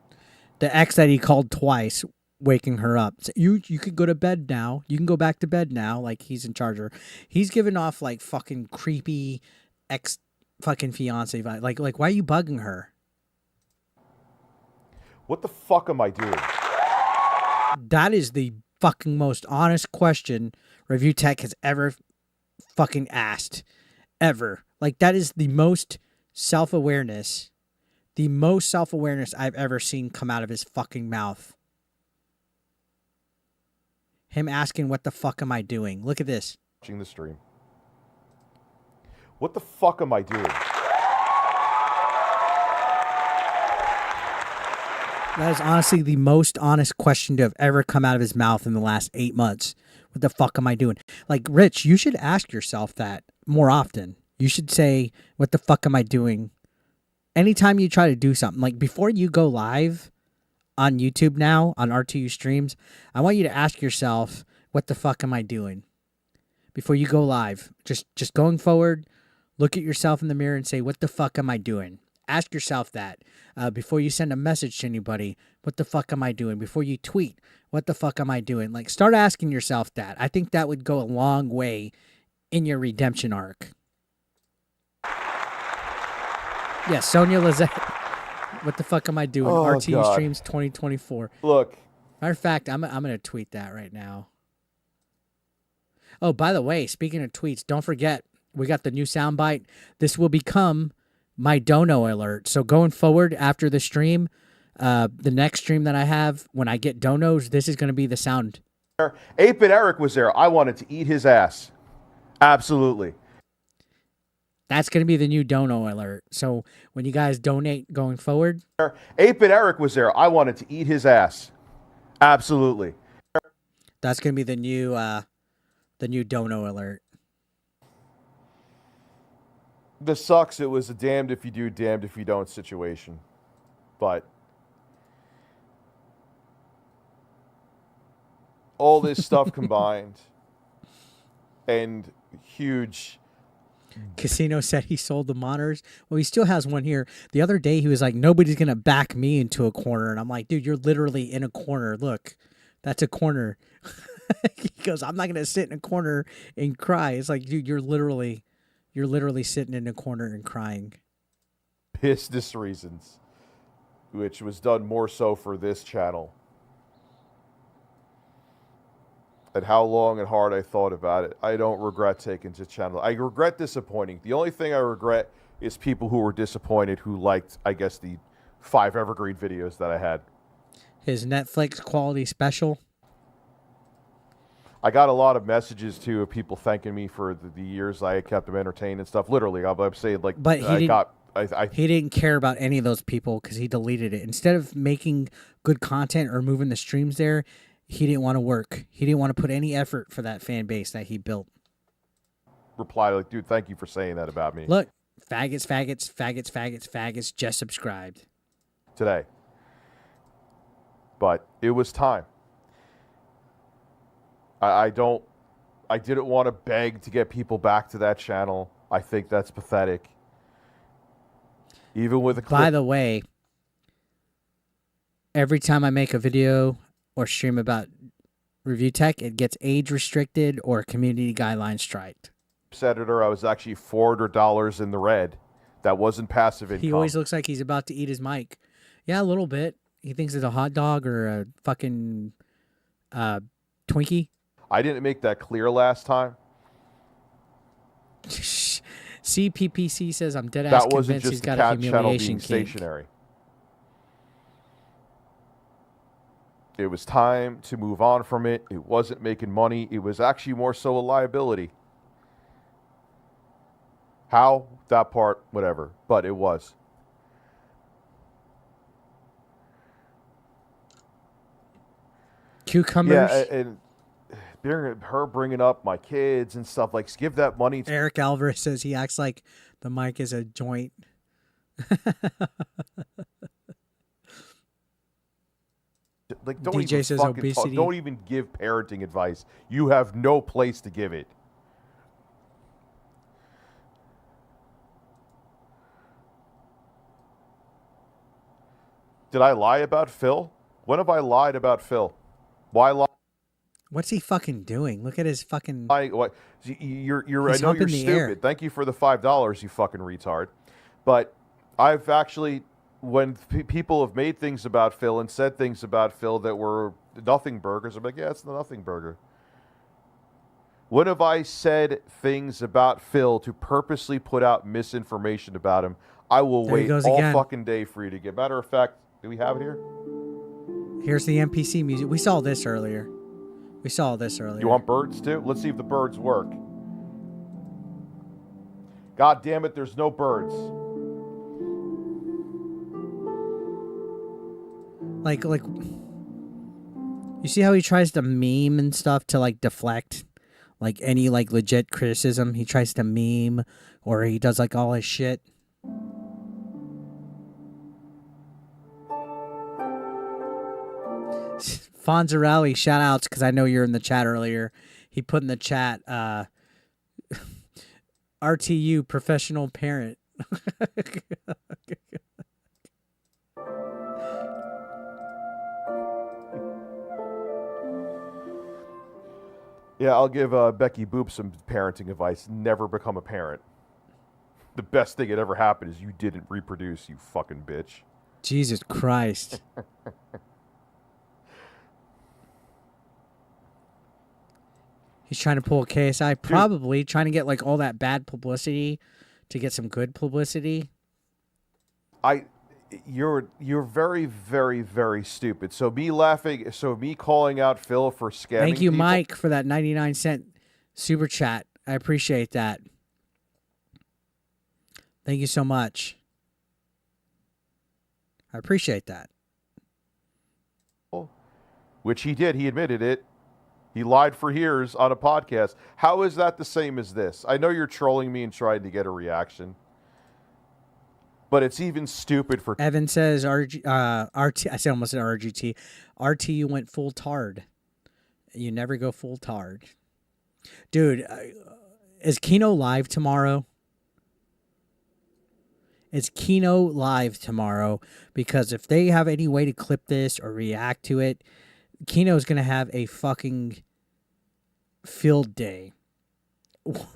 The ex that he called twice, waking her up. So you could go to bed now. You can go back to bed now. Like, he's in charge of her. He's giving off, like, fucking creepy ex fucking fiance vibe. Like, why are you bugging her? What the fuck am I doing? That is the fucking most honest question Review Tech has ever fucking asked. Ever. Like, that is the most self-awareness. The most self-awareness I've ever seen come out of his fucking mouth. Him asking, what the fuck am I doing? Look at this. Watching the stream. What the fuck am I doing? That is honestly the most honest question to have ever come out of his mouth in the last 8 months. What the fuck am I doing? Like, Rich, you should ask yourself that more often. You should say, what the fuck am I doing? Anytime you try to do something, like before you go live on YouTube now, on RTU streams, I want you to ask yourself, what the fuck am I doing? Before you go live, just going forward, look at yourself in the mirror and say, what the fuck am I doing? Ask yourself that before you send a message to anybody. What the fuck am I doing? Before you tweet, what the fuck am I doing? Like, start asking yourself that. I think that would go a long way in your redemption arc. Yes, Sonia Lizette. What the fuck am I doing? Oh, RTU God. streams 2024. Look. Matter of fact, I'm gonna tweet that right now. Oh, by the way, speaking of tweets, don't forget we got the new soundbite. This will become my dono alert. So going forward after the stream, the next stream that I have, when I get donos, this is gonna be the sound. 8-Bit Eric was there. I wanted to eat his ass. Absolutely. That's going to be the new dono alert. So when you guys donate going forward. 8-Bit Eric was there. I wanted to eat his ass. Absolutely. That's going to be the new dono alert. This sucks. It was a damned if you do, damned if you don't situation. But all this stuff combined and huge. Casino said he sold the monitors. Well, he still has one here. The other day he was like, nobody's going to back me into a corner. And I'm like, dude, you're literally in a corner. Look, that's a corner. He goes, I'm not going to sit in a corner and cry. It's like, dude, you're literally sitting in a corner and crying. Business reasons, which was done more so for this channel. And how long and hard I thought about it. I don't regret taking to channel. I regret disappointing. The only thing I regret is people who were disappointed who liked, I guess, the 5 evergreen videos that I had. His Netflix quality special. I got a lot of messages, too, of people thanking me for the years I kept them entertained and stuff. Literally, I'm saying, like, but he didn't care about any of those people because he deleted it. Instead of making good content or moving the streams there, he didn't want to work. He didn't want to put any effort for that fan base that he built. Reply like, dude, thank you for saying that about me. Look, faggots, just subscribed. Today. But it was time. I didn't want to beg to get people back to that channel. I think that's pathetic. Even with a clip. By the way, every time I make a video or stream about review tech, it gets age restricted or community guidelines striked. Senator, I was actually $400 in the red. That wasn't passive income. He always looks like he's about to eat his mic. Yeah, a little bit. He thinks it's a hot dog or a fucking Twinkie. I didn't make that clear last time. CPPC says I'm dead ass convinced he's got a humiliation kink. Stationary. It was time to move on from it. It wasn't making money. It was actually more so a liability. How? That part, whatever. But it was. Cucumbers. Yeah, and her bringing up my kids and stuff, like, give that money to... Eric Alvarez says he acts like the mic is a joint. Like, don't DJ even says fucking obesity. don't even give parenting advice. You have no place to give it. Did I lie about Phil? When have I lied about Phil? Why lie? What's he fucking doing? Look at his fucking... What? You're I know you're stupid. Air. Thank you for the $5, you fucking retard. But I've actually... When people have made things about Phil and said things about Phil that were nothing burgers, I'm like, yeah, it's the nothing burger. When have I said things about Phil to purposely put out misinformation about him? I will wait all fucking day for you to get. Matter of fact, do we have it here? Here's the NPC music. We saw this earlier. You want birds too? Let's see if the birds work. God damn it, there's no birds. Like, you see how he tries to meme and stuff to, like, deflect, like, any, like, legit criticism? He tries to meme, or he does, like, all his shit. Fonzarelli, shout outs, because I know you're in the chat earlier. He put in the chat, RTU, professional parent. Yeah, I'll give Beckboop some parenting advice. Never become a parent. The best thing that ever happened is you didn't reproduce, you fucking bitch. Jesus Christ. He's trying to pull a KSI, probably trying to get like all that bad publicity to get some good publicity. You're very, very, very stupid. So me calling out Phil for scamming. Thank you, people, Mike, for that 99-cent super chat. I appreciate that. Thank you so much. I appreciate that. Which he did. He admitted it. He lied for years on a podcast. How is that the same as this? I know you're trolling me and trying to get a reaction, but it's even stupid for... Evan says, RT, I said almost said RGT. RT, you went full tard. You never go full tard. Dude, is Kino live tomorrow? Is Kino live tomorrow? Because if they have any way to clip this or react to it, Kino's going to have a fucking field day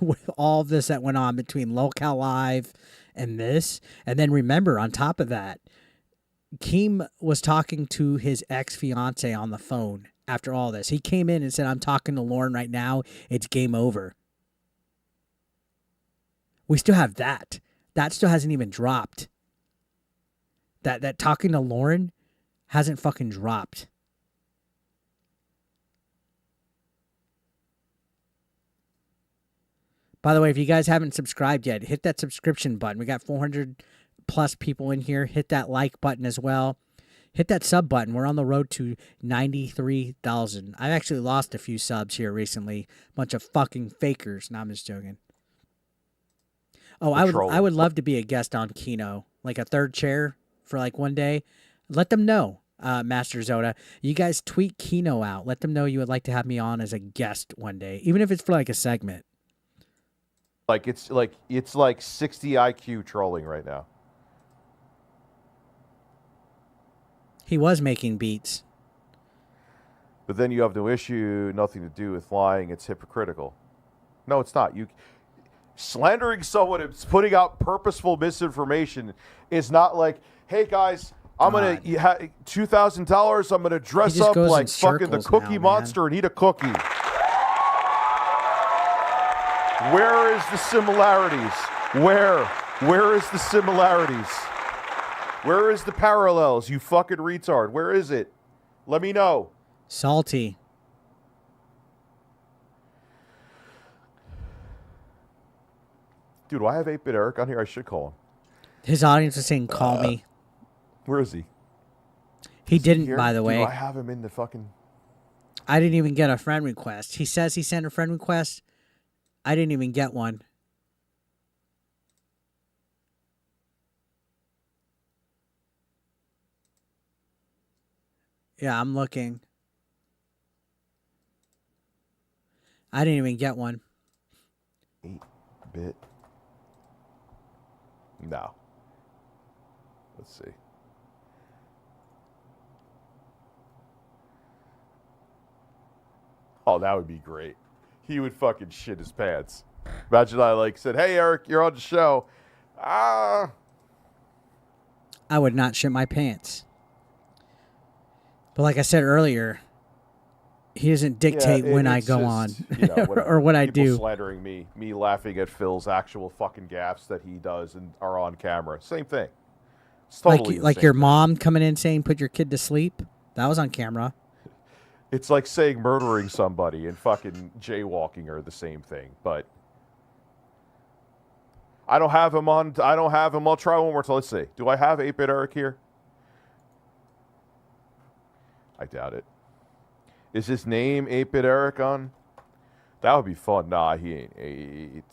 with all of this that went on between Lolcow Live and this. And then remember, on top of that, Keem was talking to his ex-fiance on the phone after all this. He came in and said, I'm talking to Lauren right now. It's game over. We still have that. That still hasn't even dropped. That talking to Lauren hasn't fucking dropped. By the way, if you guys haven't subscribed yet, hit that subscription button. We got 400 plus people in here. Hit that like button as well. Hit that sub button. We're on the road to 93,000. I've actually lost a few subs here recently. Bunch of fucking fakers. No, I'm just joking. Oh, I would love to be a guest on Kino, like a third chair for like one day. Let them know, Master Zoda. You guys tweet Kino out. Let them know you would like to have me on as a guest one day, even if it's for like a segment. It's like 60 IQ trolling right now. He was making beats. But then you have no issue, nothing to do with lying. It's hypocritical. No, it's not. Slandering someone and putting out purposeful misinformation is not like, hey guys, I'm going to $2,000. I'm going to dress up like fucking the Cookie Monster and eat a cookie. Where is the similarities? Where is the similarities? Where is the parallels, you fucking retard? Where is it? Let me know. Salty. Dude, do I have 8-Bit Eric on here? I should call him. His audience is saying, call me. Where is he? He didn't, by the way. Do I have him in the fucking... I didn't even get a friend request. He says he sent a friend request. I didn't even get one. Yeah, I'm looking. I didn't even get one. 8-Bit. No. Let's see. Oh, that would be great. He would fucking shit his pants. Imagine I said, hey, Eric, you're on the show. I would not shit my pants. But like I said earlier, he doesn't dictate when I go on or what I do. Slandering me laughing at Phil's actual fucking gaffes that he does and are on camera. Same thing. It's totally like your mom coming in saying put your kid to sleep. That was on camera. It's like saying murdering somebody and fucking jaywalking are the same thing. But I don't have him on. I'll try one more time. Let's see. Do I have 8-Bit Eric here? I doubt it. Is his name 8-Bit Eric on? That would be fun. Nah, he ain't 8.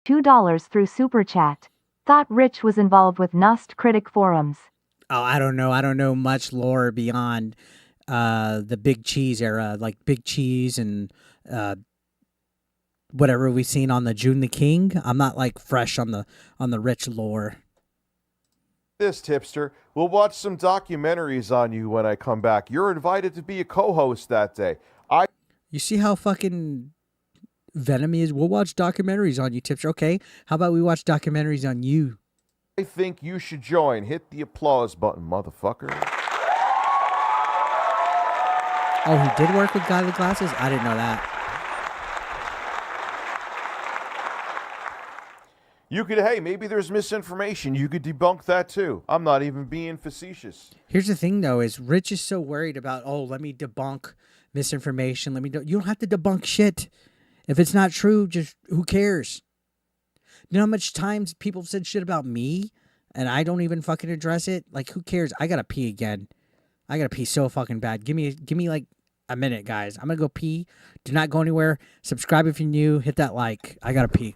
$2 through Super Chat. Thought Rich was involved with Nust Critic forums. Oh, I don't know. I don't know much lore beyond the Big Cheese era, like Big Cheese and whatever we've seen on the June the King. I'm not like fresh on the Rich lore. This tipster, we'll watch some documentaries on you when I come back. You're invited to be a co-host that day. You see how fucking Venom is? We'll watch documentaries on you, tipster. Okay, how about we watch documentaries on you? I think you should join. Hit the applause button, motherfucker. Oh, he did work with Guy with Glasses? I didn't know that. You could, hey, maybe there's misinformation. You could debunk that too. I'm not even being facetious. Here's the thing, though, is Rich is so worried about, oh, let me debunk misinformation. You don't have to debunk shit. If it's not true, just who cares? You know how much times people have said shit about me and I don't even fucking address it? Like, who cares? I gotta pee again. I gotta pee so fucking bad. Give me like a minute, guys. I'm gonna go pee. Do not go anywhere. Subscribe if you're new. Hit that like. I gotta pee.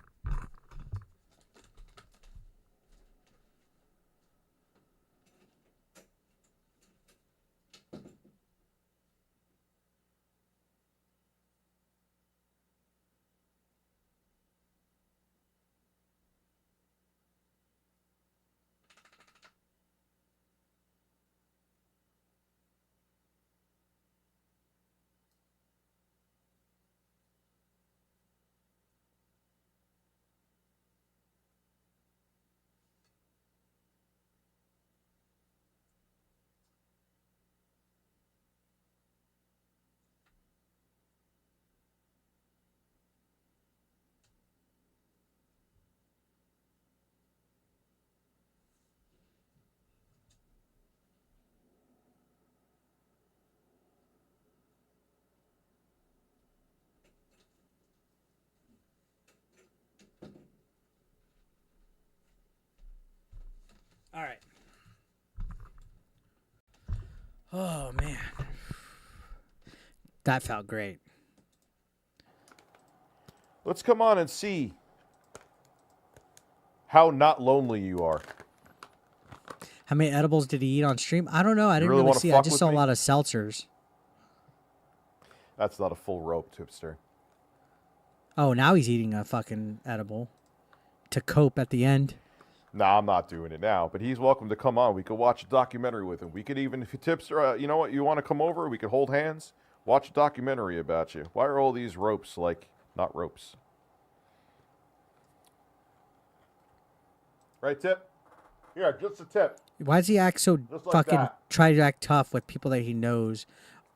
All right. Oh, man. That felt great. Let's come on and see how not lonely you are. How many edibles did he eat on stream? I don't know. I didn't really really wanna see. I fuck just with saw a me? lot of seltzers. That's not a full rope, tipster. Oh, now he's eating a fucking edible to cope at the end. Nah, I'm not doing it now, but he's welcome to come on. We could watch a documentary with him. We could even, if you tipster, you know what, you want to come over, we could hold hands, watch a documentary about you. Why are all these ropes like not ropes? Right, Tip? Yeah, just a tip. Why does he act so Just like fucking that. try to act tough with people that he knows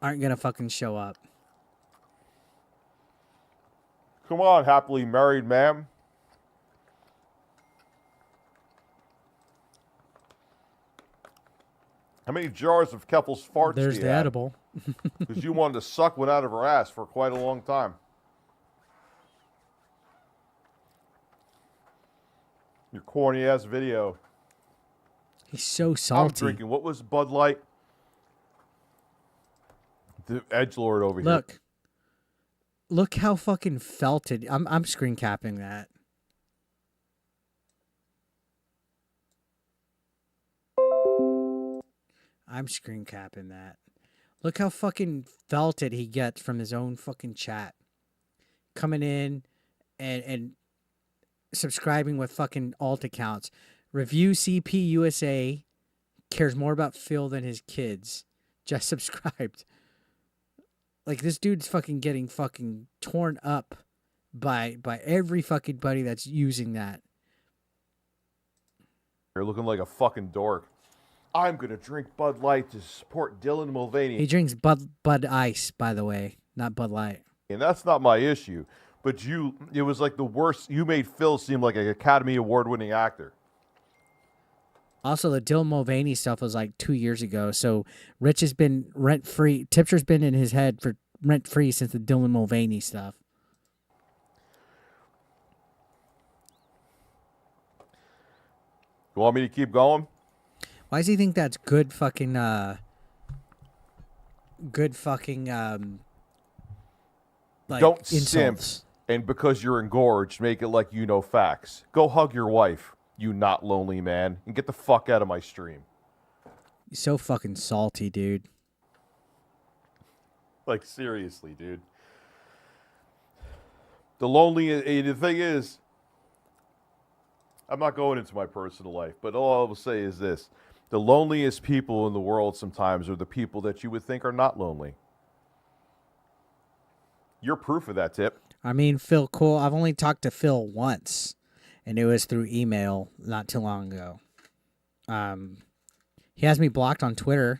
aren't gonna fucking show up? Come on, happily married ma'am. How many jars of Keffel's farts There's do you the have? edible. Because you wanted to suck one out of her ass for quite a long time. Your corny ass video. He's so I'm salty. drinking. What was Bud Light? The edgelord over here. Look how fucking felted. I'm screen capping that. I'm screen capping that. Look how fucking felted he gets from his own fucking chat. Coming in and subscribing with fucking alt accounts. ReviewCPUSA cares more about Phil than his kids. Just subscribed. Like, this dude's fucking getting fucking torn up by every fucking buddy that's using that. You're looking like a fucking dork. I'm going to drink Bud Light to support Dylan Mulvaney. He drinks Bud Ice, by the way, not Bud Light. And that's not my issue. But it was like the worst. You made Phil seem like an Academy Award winning actor. Also, the Dylan Mulvaney stuff was like 2 years ago. So Rich has been rent-free. Tipster's been in his head for rent-free since the Dylan Mulvaney stuff. You want me to keep going? Why does he think that's good fucking, like, Don't insults? simp, and because you're engorged, make it like you know facts. Go hug your wife, you not lonely man, and get the fuck out of my stream. He's so fucking salty, dude. Like, seriously, dude. The thing is, I'm not going into my personal life, but all I will say is this. The loneliest people in the world sometimes are the people that you would think are not lonely. You're proof of that, Tip. I mean, Phil, cool. I've only talked to Phil once, and it was through email not too long ago. He has me blocked on Twitter.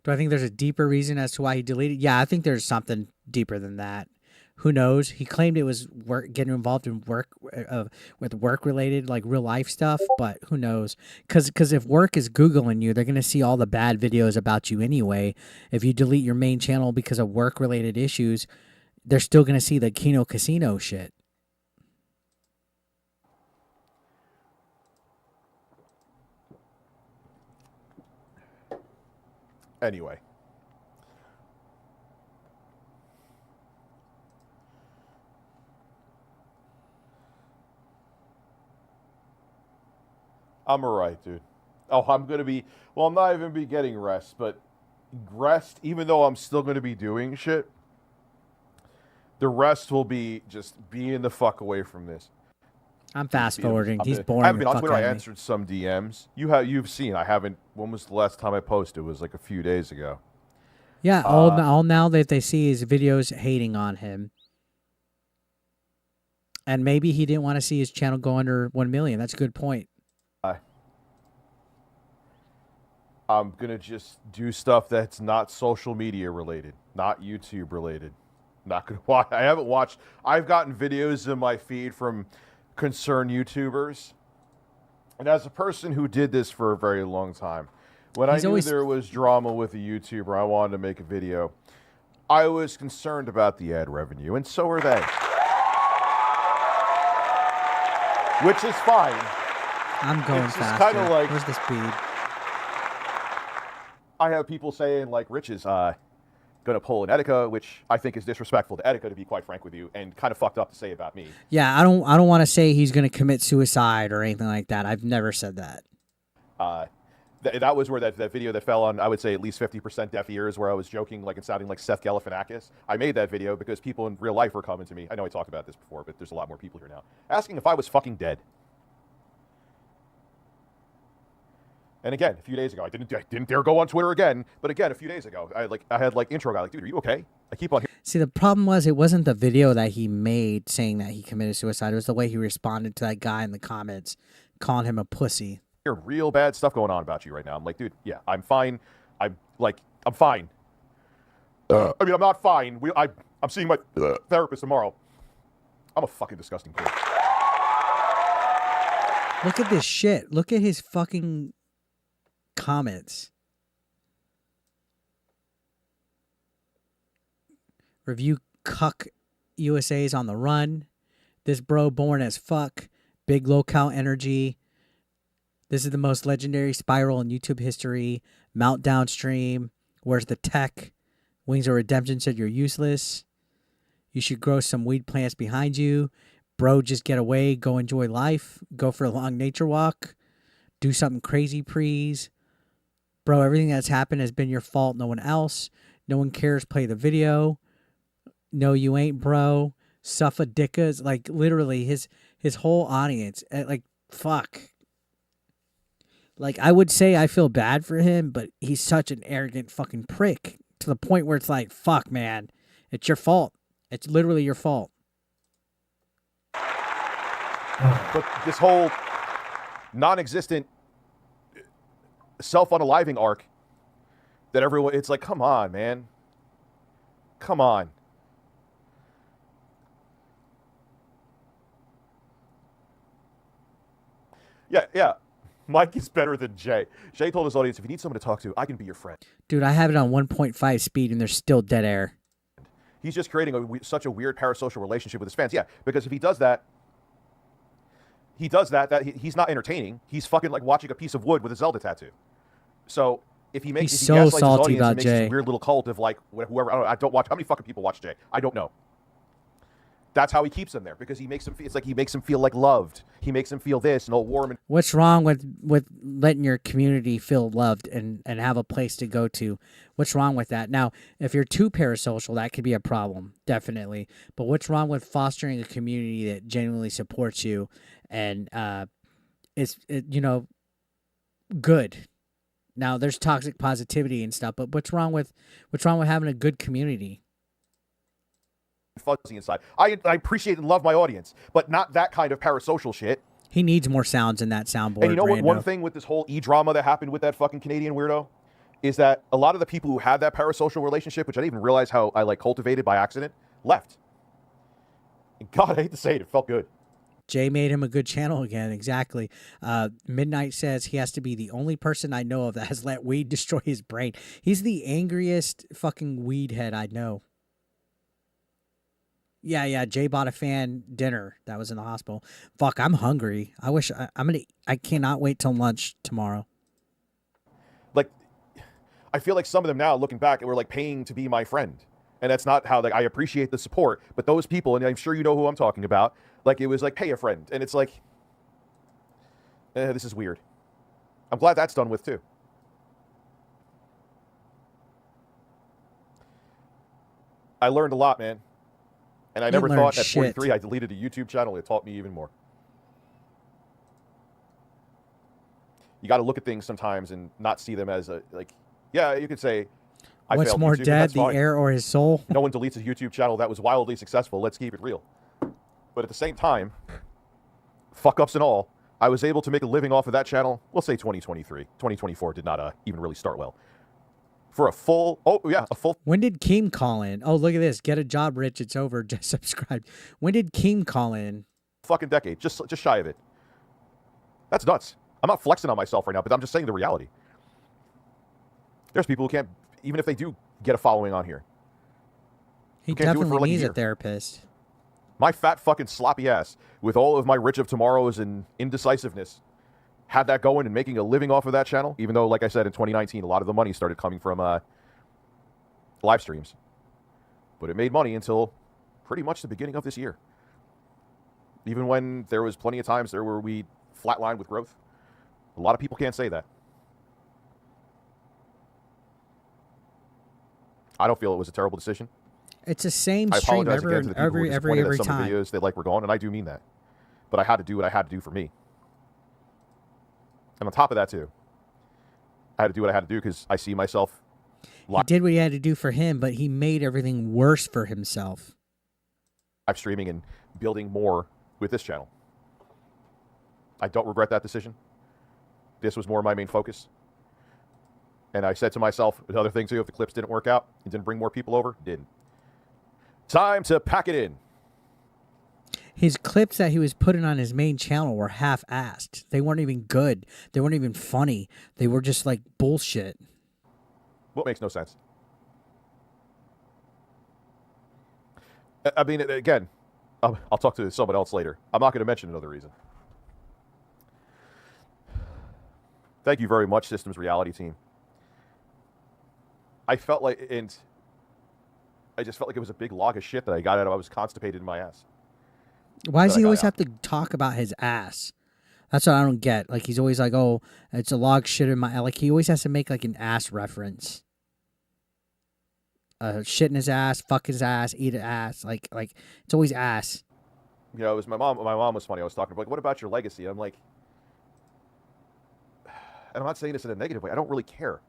Do I think there's a deeper reason as to why he deleted? Yeah, I think there's something deeper than that. Who knows? He claimed it was getting involved in work with work-related, like real-life stuff, but who knows? Because if work is Googling you, they're going to see all the bad videos about you anyway. If you delete your main channel because of work-related issues, they're still going to see the Kino Casino shit. Anyway. I'm alright, dude. Oh, I'm going to be... Well, I'm not even be getting rest, but rest, even though I'm still going to be doing shit, the rest will be just being the fuck away from this. I'm fast-forwarding. He's boring. I mean, on Twitter, I answered some DMs. You've seen. I haven't... When was the last time I posted? It was like a few days ago. Yeah, all now that they see his videos hating on him. And maybe he didn't want to see his channel go under 1 million. That's a good point. I'm going to just do stuff that's not social media related, not YouTube related. Not going to watch. I haven't watched. I've gotten videos in my feed from concerned YouTubers. And as a person who did this for a very long time, when I knew there was drama with a YouTuber, I wanted to make a video. I was concerned about the ad revenue, and so are they. Which is fine. I'm going faster. Kind of like, where's the speed? I have people saying, like, Rich is going to pull an Etika, which I think is disrespectful to Etika, to be quite frank with you, and kind of fucked up to say about me. Yeah, I don't want to say he's going to commit suicide or anything like that. I've never said that. That was where that video that fell on, I would say, at least 50% deaf ears, where I was joking like and sounding like Seth Galifianakis. I made that video because people in real life were coming to me. I know I talked about this before, but there's a lot more people here now. Asking if I was fucking dead. And again, a few days ago, I didn't dare go on Twitter again. But again, a few days ago, I had intro guy like, dude, are you okay? I keep on hearing. See, the problem was it wasn't the video that he made saying that he committed suicide. It was the way he responded to that guy in the comments, calling him a pussy. Real bad stuff going on about you right now. I'm like, dude, yeah, I'm fine. I'm fine. I mean, I'm not fine. I'm seeing my therapist tomorrow. I'm a fucking disgusting kid. Look at this shit. Look at his fucking comments. ReviewTechUSA's on the run. This bro born as fuck. Big Lolcow energy. This is the most legendary spiral in YouTube history. Meltdown stream. Where's the tech? Wings of Redemption said you're useless. You should grow some weed plants behind you. Bro, just get away. Go enjoy life. Go for a long nature walk. Do something crazy, please. Bro, everything that's happened has been your fault. No one else. No one cares. Play the video. No, you ain't, bro. Suffa dickas. Like, literally, his whole audience. Like, fuck. Like, I would say I feel bad for him, but he's such an arrogant fucking prick to the point where it's like, fuck, man. It's your fault. It's literally your fault. But this whole non-existent self-unaliving arc that everyone, it's like, come on, man. Come on. Yeah. Mike is better than Jay. Jay told his audience, if you need someone to talk to, I can be your friend. Dude, I have it on 1.5 speed and there's still dead air. He's just creating such a weird parasocial relationship with his fans. Yeah, because if he does that, he's not entertaining. He's fucking like watching a piece of wood with a Zelda tattoo. So if he makes, he's if he so gaslights his salty audience about and makes Jay. this weird little cult of like whoever, I don't watch. How many fucking people watch Jay? I don't know. That's how he keeps them there, because he makes them feel, it's like he makes them feel like loved. He makes them feel this and all warm. And what's wrong with letting your community feel loved and have a place to go to? What's wrong with that? Now, if you're too parasocial, that could be a problem, definitely. But what's wrong with fostering a community that genuinely supports you and is good? Now, there's toxic positivity and stuff, but what's wrong with having a good community? Fuzzy inside. I appreciate and love my audience, but not that kind of parasocial shit. He needs more sounds in that soundboard. And you know what? Rando. One thing with this whole drama that happened with that fucking Canadian weirdo is that a lot of the people who had that parasocial relationship, which I didn't even realize how I like cultivated by accident, left. And God, I hate to say it, it felt good. Jay made him a good channel again. Exactly. Midnight says he has to be the only person I know of that has let weed destroy his brain. He's the angriest fucking weed head I know. Yeah. Jay bought a fan dinner that was in the hospital. Fuck, I'm hungry. I cannot wait till lunch tomorrow. Like, I feel like some of them now, looking back, were like paying to be my friend. And that's not how, like, I appreciate the support. But those people, and I'm sure you know who I'm talking about, like, it was like, pay a friend. And it's like, this is weird. I'm glad that's done with, too. I learned a lot, man. And I never thought at 43 I deleted a YouTube channel. It taught me even more. You got to look at things sometimes and not see them as yeah, you could say, what's more YouTube, dead, the air or his soul? No one deletes his YouTube channel that was wildly successful. Let's keep it real. But at the same time, fuck ups and all, I was able to make a living off of that channel. We'll say 2023. 2024 did not even really start well. For a full, When did Keem call in? Oh, look at this. Get a job, Rich. It's over. Just subscribe. When did Keem call in? Fucking decade. Just shy of it. That's nuts. I'm not flexing on myself right now, but I'm just saying the reality. There's people who can't, even if they do get a following on here. He definitely needs a therapist. My fat fucking sloppy ass, with all of my Rich of Tomorrows and indecisiveness, had that going and making a living off of that channel, even though, like I said, in 2019, a lot of the money started coming from live streams. But it made money until pretty much the beginning of this year. Even when there was plenty of times there where we flatlined with growth. A lot of people can't say that. I don't feel it was a terrible decision. It's the same stream every that some time. of the videos they like were gone, and I do mean that. But I had to do what I had to do for me. And on top of that, too, I had to do what I had to do because I see myself. He did what he had to do for him, but he made everything worse for himself. Live streaming and building more with this channel. I don't regret that decision. This was more my main focus. And I said to myself, another thing, too, if the clips didn't work out, it didn't bring more people over, didn't. Time to pack it in. His clips that he was putting on his main channel were half-assed. They weren't even good. They weren't even funny. They were just like bullshit. What makes no sense? I mean, again, I'll talk to someone else later. I'm not going to mention another reason. Thank you very much, Systems Reality Team. I felt like, and I just felt like it was a big log of shit that I got out of. I was constipated in my ass. Why does he always have to talk about his ass? That's what I don't get. Like, he's always like, oh, it's a log shit in my... Like, he always has to make, like, an ass reference. Shit in his ass, fuck his ass, eat an ass. Like, it's always ass. You know, it was my mom. My mom was funny. I was talking about, like, what about your legacy? I'm like... And I'm not saying this in a negative way. I don't really care.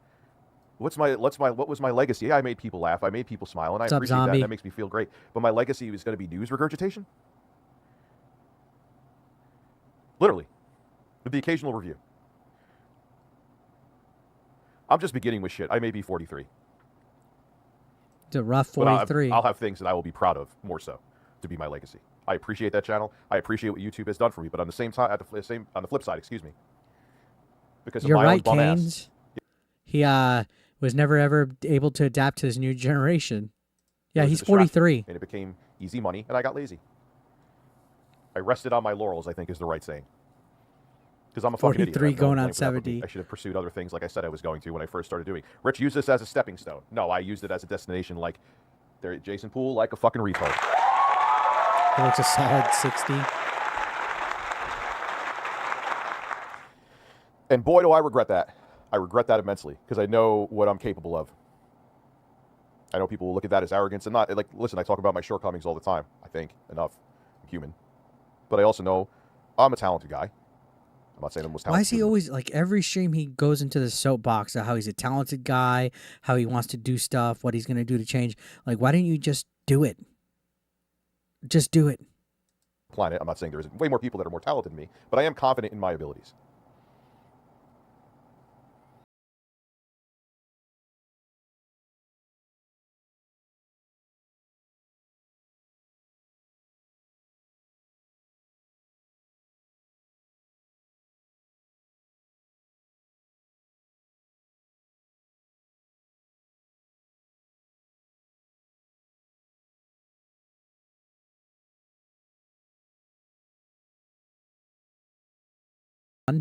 What was my legacy? Yeah, I made people laugh. I made people smile, and I appreciate that. That makes me feel great. But my legacy was going to be news regurgitation? Literally. With the occasional review. I'm just beginning with shit. I may be 43. It's a rough 43. I'll have things that I will be proud of, more so, to be my legacy. I appreciate that channel. I appreciate what YouTube has done for me. But on the same time, on the flip side, excuse me. Because of You're my right, own bum Canes. He was never ever able to adapt to this new generation. Yeah, he's 43. And it became easy money, and I got lazy. I rested on my laurels, I think is the right saying. Because I'm a fucking idiot. 43 going on 70. I should have pursued other things like I said I was going to when I first started doing. Rich used this as a stepping stone. No, I used it as a destination like Jason Poole, like a fucking retard. He looks a solid 60. And boy, do I regret that. I regret that immensely because I know what I'm capable of. I know people will look at that as arrogance and not like. Listen, I talk about my shortcomings all the time. I think enough. I'm human, but I also know I'm a talented guy. I'm not saying I'm most talented. Why is he always like every stream he goes into the soapbox of how he's a talented guy, how he wants to do stuff, what he's gonna do to change? Like, why didn't you just do it? Just do it. Planet. I'm not saying there isn't way more people that are more talented than me, but I am confident in my abilities.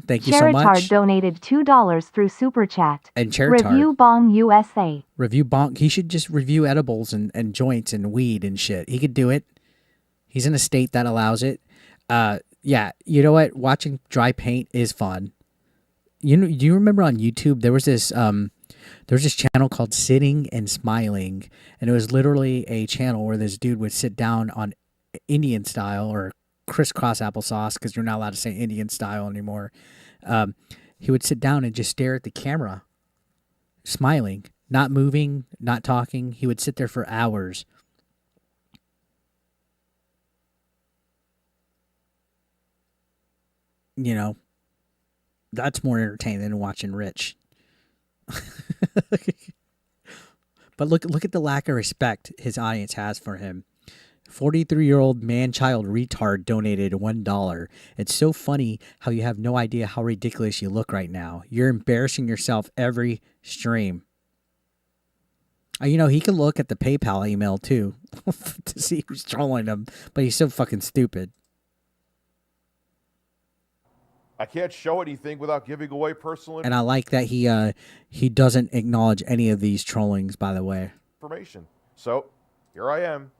Thank you so much. Cheritard donated $2 through Super Chat. And Cheritard. Review Bong USA. Review bonk. He should just review edibles and joints and weed and shit. He could do it. He's in a state that allows it. Yeah, you know what? Watching dry paint is fun. You know, do you remember on YouTube there was this channel called Sitting and Smiling, and it was literally a channel where this dude would sit down on Indian style or crisscross applesauce, because you're not allowed to say Indian style anymore. He would sit down and just stare at the camera, smiling, not moving, not talking. He would sit there for hours. You know, that's more entertaining than watching Rich. But look at the lack of respect his audience has for him. 43-year-old man-child retard donated $1. It's so funny how you have no idea how ridiculous you look right now. You're embarrassing yourself every stream. You know, he can look at the PayPal email too to see who's trolling him, but he's so fucking stupid. I can't show anything without giving away personal And I like that he doesn't acknowledge any of these trollings, by the way. information. So, here I am.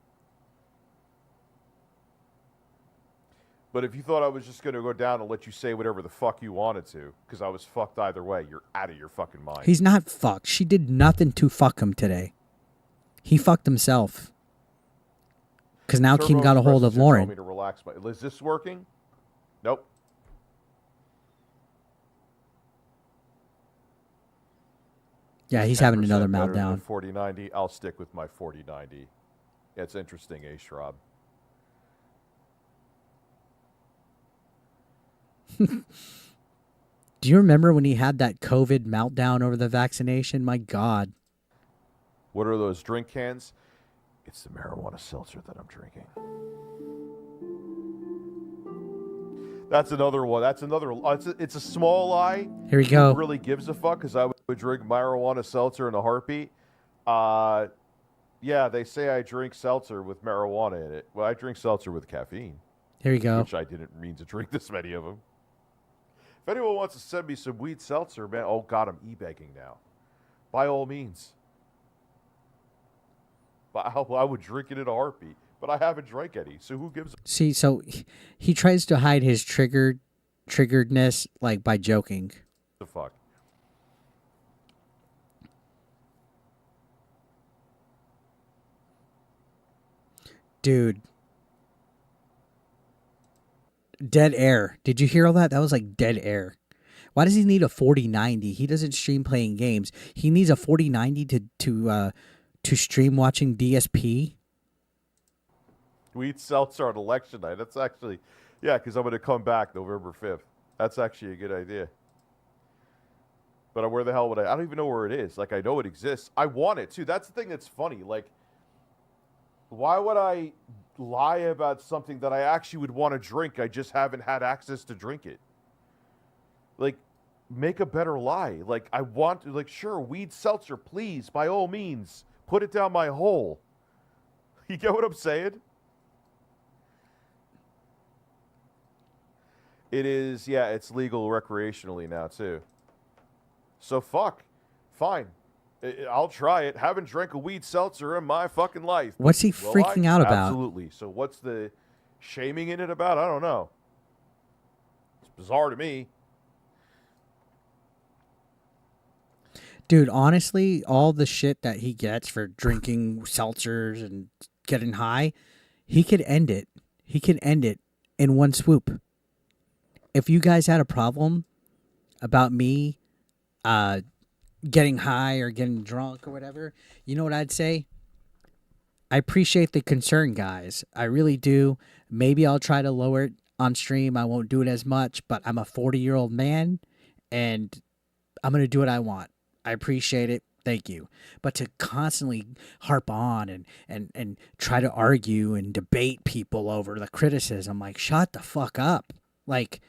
But if you thought I was just going to go down and let you say whatever the fuck you wanted to, because I was fucked either way, you're out of your fucking mind. He's not fucked. She did nothing to fuck him today. He fucked himself. Because now Keem got a hold of Lauren. Me to relax is this working? Nope. Yeah, he's having another 10% better than meltdown. 4090. I'll stick with my 4090. It's interesting, Shrob. Do you remember when he had that COVID meltdown over the vaccination? My God. What are those drink cans? It's the marijuana seltzer that I'm drinking. That's another one. That's another. It's a small lie. Here we go. Who really gives a fuck? Because I would drink marijuana seltzer in a heartbeat. Yeah, they say I drink seltzer with marijuana in it. Well, I drink seltzer with caffeine. Here we go. Which I didn't mean to drink this many of them. If anyone wants to send me some weed seltzer, man, oh God, I'm e-begging now. By all means. But I would drink it in a heartbeat. But I haven't drank any, so who gives a... See, so he tries to hide his triggeredness, like, by joking. The fuck? Dude. Dead air. Did you hear all that? That was like dead air. Why does he need a 4090? He doesn't stream playing games. He needs a 4090 to stream watching DSP. Weed seltzer on election night. That's actually, yeah, because I'm going to come back November 5th. That's actually a good idea. But where the hell would I don't even know where it is. Like, I know it exists. I want it, too. That's the thing that's funny. Like, why would I lie about something that I actually would want to drink? I just haven't had access to drink it. Like, make a better lie. Like, I want, like, sure, weed seltzer, please, by all means. Put it down my hole. You get what I'm saying? It is, yeah, it's legal recreationally now, too. So, fuck. Fine. I'll try it. Haven't drank a weed seltzer in my fucking life. What's he freaking out about? Absolutely. So, what's the... shaming in it about? I don't know. It's bizarre to me. Dude, honestly, all the shit that he gets for drinking seltzers and getting high, he could end it. He could end it in one swoop. If you guys had a problem about me getting high or getting drunk or whatever, you know what I'd say? I appreciate the concern, guys. I really do. Maybe I'll try to lower it on stream. I won't do it as much, but I'm a 40-year-old man, and I'm going to do what I want. I appreciate it. Thank you. But to constantly harp on and try to argue and debate people over the criticism, like, shut the fuck up. Like,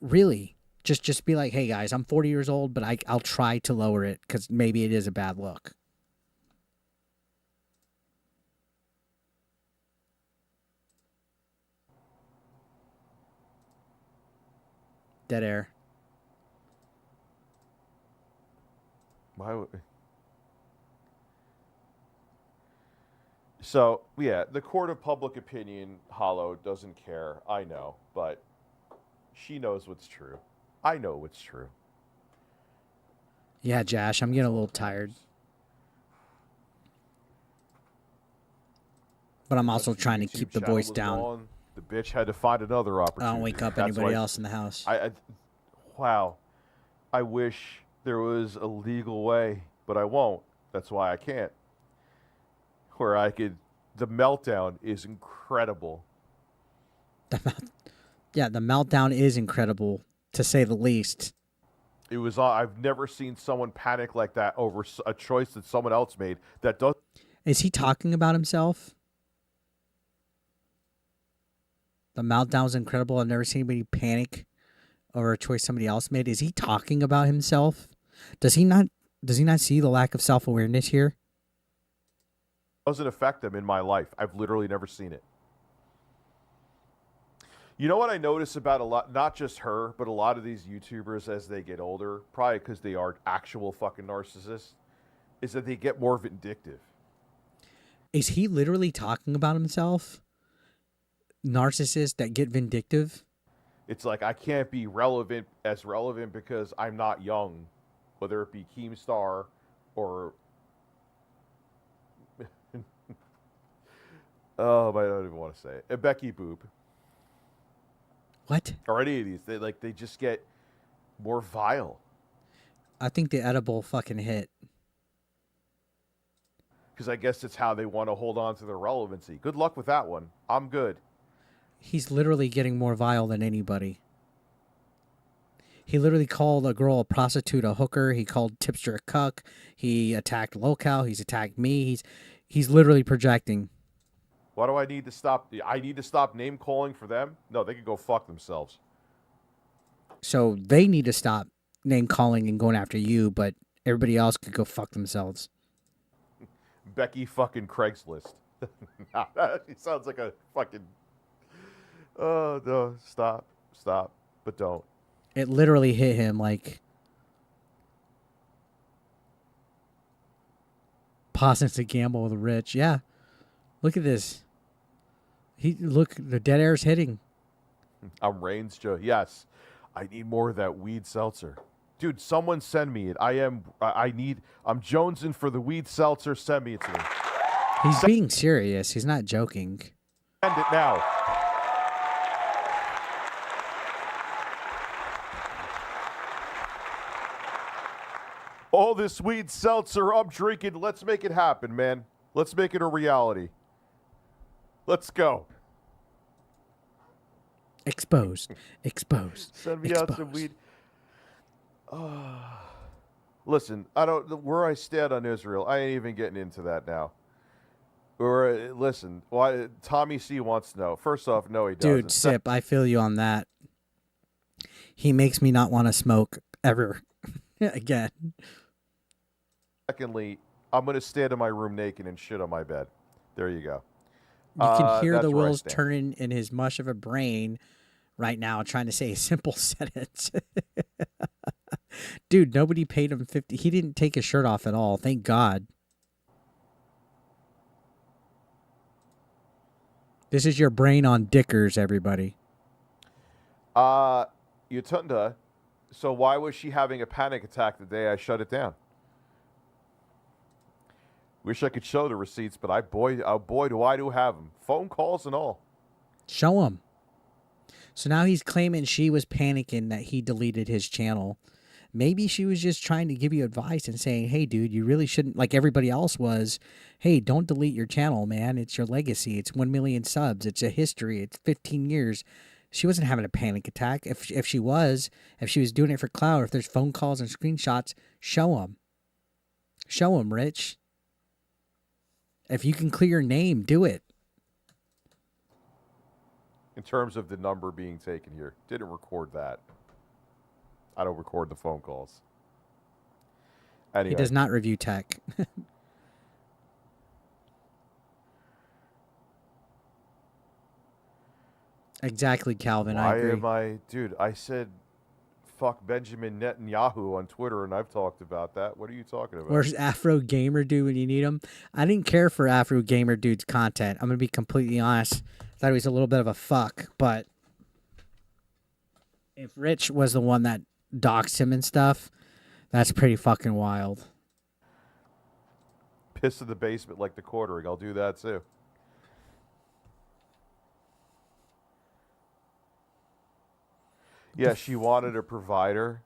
really, just be like, hey, guys, I'm 40 years old, but I'll try to lower it because maybe it is a bad look. Dead air. Why would... So, yeah, the court of public opinion, Hollow, doesn't care. I know, but she knows what's true. I know what's true. Yeah, Josh, I'm getting a little tired. But I'm also trying to keep the voice down. Gone. The bitch had to find another opportunity. I don't wake up anybody else in the house. Wow. I wish there was a legal way, but I won't. That's why I can't. Where I could... The Meltdown is incredible. Yeah, the Meltdown is incredible, to say the least. It was... I've never seen someone panic like that over a choice that someone else made that does... Is he talking about himself? The Meltdown was incredible. I've never seen anybody panic over a choice somebody else made. Is he talking about himself? Does he not see the lack of self-awareness here? Doesn't affect them in my life. I've literally never seen it. You know what I notice about a lot, not just her, but a lot of these YouTubers as they get older, probably because they are actual fucking narcissists, is that they get more vindictive. Is he literally talking about himself? Narcissists that get vindictive? It's like, I can't be relevant because I'm not young, whether it be Keemstar or... oh, I don't even want to say it. Beckboop. What? Or any of these. They just get more vile. I think the edible fucking hit. Because I guess it's how they want to hold on to their relevancy. Good luck with that one. I'm good. He's literally getting more vile than anybody. He literally called a girl a prostitute, a hooker. He called Tipster a cuck. He attacked Lolcow. He's attacked me. He's literally projecting. Why do I need to stop? I need to stop name calling for them? No, they can go fuck themselves. So they need to stop name calling and going after you, but everybody else could go fuck themselves. Becky fucking Craigslist. She sounds like a fucking... Oh, no. Stop. But don't. It literally hit him like... pausing to gamble with the rich. Yeah. Look at this. Look, the dead air's hitting. I'm Rains Joe. Yes. I need more of that weed seltzer. Dude, someone send me it. I'm jonesing for the weed seltzer. Send me it to me. He's being serious. He's not joking. Send it now. All this weed seltzer I'm drinking. Let's make it happen, man. Let's make it a reality. Let's go. Exposed. Send me out some weed. Listen, where I stand on Israel, I ain't even getting into that now. Listen, why Tommy C wants to know. First off, no, he doesn't. Dude, Sip, I feel you on that. He makes me not want to smoke ever again. Secondly, I'm going to stand in my room naked and shit on my bed. There you go. You can hear the wheels turning in his mush of a brain right now trying to say a simple sentence. Dude, nobody paid him 50. He didn't take his shirt off at all. Thank God. This is your brain on Dickers, everybody. Yatunda, so why was she having a panic attack the day I shut it down? Wish I could show the receipts, but boy, do I have them. Phone calls and all. Show him. So now he's claiming she was panicking that he deleted his channel. Maybe she was just trying to give you advice and saying, hey, dude, you really shouldn't, like everybody else was, hey, don't delete your channel, man. It's your legacy. It's 1 million subs. It's a history. It's 15 years. She wasn't having a panic attack. If she was doing it for clout, if there's phone calls and screenshots, show them. Show them, Rich. If you can clear your name, do it. In terms of the number being taken here, didn't record that. I don't record the phone calls. Anyway. He does not review tech. Exactly, Calvin. I agree. Dude, I said fuck Benjamin Netanyahu on Twitter, and I've talked about that. What are you talking about? Where's Afro Gamer Dude when you need him? I didn't care for Afro Gamer Dude's content. I'm going to be completely honest. I thought he was a little bit of a fuck, but if Rich was the one that doxed him and stuff, that's pretty fucking wild. Piss in the basement like the quartering. I'll do that too. Yeah, she wanted a provider.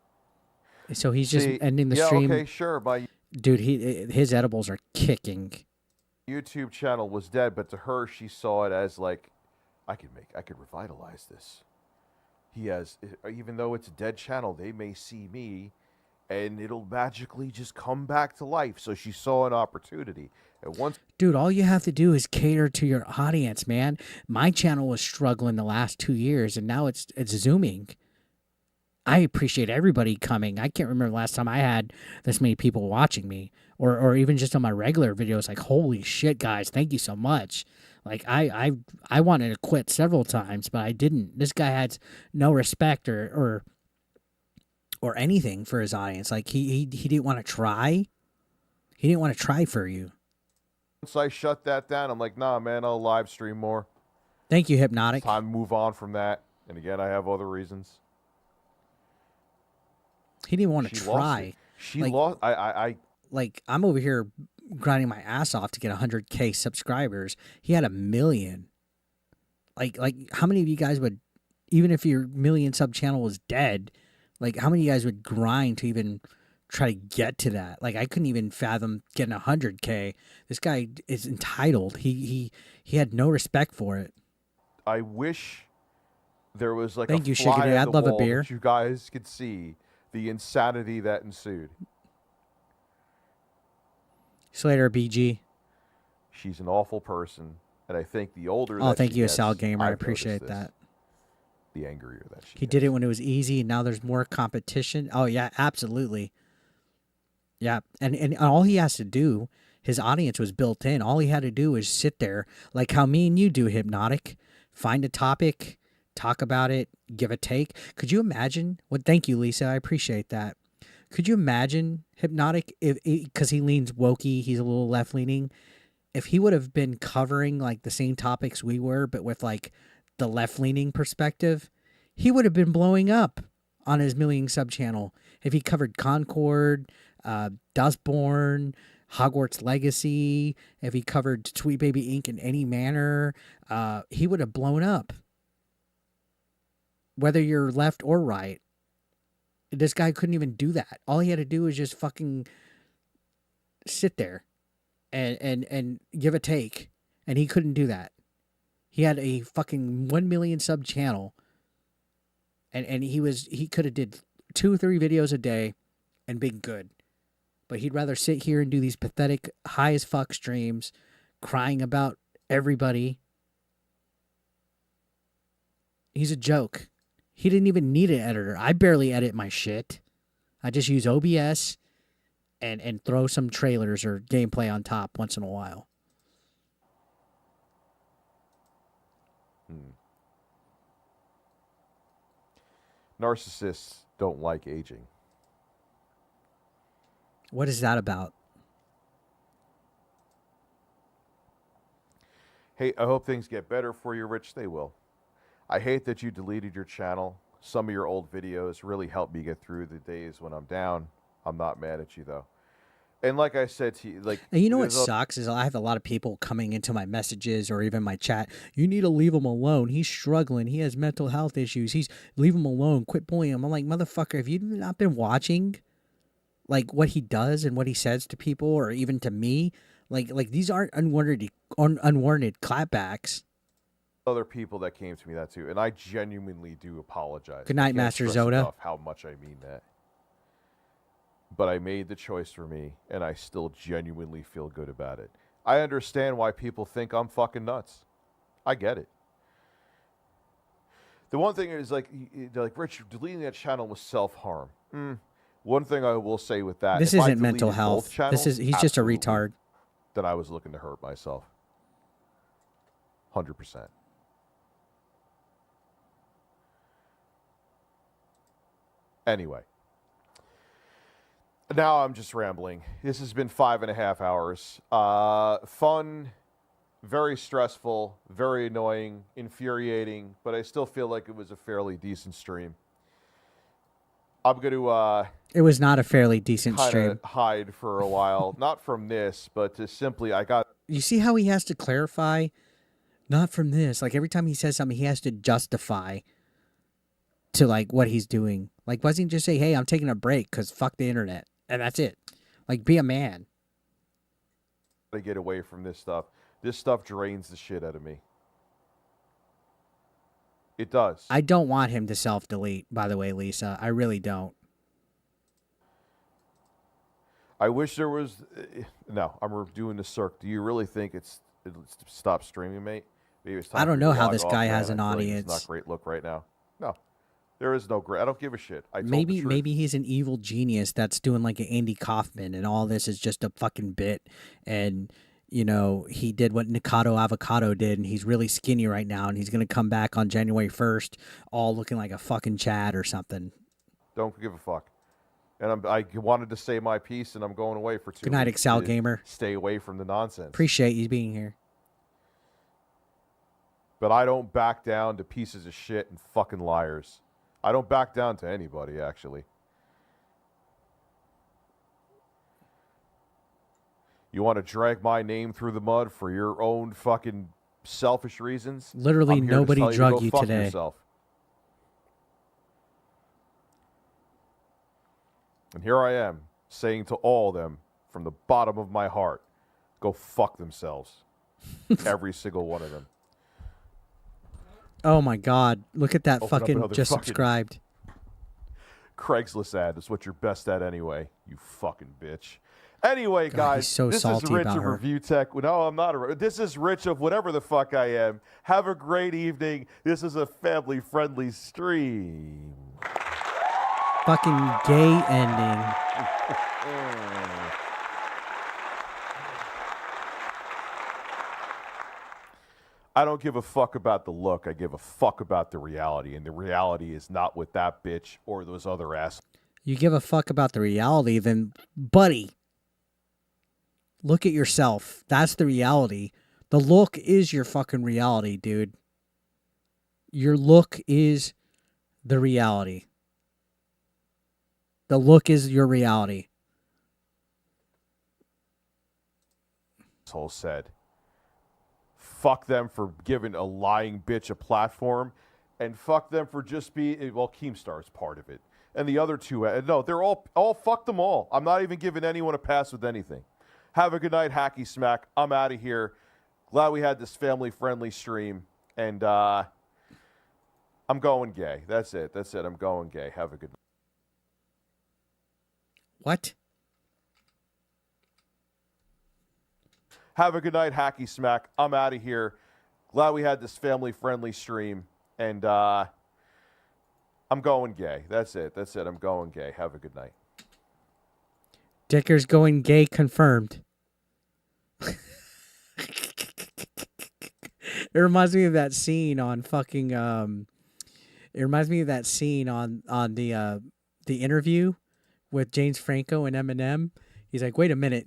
So he's just ending the stream. Okay, sure. My dude, his edibles are kicking. YouTube channel was dead, but to her, she saw it as like, I could revitalize this. He has, even though it's a dead channel, they may see me, and it'll magically just come back to life. So she saw an opportunity. And once, dude, all you have to do is cater to your audience, man. My channel was struggling the last 2 years, and now it's zooming. I appreciate everybody coming. I can't remember the last time I had this many people watching me, or even just on my regular videos. Like, holy shit, guys, thank you so much. Like, I wanted to quit several times, but I didn't. This guy had no respect or anything for his audience. Like, he didn't want to try. He didn't want to try for you. Once I shut that down, I'm like, nah, man, I'll live stream more. Thank you, Hypnotic. It's time to move on from that. And again, I have other reasons. He didn't want to try. She lost. Like, I'm over here grinding my ass off to get 100K subscribers. He had 1 million. Like how many of you guys would, even if your million sub channel was dead, like how many of you guys would grind to even try to get to that? Like, I couldn't even fathom getting 100K. This guy is entitled. He had no respect for it. I wish there was like Thank a you, fly Sugar. on I'd the love a wall beer. that you guys could see the insanity that ensued. Slater BG. She's an awful person, and I think the older Oh, that thank she you, gets, Sal Gamer. I I've appreciate noticed this, that. the angrier that she He did it when it was easy, and now there's more competition. Oh, yeah, absolutely. Yeah, and all he has to do, his audience was built in. All he had to do was sit there, like how me and you do, Hypnotic. Find a topic, talk about it, give a take. Could you imagine? Well, thank you, Lisa. I appreciate that. Could you imagine Hypnotic, if because he leans wokey, he's a little left-leaning, if he would have been covering like the same topics we were, but with like the left-leaning perspective, he would have been blowing up on his million sub channel. If he covered Concord, Dustborn, Hogwarts Legacy, if he covered Sweet Baby Inc. in any manner, he would have blown up. Whether you're left or right. This guy couldn't even do that. All he had to do was just fucking sit there and give a take. And he couldn't do that. He had a fucking 1 million sub channel. And he could have did 2 or 3 videos a day and been good. But he'd rather sit here and do these pathetic high as fuck streams crying about everybody. He's a joke. He didn't even need an editor. I barely edit my shit. I just use OBS and throw some trailers or gameplay on top once in a while. Narcissists don't like aging. What is that about? Hey, I hope things get better for you, Rich. They will. I hate that you deleted your channel. Some of your old videos really helped me get through the days when I'm down. I'm not mad at you, though. And like I said to you, like, and you know what sucks is I have a lot of people coming into my messages or even my chat. You need to leave him alone. He's struggling. He has mental health issues. Leave him alone. Quit bullying him. I'm like, motherfucker, have you not been watching like what he does and what he says to people or even to me? Like these aren't unwarranted clapbacks. Other people that came to me that too, and I genuinely do apologize. Good night, I can't Master stress Zoda. enough how much I mean that. But I made the choice for me, and I still genuinely feel good about it. I understand why people think I'm fucking nuts. I get it. The one thing is like Rich, deleting that channel was self-harm. One thing I will say with that, This if I isn't mental deleted both health. channels, He's just a absolutely, retard. then I was looking to hurt myself. 100%. Anyway. Now I'm just rambling. This has been 5.5 hours. Fun, very stressful, very annoying, infuriating, but I still feel like it was a fairly decent stream. I'm going to It was not a fairly decent stream. hide for a while, not from this, but to simply You see how he has to clarify? Not from this. Like every time he says something, he has to justify to like what he's doing. Like, why doesn't he just say, "Hey, I'm taking a break because fuck the internet," and that's it? Like, be a man. to get away from this stuff. This stuff drains the shit out of me. It does. I don't want him to self-delete, by the way, Lisa. I really don't. I wish there was... No, I'm doing the circ. Do you really think it's stop streaming, mate? Maybe it's time I don't for know you to how log this off, guy man. has an I feel like audience. It's not a great look right now. No. There is no great... I don't give a shit. I told the truth. Maybe he's an evil genius that's doing like an Andy Kaufman, and all this is just a fucking bit. And, you know, he did what Nikado Avocado did, and he's really skinny right now, and he's going to come back on January 1st all looking like a fucking Chad or something. Don't give a fuck. And I wanted to say my piece, and I'm going away for 2 weeks. Good night, Excel Gamer. Stay away from the nonsense. Appreciate you being here. But I don't back down to pieces of shit and fucking liars. I don't back down to anybody, actually. You want to drag my name through the mud for your own fucking selfish reasons? Literally I'm here to nobody tell drugged to go you fuck today. Yourself. And here I am, saying to all of them, from the bottom of my heart, go fuck themselves. Every single one of them. Oh my God. Look at that Open up fucking another just fucking subscribed. Craigslist ad is what you're best at anyway, you fucking bitch. Anyway, God, guys, he's so this is salty Rich about of her. Review Tech. No, I'm not. This is Rich of whatever the fuck I am. Have a great evening. This is a family-friendly stream. Fucking gay ending. I don't give a fuck about the look. I give a fuck about the reality. And the reality is not with that bitch or those other assholes. You give a fuck about the reality, then, buddy, look at yourself. That's the reality. The look is your fucking reality, dude. Your look is the reality. The look is your reality. Asshole said. Fuck them for giving a lying bitch a platform, and fuck them for just being, well, Keemstar is part of it. And the other two, no, they're all fuck them all. I'm not even giving anyone a pass with anything. Have a good night, Hacky Smack. I'm out of here. Glad we had this family-friendly stream, and I'm going gay. That's it. I'm going gay. Have a good night. What? Have a good night, Hacky Smack. I'm out of here. Glad we had this family-friendly stream, and I'm going gay. That's it. I'm going gay. Have a good night. Dicker's going gay confirmed. It reminds me of that scene on fucking it reminds me of that scene on the Interview with James Franco and Eminem. He's like, "Wait a minute.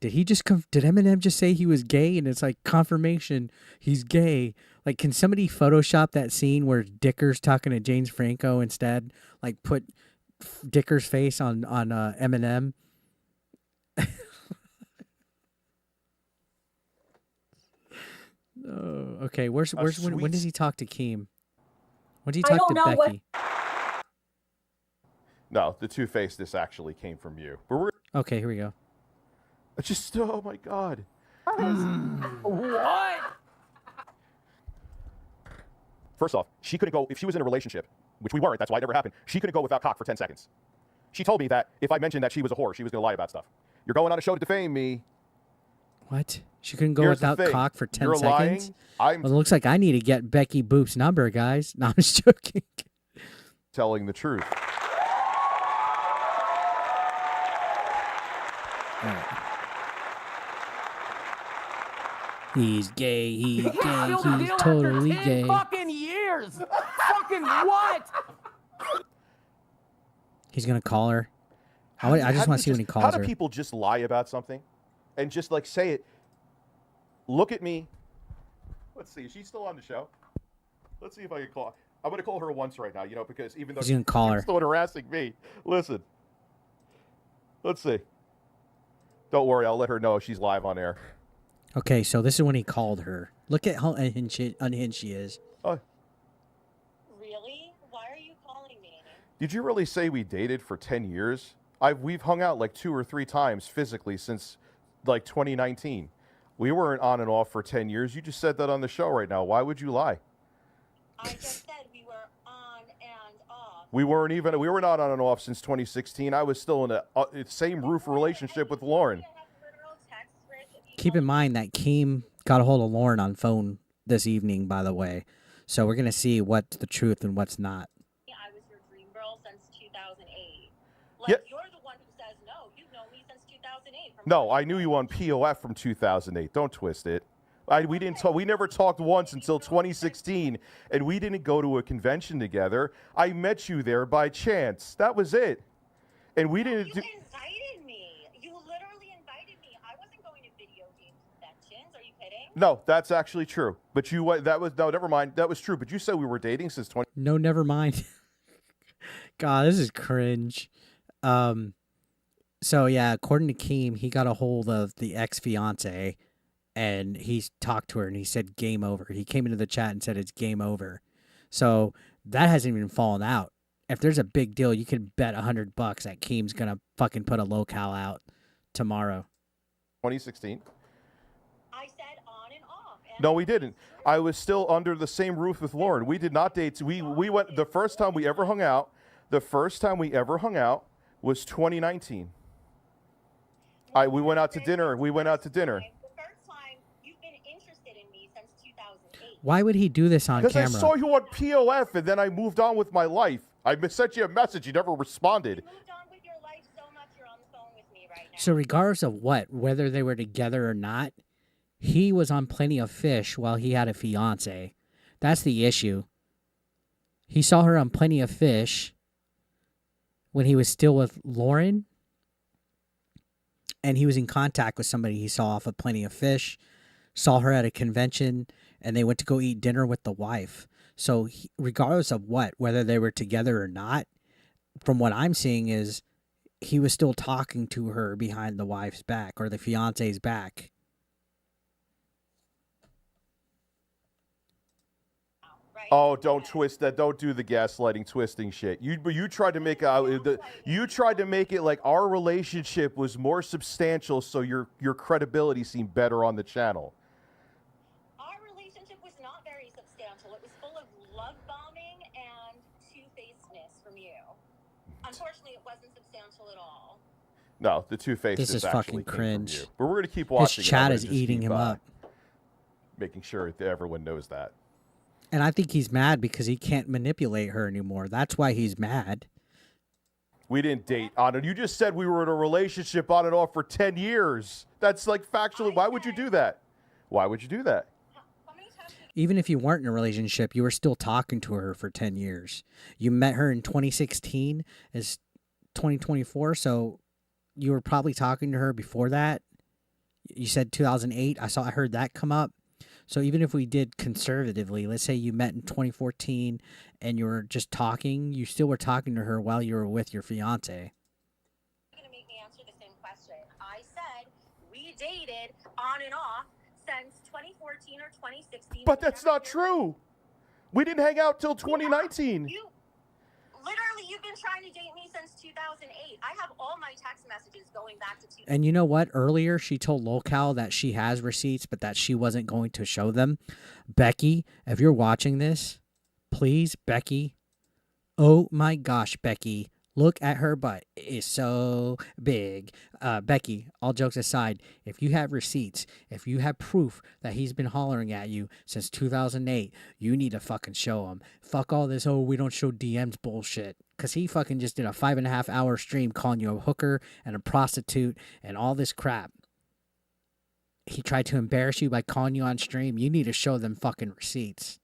Did Eminem just say he was gay? And it's like confirmation he's gay. Like, can somebody Photoshop that scene where Dicker's talking to James Franco instead? Like, put Dicker's face on Eminem. Oh, okay. When does he talk to Keem? When did he talk to Becky? No, the two-facedness actually came from you. But okay, here we go. Just, oh my God. What? First off, she couldn't go, if she was in a relationship, which we weren't, that's why it never happened, she couldn't go without cock for 10 seconds. She told me that if I mentioned that she was a whore, she was going to lie about stuff. You're going on a show to defame me. What? She couldn't go without cock for 10 seconds? Lying. Well, it looks like I need to get Becky Boop's number, guys. No, I'm just joking. Telling the truth. He's gay. He's gay. Sealed the He's deal totally after 10 gay. fucking years. Fucking what? He's gonna call her. I just want to see when he calls her. How do people just lie about something and just like say it? Look at me. Let's see. Is she still on the show? Let's see if I can call. I'm gonna call her once right now. You know, because even though he's gonna call her, still harassing me. Listen. Let's see. Don't worry. I'll let her know if she's live on air. Okay, so this is when he called her. Look at how unhinged she is. Really? Why are you calling me? Did you really say we dated for 10 years? We've hung out like 2 or 3 times physically since like 2019. We weren't on and off for 10 years. You just said that on the show right now. Why would you lie? I just said we were on and off. We were not on and off since 2016. I was still in a same roof relationship with Lauren. Keep in mind that Keem got a hold of Lauren on phone this evening, by the way. So we're going to see what's the truth and what's not. I was your dream girl since 2008. Yeah. You're the one who says no. You've known me since 2008. No, I knew you on POF from 2008. Don't twist it. We never talked once until 2016, and we didn't go to a convention together. I met you there by chance. That was it. And we didn't do... invited me. You literally invited me. I wasn't going to video game conventions. Are you kidding? No, that's actually true. But never mind. That was true. But you said we were dating since 20. No, never mind. God, this is cringe. So yeah, according to Keem, he got a hold of the ex-fiance, and he's talked to her, and he said game over. He came into the chat and said it's game over. So that hasn't even fallen out. If there's a big deal, you could bet $100 that Keem's gonna fucking put a Lolcow out tomorrow. 2016. I said on and off. No, we didn't. I was still under the same roof with Lauren. We did not date. We went the first time we ever hung out. The first time we ever hung out was 2019. We went out to dinner. The first time you've been interested in me since 2008. Why would he do this on camera? Because I saw you on POF, and then I moved on with my life. I sent you a message. You never responded. You moved on with your life so much you're on the phone with me right now. So regardless of whether they were together or not, he was on Plenty of Fish while he had a fiance. That's the issue. He saw her on Plenty of Fish when he was still with Lauren, and he was in contact with somebody he saw off of Plenty of Fish, saw her at a convention, and they went to go eat dinner with the wife. So regardless of whether they were together or not, from what I'm seeing is he was still talking to her behind the wife's back or the fiance's back. Oh, don't twist that. Don't do the gaslighting, twisting shit. You tried to make it like our relationship was more substantial, so your credibility seemed better on the channel. Our relationship was not very substantial. It was full of love bombing and two-facedness from you. Unfortunately, it wasn't substantial at all. No, the two-faced This is fucking cringe. But we're gonna keep watching. His chat is eating him up, making sure that everyone knows that. and I think he's mad because he can't manipulate her anymore. That's why he's mad. We didn't date on it. You just said we were in a relationship on and off for 10 years. That's like factually. Why would you do that? Why would you do that? Even if you weren't in a relationship, you were still talking to her for 10 years. You met her in 2016. It's 2024, so you were probably talking to her before that. You said 2008. I heard that come up. So even if we did conservatively, let's say you met in 2014 and you were just talking, you still were talking to her while you were with your fiance. You're gonna make me answer the same question. I said we dated on and off since 2014 or 2016. But that's not true. We didn't hang out till 2019. Literally, you've been trying to date me since 2008. I have all my text messages going back to 2008. And you know what? Earlier, she told Lolcow that she has receipts, but that she wasn't going to show them. Becky, if you're watching this, please, Becky. Oh my gosh, Becky. Look at her butt. It is so big. Becky, all jokes aside, if you have receipts, if you have proof that he's been hollering at you since 2008, you need to fucking show him. Fuck all this, oh, we don't show DMs bullshit. Because he fucking just did a 5.5 hour stream calling you a hooker and a prostitute and all this crap. He tried to embarrass you by calling you on stream. You need to show them fucking receipts.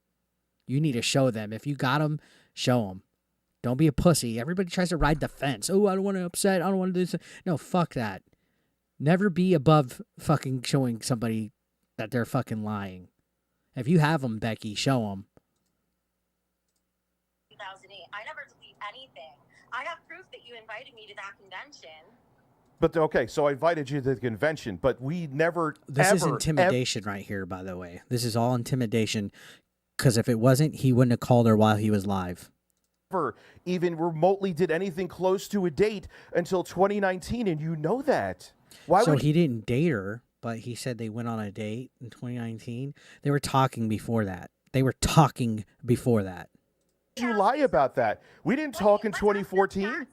You need to show them. If you got them, show them. Don't be a pussy. Everybody tries to ride the fence. Oh, I don't want to upset. I don't want to do this. No, fuck that. Never be above fucking showing somebody that they're fucking lying. If you have them, Becky, show them. 2008. I never delete anything. I have proof that you invited me to that convention. But okay, so I invited you to the convention, but we never. This is intimidation right here, by the way. This is all intimidation. Because if it wasn't, he wouldn't have called her while he was live. Even remotely did anything close to a date until 2019, and you know that. Why so would he didn't date her, but he said they went on a date in 2019. They were talking before that. Did you lie about that? We didn't talk in 2014.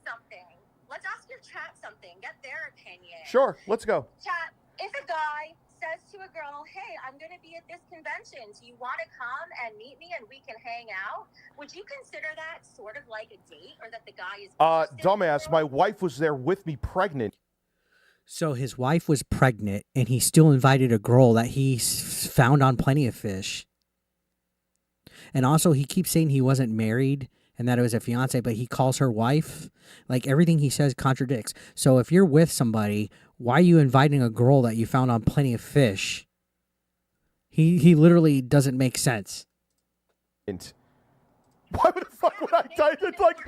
Let's ask your chat something. Get their opinion. Sure, let's go. Chat, if a guy says to a girl, hey, I'm going to be at this convention. Do you want to come and meet me and we can hang out? Would you consider that sort of like a date, or that the guy is Dumbass, my wife was there with me pregnant. So his wife was pregnant, and he still invited a girl that he found on Plenty of Fish. And also, he keeps saying he wasn't married and that it was a fiance, but he calls her wife. Like, everything he says contradicts. So if you're with somebody, why are you inviting a girl that you found on Plenty of Fish? He literally doesn't make sense. Why the fuck would I die? It's like...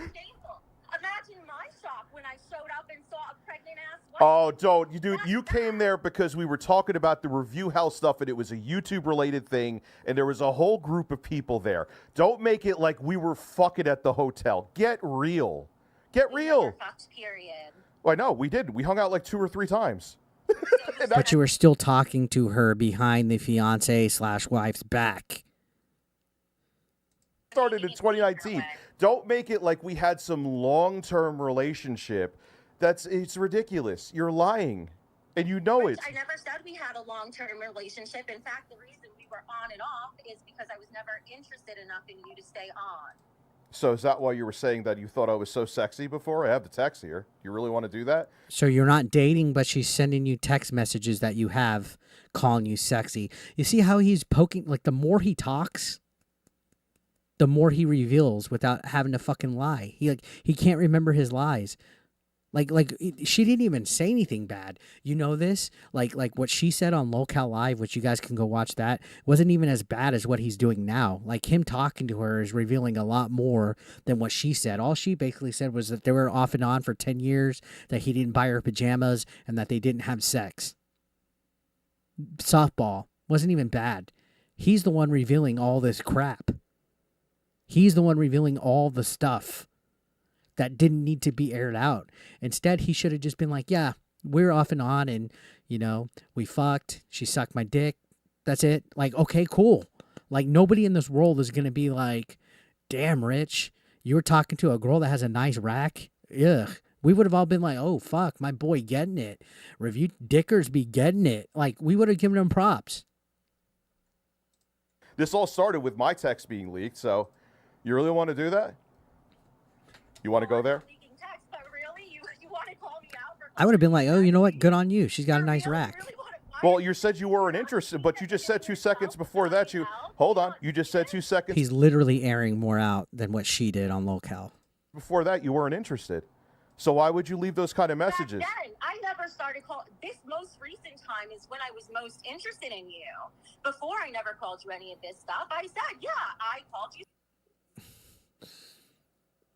Imagine my shock when I showed up and saw a pregnant ass wife. Oh, don't. You came there because we were talking about the review hell stuff, and it was a YouTube-related thing, and there was a whole group of people there. Don't make it like we were fucking at the hotel. Get real. Get real. Period. Well, I know, we did. We hung out like 2 or 3 times. But you were still talking to her behind the fiance/wife's back. Started in 2019. Don't make it like we had some long-term relationship. It's ridiculous. You're lying, and you know it. I never said we had a long-term relationship. In fact, the reason we were on and off is because I was never interested enough in you to stay on. So is that why you were saying that you thought I was so sexy before? I have the text here. You really want to do that? So you're not dating, but she's sending you text messages that you have calling you sexy. You see how he's poking? Like, the more he talks, the more he reveals without having to fucking lie. He can't remember his lies. Like she didn't even say anything bad. You know this? Like what she said on Lolcow Live, which you guys can go watch that, wasn't even as bad as what he's doing now. Like, him talking to her is revealing a lot more than what she said. All she basically said was that they were off and on for 10 years, that he didn't buy her pajamas, and that they didn't have sex. Softball wasn't even bad. He's the one revealing all this crap. He's the one revealing all the stuff that didn't need to be aired out. Instead, he should have just been like, yeah, we're off and on, and, you know, we fucked. She sucked my dick. That's it. Like, okay, cool. Like, nobody in this world is going to be like, damn, Rich, you were talking to a girl that has a nice rack? Ugh. We would have all been like, oh, fuck, my boy getting it. Review Dickers be getting it. Like, we would have given him props. This all started with my text being leaked, so you really want to do that? You want to go there? I would have been like, oh, you know what? Good on you. She's got a nice rack. Well, you said you weren't interested, but you just said 2 seconds before that hold on. You just said 2 seconds. He's literally airing more out than what she did on Lolcow. Before that, you weren't interested. So why would you leave those kind of messages? Back then, I never started calling. This most recent time is when I was most interested in you. Before, I never called you any of this stuff. I said, yeah, I called you.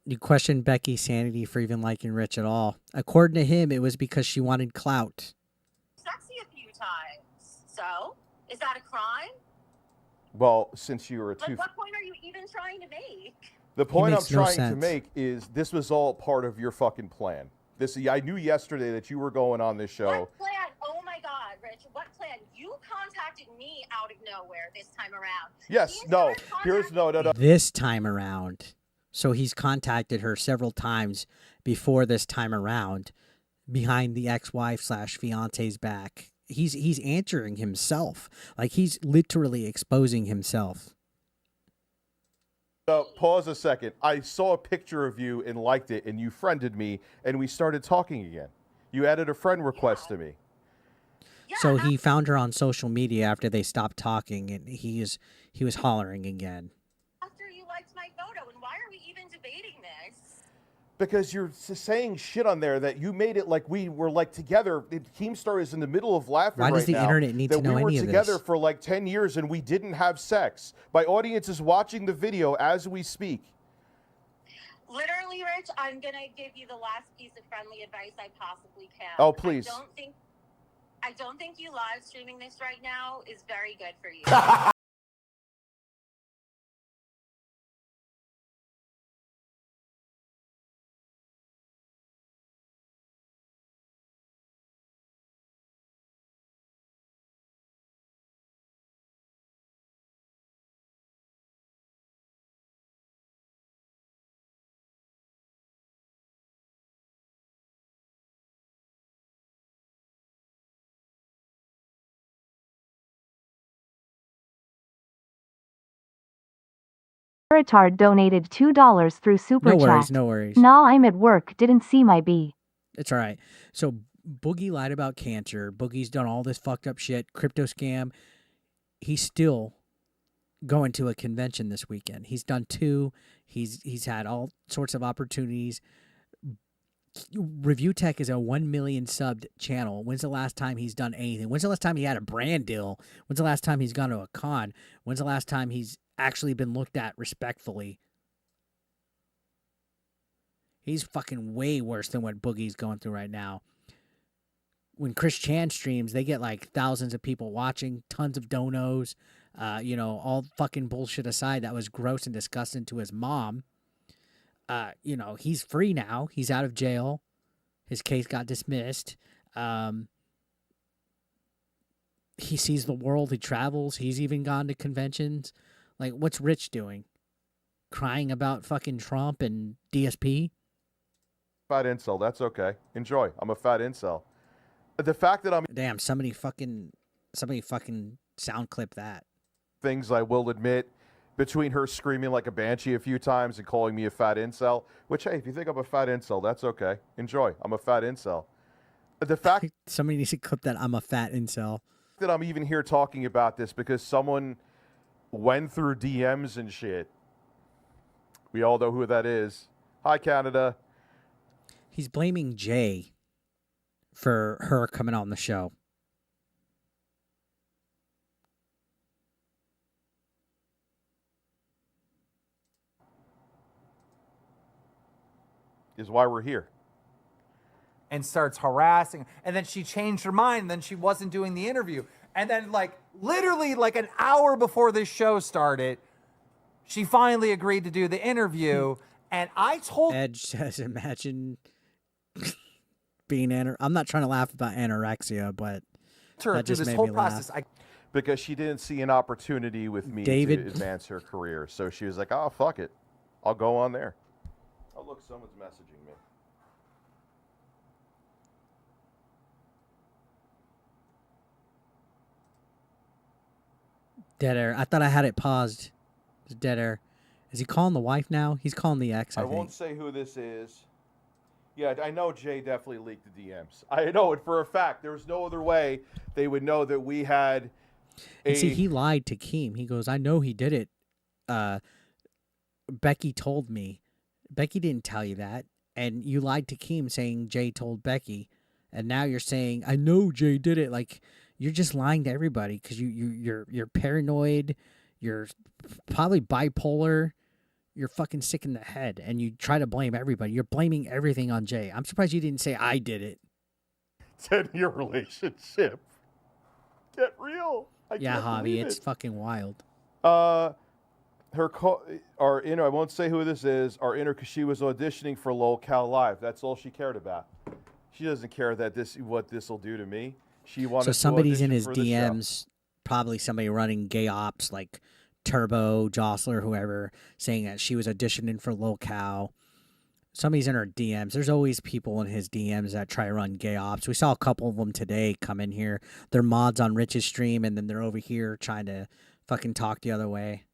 You questioned Becky's sanity for even liking Rich at all. According to him, it was because she wanted clout. Sexy a few times. So, is that a crime? Well, since you were Like, what point are you even trying to make? The point I'm makes no trying to sense. make is this was all part of your fucking plan. I knew yesterday that you were going on this show. What plan? Oh my God, Rich, what plan? You contacted me out of nowhere this time around. Yes, no. Here's no. This time around. So he's contacted her several times before this time around behind the ex-wife/fiance's back. He's answering himself. Like, he's literally exposing himself. Pause a second. I saw a picture of you and liked it, and you friended me, and we started talking again. You added a friend request to me. So he found her on social media after they stopped talking, and he was hollering again. After you liked my photo, and why are we even debating this? Because you're saying shit on there that you made it like we were like together. Keemstar is in the middle of laughing Why right does the now internet need to know that we any were of together this? for like 10 years and we didn't have sex. My audience is watching the video as we speak. Literally, Rich, I'm going to give you the last piece of friendly advice I possibly can. Oh, please. I don't think you live streaming this right now is very good for you. Retard donated $2 through Super No Chat. worries, no worries. Nah, I'm at work, didn't see my B. It's all right. So Boogie lied about cancer. Boogie's done all this fucked up shit, crypto scam. He's still going to a convention this weekend. He's done 2. He's had all sorts of opportunities. Review Tech is a 1 million subbed channel. When's the last time he's done anything? When's the last time he had a brand deal? When's the last time he's gone to a con? When's the last time he's actually been looked at respectfully? He's fucking way worse than what Boogie's going through right now. When Chris Chan streams, they get like thousands of people watching, tons of donos. All fucking bullshit aside, that was gross and disgusting to his mom. He's free now. He's out of jail. His case got dismissed. He sees the world. He travels. He's even gone to conventions. Like, what's Rich doing? Crying about fucking Trump and DSP? Fat incel. That's okay. Enjoy. I'm a fat incel. The fact that I'm... Damn, somebody fucking sound clip that. Things I will admit, between her screaming like a banshee a few times and calling me a fat incel, which, hey, if you think I'm a fat incel, that's okay. Enjoy. I'm a fat incel. The fact... Somebody needs to clip that I'm a fat incel. That I'm even here talking about this because someone went through DMs and shit. We all know who that is. Hi, Canada. He's blaming Jay for her coming on the show. Is why we're here. And starts harassing. And then she changed her mind. And then she wasn't doing the interview. And then, literally, an hour before this show started, she finally agreed to do the interview. And I told... Edge says, imagine being... I'm not trying to laugh about anorexia, but that just made me laugh. Because she didn't see an opportunity with me to advance her career. So she was like, oh, fuck it. I'll go on there. Oh, look, someone's messaging me. Dead air. I thought I had it paused. It's dead air. Is he calling the wife now? He's calling the ex, I think. Won't say who this is. Yeah, I know Jay definitely leaked the DMs. I know it for a fact. There was no other way they would know that we had And see, he lied to Keem. He goes, I know he did it. Becky told me. Becky didn't tell you that. and you lied to Keem saying Jay told Becky, and now you're saying I know Jay did it. Like you're just lying to everybody because you're paranoid, you're probably bipolar, you're fucking sick in the head, and you try to blame everybody. You're blaming everything on Jay. I'm surprised you didn't say I did it. 10-year relationship. Get real. Yeah, Javi, it's fucking wild. Our inner, I won't say who this is, our inner, because she was auditioning for Lolcow Live. That's all she cared about. She doesn't care that what this will do to me. She wanted So somebody's to in his for the show. DMs, probably somebody running gay ops like Turbo, Jostler, whoever, saying that she was auditioning for Lolcow. Somebody's in her DMs. There's always people in his DMs that try to run gay ops. We saw a couple of them today come in here. They're mods on Rich's stream, and then they're over here trying to fucking talk the other way.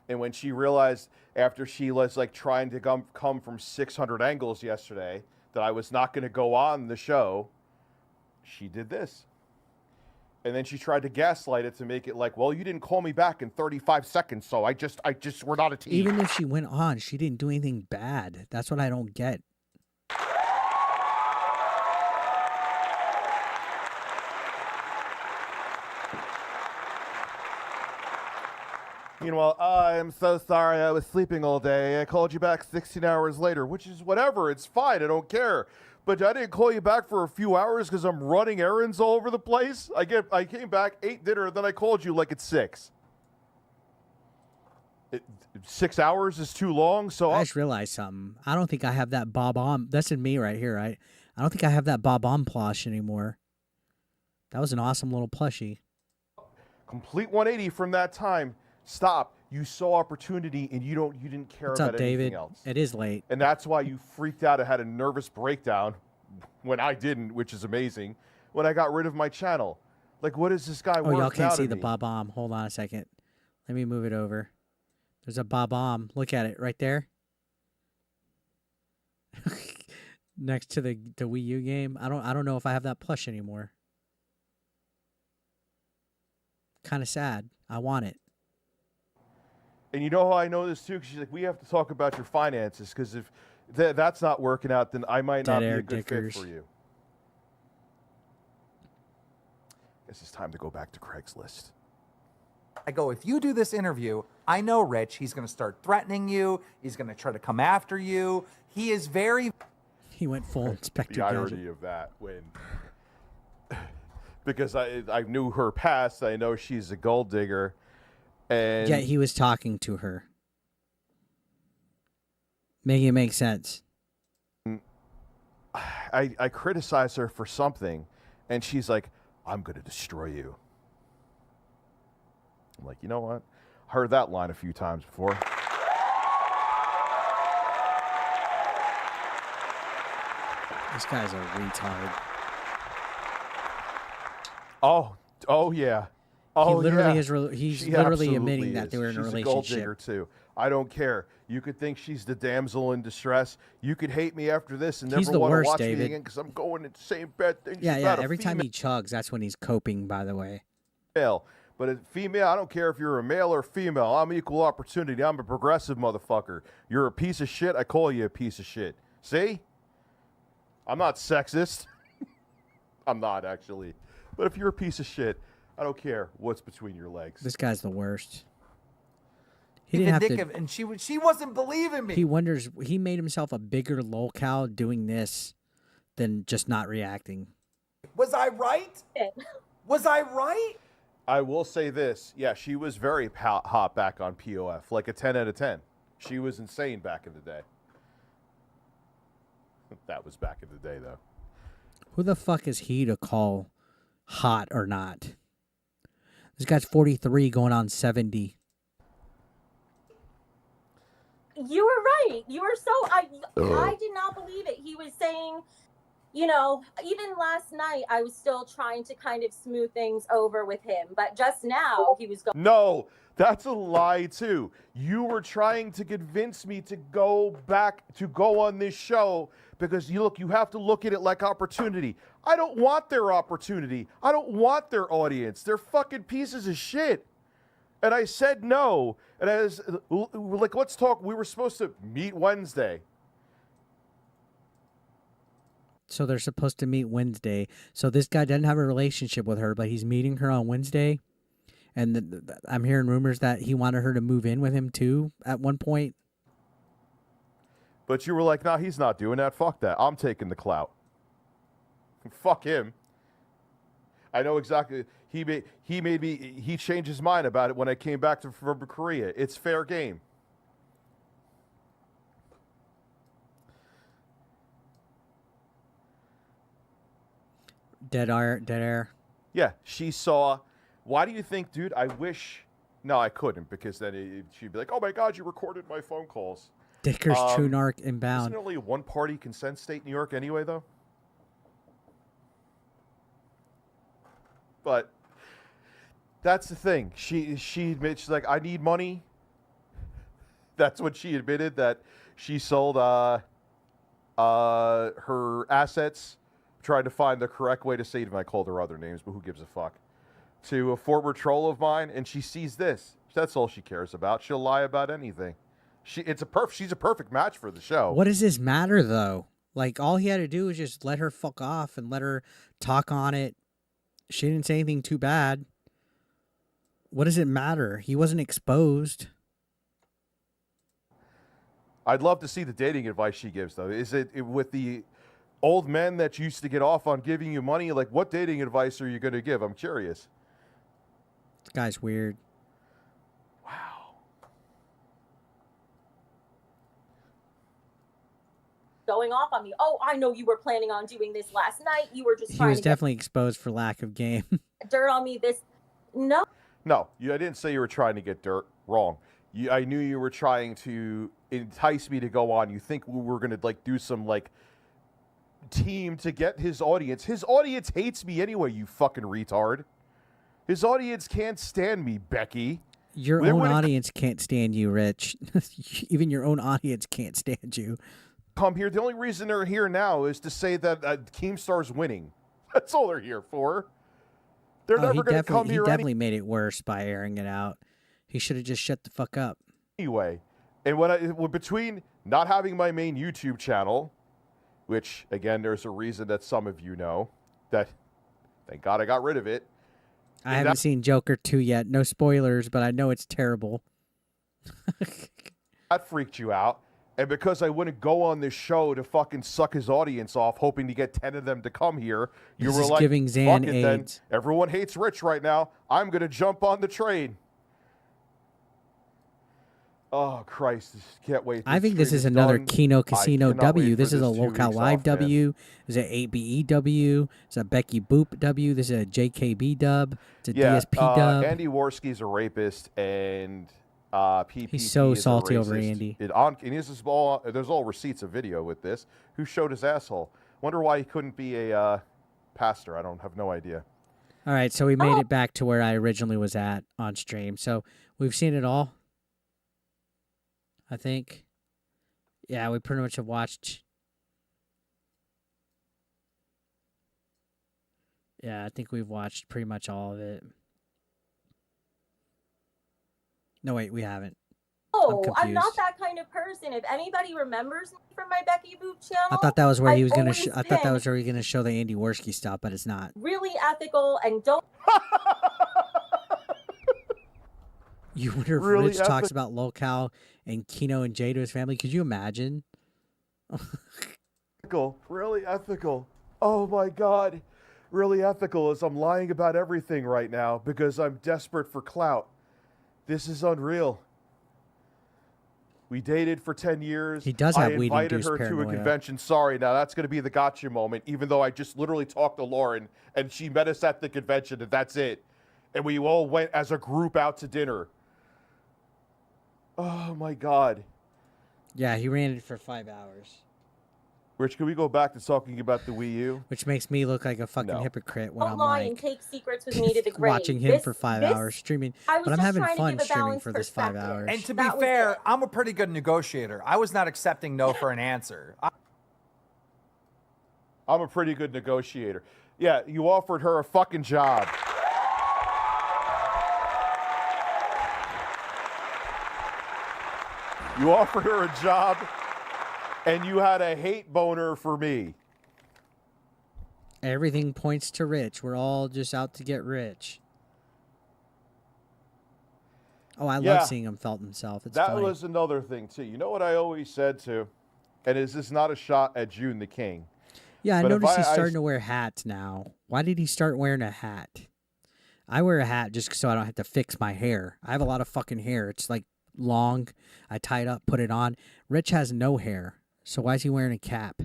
And when she realized after she was like trying to come from 600 angles yesterday that I was not going to go on the show, she did this. And then she tried to gaslight it to make it like, well, you didn't call me back in 35 seconds, so I just, we're not a team. Even if she went on, she didn't do anything bad. That's what I don't get. Meanwhile, I'm so sorry I was sleeping all day. I called you back 16 hours later, which is whatever. It's fine. I don't care. But I didn't call you back for a few hours because I'm running errands all over the place. I came back, ate dinner, and then I called you like it's 6. 6 hours is too long, so I just realized something. I don't think I have that Bob on. That's in me right here, right? I don't think I have that Bob on plush anymore. That was an awesome little plushie. Complete 180 from that time. Stop. You saw opportunity and you didn't care What's about up, anything David? else. It is late. And that's why you freaked out and had a nervous breakdown when I didn't, which is amazing, when I got rid of my channel. Like, what is this guy worth? Oh, y'all can't now to see the me? Bob-omb. Hold on a second. Let me move it over. There's a Bob-omb. Look at it right there. Next to the Wii U game. I don't know if I have that plush anymore. Kind of sad. I want it. And you know how I know this too? Because she's like, we have to talk about your finances, because if that's not working out, then I might not be a good fit for you. Guess it's time to go back to Craigslist. I go, if you do this interview, I know Rich, he's going to start threatening you. He's going to try to come after you. He is very... He went full Inspector The Gadget. irony of that, when... because I knew her past, I know she's a gold digger. And Yet he was talking to her. Making it make sense. I criticize her for something, and she's like, I'm going to destroy you. I'm like, you know what? I heard that line a few times before. This guy's a retard. Oh yeah. Oh, he literally yeah. he's She literally absolutely admitting that is. they were in a She's relationship. a gold digger too. I don't care. You could think she's the damsel in distress. You could hate me after this and He's never the want to worst, watch David. me again because I'm going in the same bed thing. Yeah, She's yeah. not a Every time he female. chugs, that's when he's coping, by the way. But a female, I don't care if you're a male or female. I'm equal opportunity. I'm a progressive motherfucker. You're a piece of shit. I call you a piece of shit. See? I'm not sexist. I'm not, actually. But if you're a piece of shit, I don't care what's between your legs. This guy's the worst. He didn't have to. And she wasn't believing me. He wonders. He made himself a bigger lolcow doing this than just not reacting. Was I right? Was I right? I will say this. Yeah, she was very hot back on POF. Like a 10 out of 10. She was insane back in the day. That was back in the day, though. Who the fuck is he to call hot or not? This guy's 43 going on 70. You were right. You were so... I did not believe it. He was saying, you know, even last night, I was still trying to kind of smooth things over with him. But just now, he was going... No, that's a lie, too. You were trying to convince me to go on this show because, you have to look at it like opportunity. I don't want their opportunity. I don't want their audience. They're fucking pieces of shit. And I said no. And let's talk. We were supposed to meet Wednesday. So they're supposed to meet Wednesday. So this guy doesn't have a relationship with her, but he's meeting her on Wednesday. And I'm hearing rumors that he wanted her to move in with him too at one point. But you were like, nah, he's not doing that. Fuck that. I'm taking the clout. Fuck him. I know exactly. He changed his mind about it when I came back from Korea. It's fair game. Dead air. Yeah, she saw. Why do you think, dude? I wish. No, I couldn't, because then she'd be like, "Oh my God, you recorded my phone calls." Dicker's True Narc inbound. Isn't it only a one-party consent state, New York, anyway, though? But that's the thing. She admits, she's like, I need money. That's what she admitted, that she sold her assets, trying to find the correct way to say it. I called her other names, but who gives a fuck? To a former troll of mine, and she sees this. That's all she cares about. She'll lie about anything. She's a perfect match for the show. What does this matter, though? Like, all he had to do was just let her fuck off and let her talk on it. She didn't say anything too bad. What does it matter? He wasn't exposed. I'd love to see the dating advice she gives, though. Is it with the old men that used to get off on giving you money? Like, what dating advice are you going to give? I'm curious. This guy's weird. Going off on me. Oh, I know you were planning on doing this last night. You were just He trying was to definitely exposed for lack of game. get dirt on me. No. No, I didn't say you were trying to get dirt. Wrong. I knew you were trying to entice me to go on. You think we were going to do some team to get his audience. His audience hates me anyway, you fucking retard. His audience can't stand me, Becky. Your own audience can't stand you, Rich. Even your own audience can't stand you. Come here. The only reason they're here now is to say that Keemstar's winning. That's all they're here for. They're never going to come here. He definitely made it worse by airing it out. He should have just shut the fuck up. Anyway, and between not having my main YouTube channel, which again, there's a reason that some of you know that. Thank God I got rid of it. I haven't seen Joker 2 yet. No spoilers, but I know it's terrible. That freaked you out. And because I wouldn't go on this show to fucking suck his audience off, hoping to get 10 of them to come here, you were like, giving Zan fuck it then. AIDS. Everyone hates Rich right now. I'm going to jump on the train. Oh, Christ. Can't wait. I think this is another Kino Casino W. This is a Lolcow Lolcow Live W. This is an ABE W. It's a Beckboop W. This is a JKB dub. It's a DSP dub. Andy Worski's a rapist, and PPP He's so is salty a over racist. Andy. There's all receipts of video with this. Who showed his asshole? Wonder why he couldn't be a pastor. I don't have no idea. All right, so we made it back to where I originally was at on stream. So we've seen it all, I think. Yeah, we pretty much have watched. Yeah, I think we've watched pretty much all of it. No, wait, we haven't. Oh, I'm not that kind of person. If anybody remembers me from my Beckboop channel, I thought that was where he was gonna. I thought that was where he was gonna show the Andy Worski stuff, but it's not. Really ethical and don't. You wonder if Really Rich talks about Lolcow and Kino and Jay to his family. Could you imagine? Really ethical. Oh my God. Really ethical as I'm lying about everything right now because I'm desperate for clout. This is unreal. We dated for 10 years. He does have weed-induced I invited her paranoia. to a convention. Sorry, now that's going to be the gotcha moment, even though I just literally talked to Lauren and she met us at the convention and that's it. And we all went as a group out to dinner. Oh my God. Yeah, he ran it for 5 hours. Rich, can we go back to talking about the Wii U? Which makes me look like a fucking hypocrite when I'm lie and like take secrets with me to the grave. watching him for 5 hours streaming. But I'm having fun streaming for this 5 hours. And to be fair, I'm a pretty good negotiator. I was not accepting no for an answer. I'm a pretty good negotiator. Yeah, you offered her a fucking job. You offered her a job, and you had a hate boner for me. Everything points to Rich. We're all just out to get Rich. Oh, I love seeing him felt himself. It's that funny. was another thing too. You know what I always said too, and is this not a shot at June the King? Yeah, I But if noticed he's starting to wear hats now. Why did he start wearing a hat? I wear a hat just so I don't have to fix my hair. I have a lot of fucking hair. It's like long. I tie it up, put it on. Rich has no hair. So why is he wearing a cap?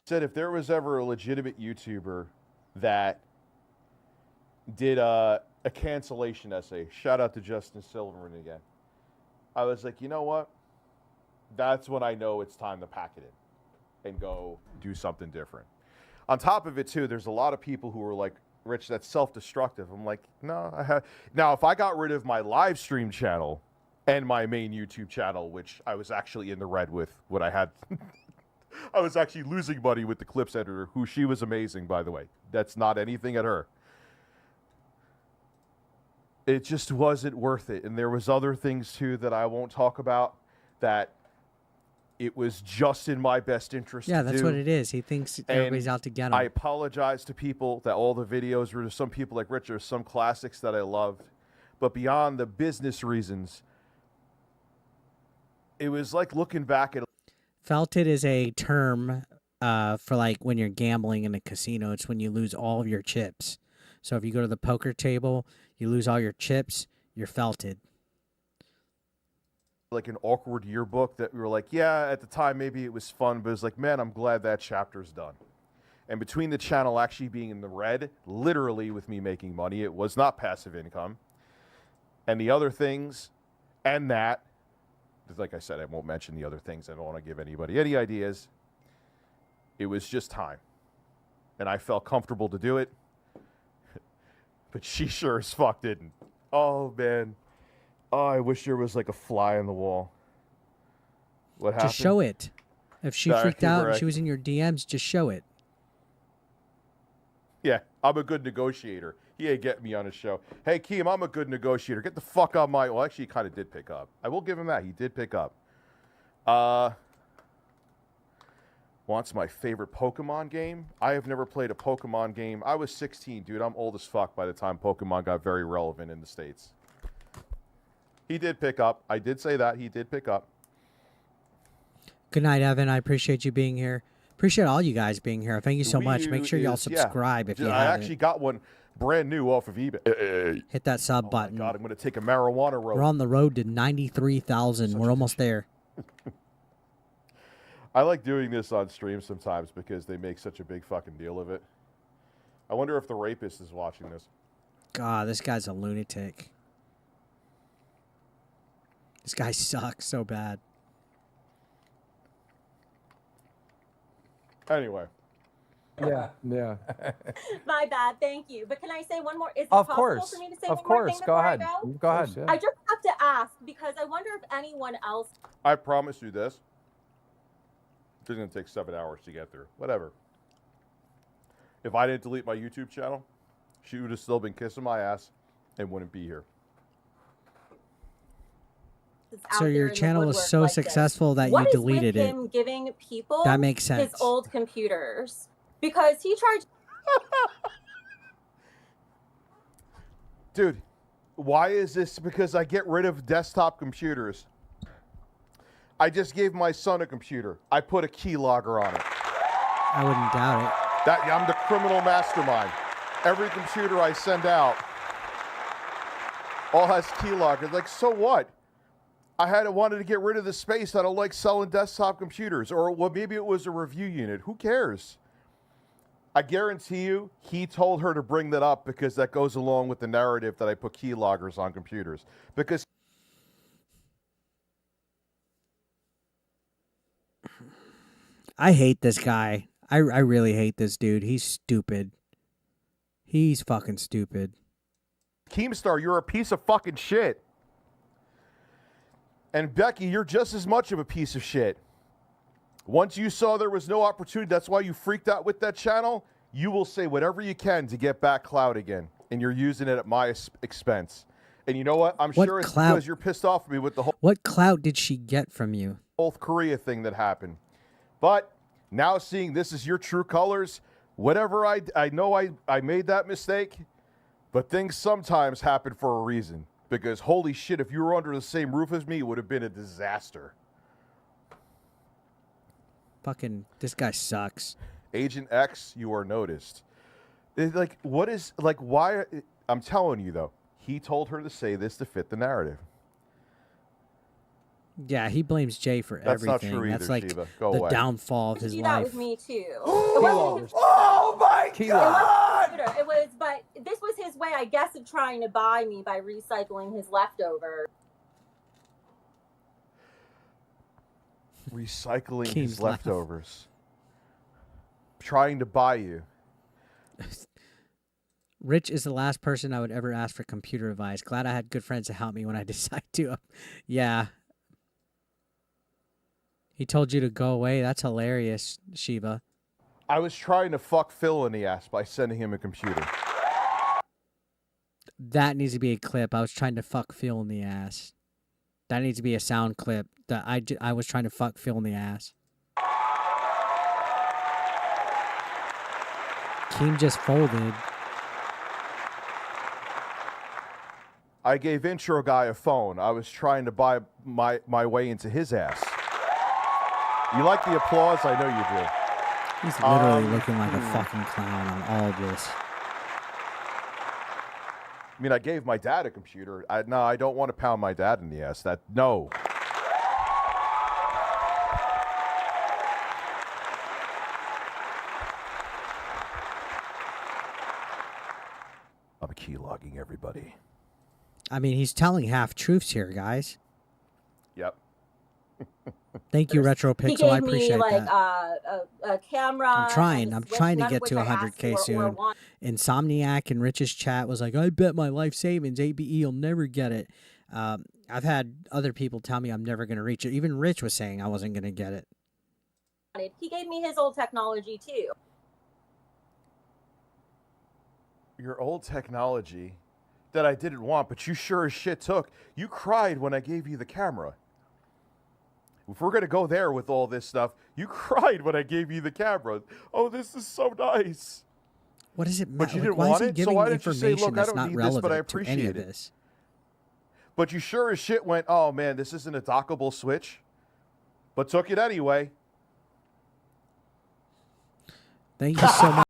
Said if there was ever a legitimate YouTuber that did a cancellation essay, shout out to Justin Silverman again. I was like, you know what? That's when I know it's time to pack it in and go do something different. On top of it, too, there's a lot of people who are like, Rich, that's self-destructive. I'm like, no, I have. Now, if I got rid of my live stream channel and my main YouTube channel, which I was actually in the red with when I had, I was actually losing money with the clips editor, who she was amazing, by the way. That's not anything at her. It just wasn't worth it. And there was other things, too, that I won't talk about that it was just in my best interest to do. Yeah, that's what it is. He thinks everybody's out to get him. I apologize to people that all the videos were some people like Rich, there's some classics that I loved. But beyond the business reasons, it was like looking back at... Felted is a term for like when you're gambling in a casino. It's when you lose all of your chips. So if you go to the poker table, you lose all your chips, you're felted. Like an awkward yearbook that we were like, yeah, at the time maybe it was fun, but it's like, man, I'm glad that chapter's done. And between the channel actually being in the red, literally with me making money, it was not passive income. And the other things, and that, like I said, I won't mention the other things. I don't want to give anybody any ideas. It was just time. And I felt comfortable to do it. But she sure as fuck didn't. Oh, man. Oh, I wish there was like a fly on the wall. What happened? Just show it. If she freaked out and she was in your DMs, just show it. Yeah, I'm a good negotiator. He ain't getting me on his show. Hey, Keem, I'm a good negotiator. Get the fuck on my... Well, actually, he kind of did pick up. I will give him that. He did pick up. Wants my favorite Pokemon game? I have never played a Pokemon game. I was 16, dude. I'm old as fuck by the time Pokemon got very relevant in the States. He did pick up. I did say that. He did pick up. Good night, Evan. I appreciate you being here. Appreciate all you guys being here. Thank you so much. Make sure y'all subscribe if you haven't. I actually got one brand new off of eBay. Hit that sub button. God, I'm going to take a marijuana road. We're on the road to 93,000. We're almost there. I like doing this on stream sometimes because they make such a big fucking deal of it. I wonder if the rapist is watching this. God, this guy's a lunatic. This guy sucks so bad. Anyway. Yeah. My bad. Thank you. But can I say one more? Is it Of possible course. for me to say Of one more course. thing Go before ahead. I go? Go ahead. Yeah. I just have to ask because I wonder if anyone else. I promise you this. It's going to take 7 hours to get through. Whatever. If I didn't delete my YouTube channel, she would have still been kissing my ass and wouldn't be here. So your channel was so successful that you deleted it. What is with him giving people that makes sense. His old computers? Because he tried. Dude, why is this? Because I get rid of desktop computers. I just gave my son a computer. I put a keylogger on it. I wouldn't doubt it. I'm the criminal mastermind. Every computer I send out all has keyloggers. Like, so what? I wanted to get rid of the space. I don't like selling desktop computers. Or well, maybe it was a review unit. Who cares? I guarantee you, he told her to bring that up because that goes along with the narrative that I put keyloggers on computers. Because I hate this guy. I really hate this dude. He's stupid. He's fucking stupid. Keemstar, you're a piece of fucking shit. And Becky, you're just as much of a piece of shit. Once you saw there was no opportunity, that's why you freaked out with that channel, you will say whatever you can to get back clout again. And you're using it at my expense. And you know what? I'm sure it's because you're pissed off at me with the whole... What clout did she get from you? North Korea thing that happened. But now seeing this is your true colors, Whatever I know I made that mistake, but things sometimes happen for a reason. Because holy shit, if you were under the same roof as me, it would have been a disaster. Fucking, this guy sucks. Agent X, you are noticed. Like, what is, like, why? I'm telling you, though, he told her to say this to fit the narrative. Yeah, he blames Jay for That's everything. not true That's either, like Shiva. Go the away. downfall of his do that life. with me too. Oh my God! It was, but this was his way, I guess, of trying to buy me by recycling his leftovers. Recycling Keem's his laugh. leftovers. Trying to buy you. Rich is the last person I would ever ask for computer advice. Glad I had good friends to help me when I decide to. Yeah. He told you to go away. That's hilarious, Shiva. I was trying to fuck Phil in the ass by sending him a computer. That needs to be a clip. I was trying to fuck Phil in the ass. That needs to be a sound clip. That I was trying to fuck Phil in the ass. Keem just folded. I gave intro guy a phone. I was trying to buy my way into his ass. You like the applause? I know you do. He's literally looking like a fucking clown on all of this. I mean, I gave my dad a computer. No, I don't want to pound my dad in the ass. No. I'm keylogging everybody. I mean, he's telling half truths here, guys. Yep. Thank you, Retro He Pixel. I gave me appreciate like that. a camera. I'm trying to none of get which to I asked 100K for or soon. wanted. Insomniac in Rich's chat was like, I bet my life savings, ABE will never get it. I've had other people tell me I'm never going to reach it. Even Rich was saying I wasn't going to get it. He gave me his old technology too. Your old technology that I didn't want, but you sure as shit took. You cried when I gave you the camera. If we're going to go there with all this stuff, you cried when I gave you the camera. Oh, this is so nice. What does it matter? But you didn't why want is he it? So giving why didn't you say, information look, I that's don't not need this, but I relevant to any appreciate of it? this? But you sure as shit went, oh man, this isn't a dockable switch. But took it anyway. Thank you so much.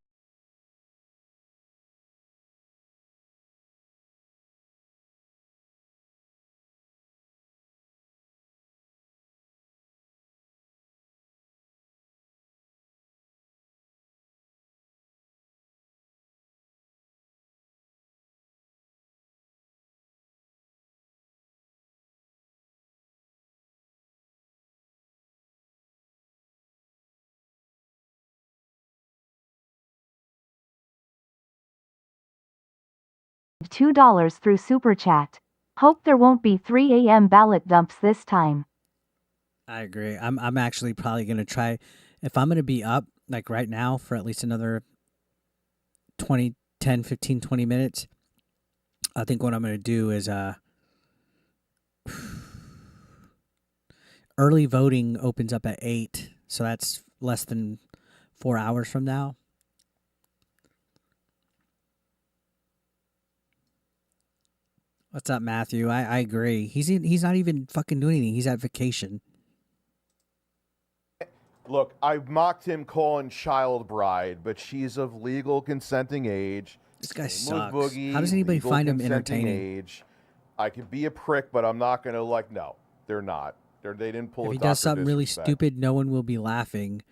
$2 through Super Chat. Hope there won't be 3 a.m. ballot dumps this time. I agree. I'm actually probably going to try, if I'm going to be up like right now for at least another 10, 15, 20 minutes, I think what I'm going to do is early voting opens up at 8, so that's less than 4 hours from now. What's up, Matthew? I agree. He's not even fucking doing anything. He's at vacation. Look, I mocked him calling child bride, but she's of legal consenting age. This guy Same with sucks. Boogie, How does anybody legal find him consenting entertaining? Age. I could be a prick, but I'm not going to, like, no, they're not. They didn't pull If a he does Dr. something really Disrespect. stupid, no one will be laughing.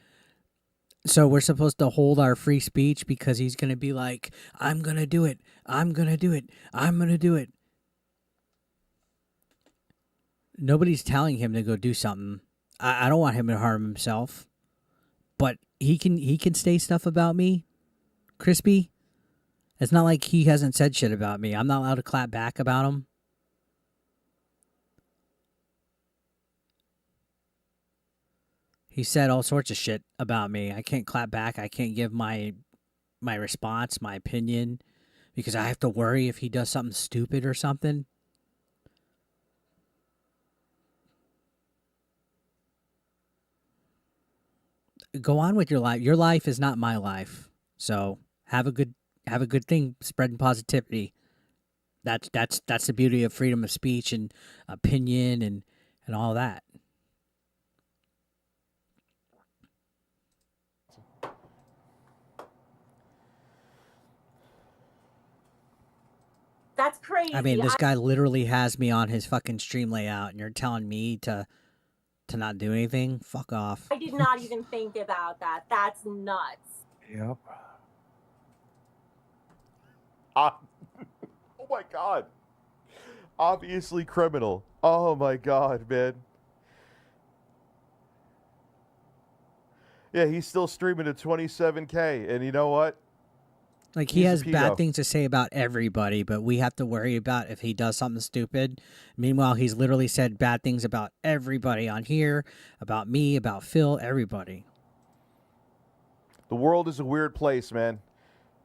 So we're supposed to hold our free speech because he's going to be like, I'm going to do it. I'm going to do it. I'm going to do it. Nobody's telling him to go do something. I don't want him to harm himself. But he can say stuff about me, Crispy. It's not like he hasn't said shit about me. I'm not allowed to clap back about him. He said all sorts of shit about me. I can't clap back. I can't give my response, my opinion, because I have to worry if he does something stupid or something. Go on with your life. Your life is not my life. So have a good thing, spreading positivity. That's the beauty of freedom of speech and opinion and all that. That's crazy. I mean, this guy literally has me on his fucking stream layout, and you're telling me to not do anything? Fuck off. I did not even think about that. That's nuts. Yep. Oh my God. Obviously criminal. Oh my God, man. Yeah, he's still streaming at 27K, and you know what? Like, he has bad things to say about everybody, but we have to worry about if he does something stupid. Meanwhile, he's literally said bad things about everybody on here, about me, about Phil, everybody. The world is a weird place, man.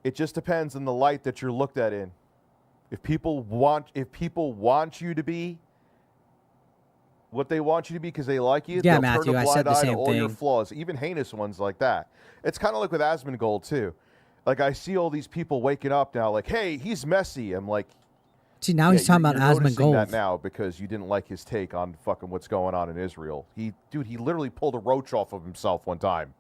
It just depends on the light that you're looked at in. If people want you to be what they want you to be because they like you, yeah, they'll Matthew, turn a I blind said the eye same to all thing. your flaws, even heinous ones like that. It's kind of like with Asmongold too. Like, I see all these people waking up now, like, hey, he's messy. I'm like, see, now he's talking about noticing that Asmongold now because you didn't like his take on fucking what's going on in Israel. He literally pulled a roach off of himself one time.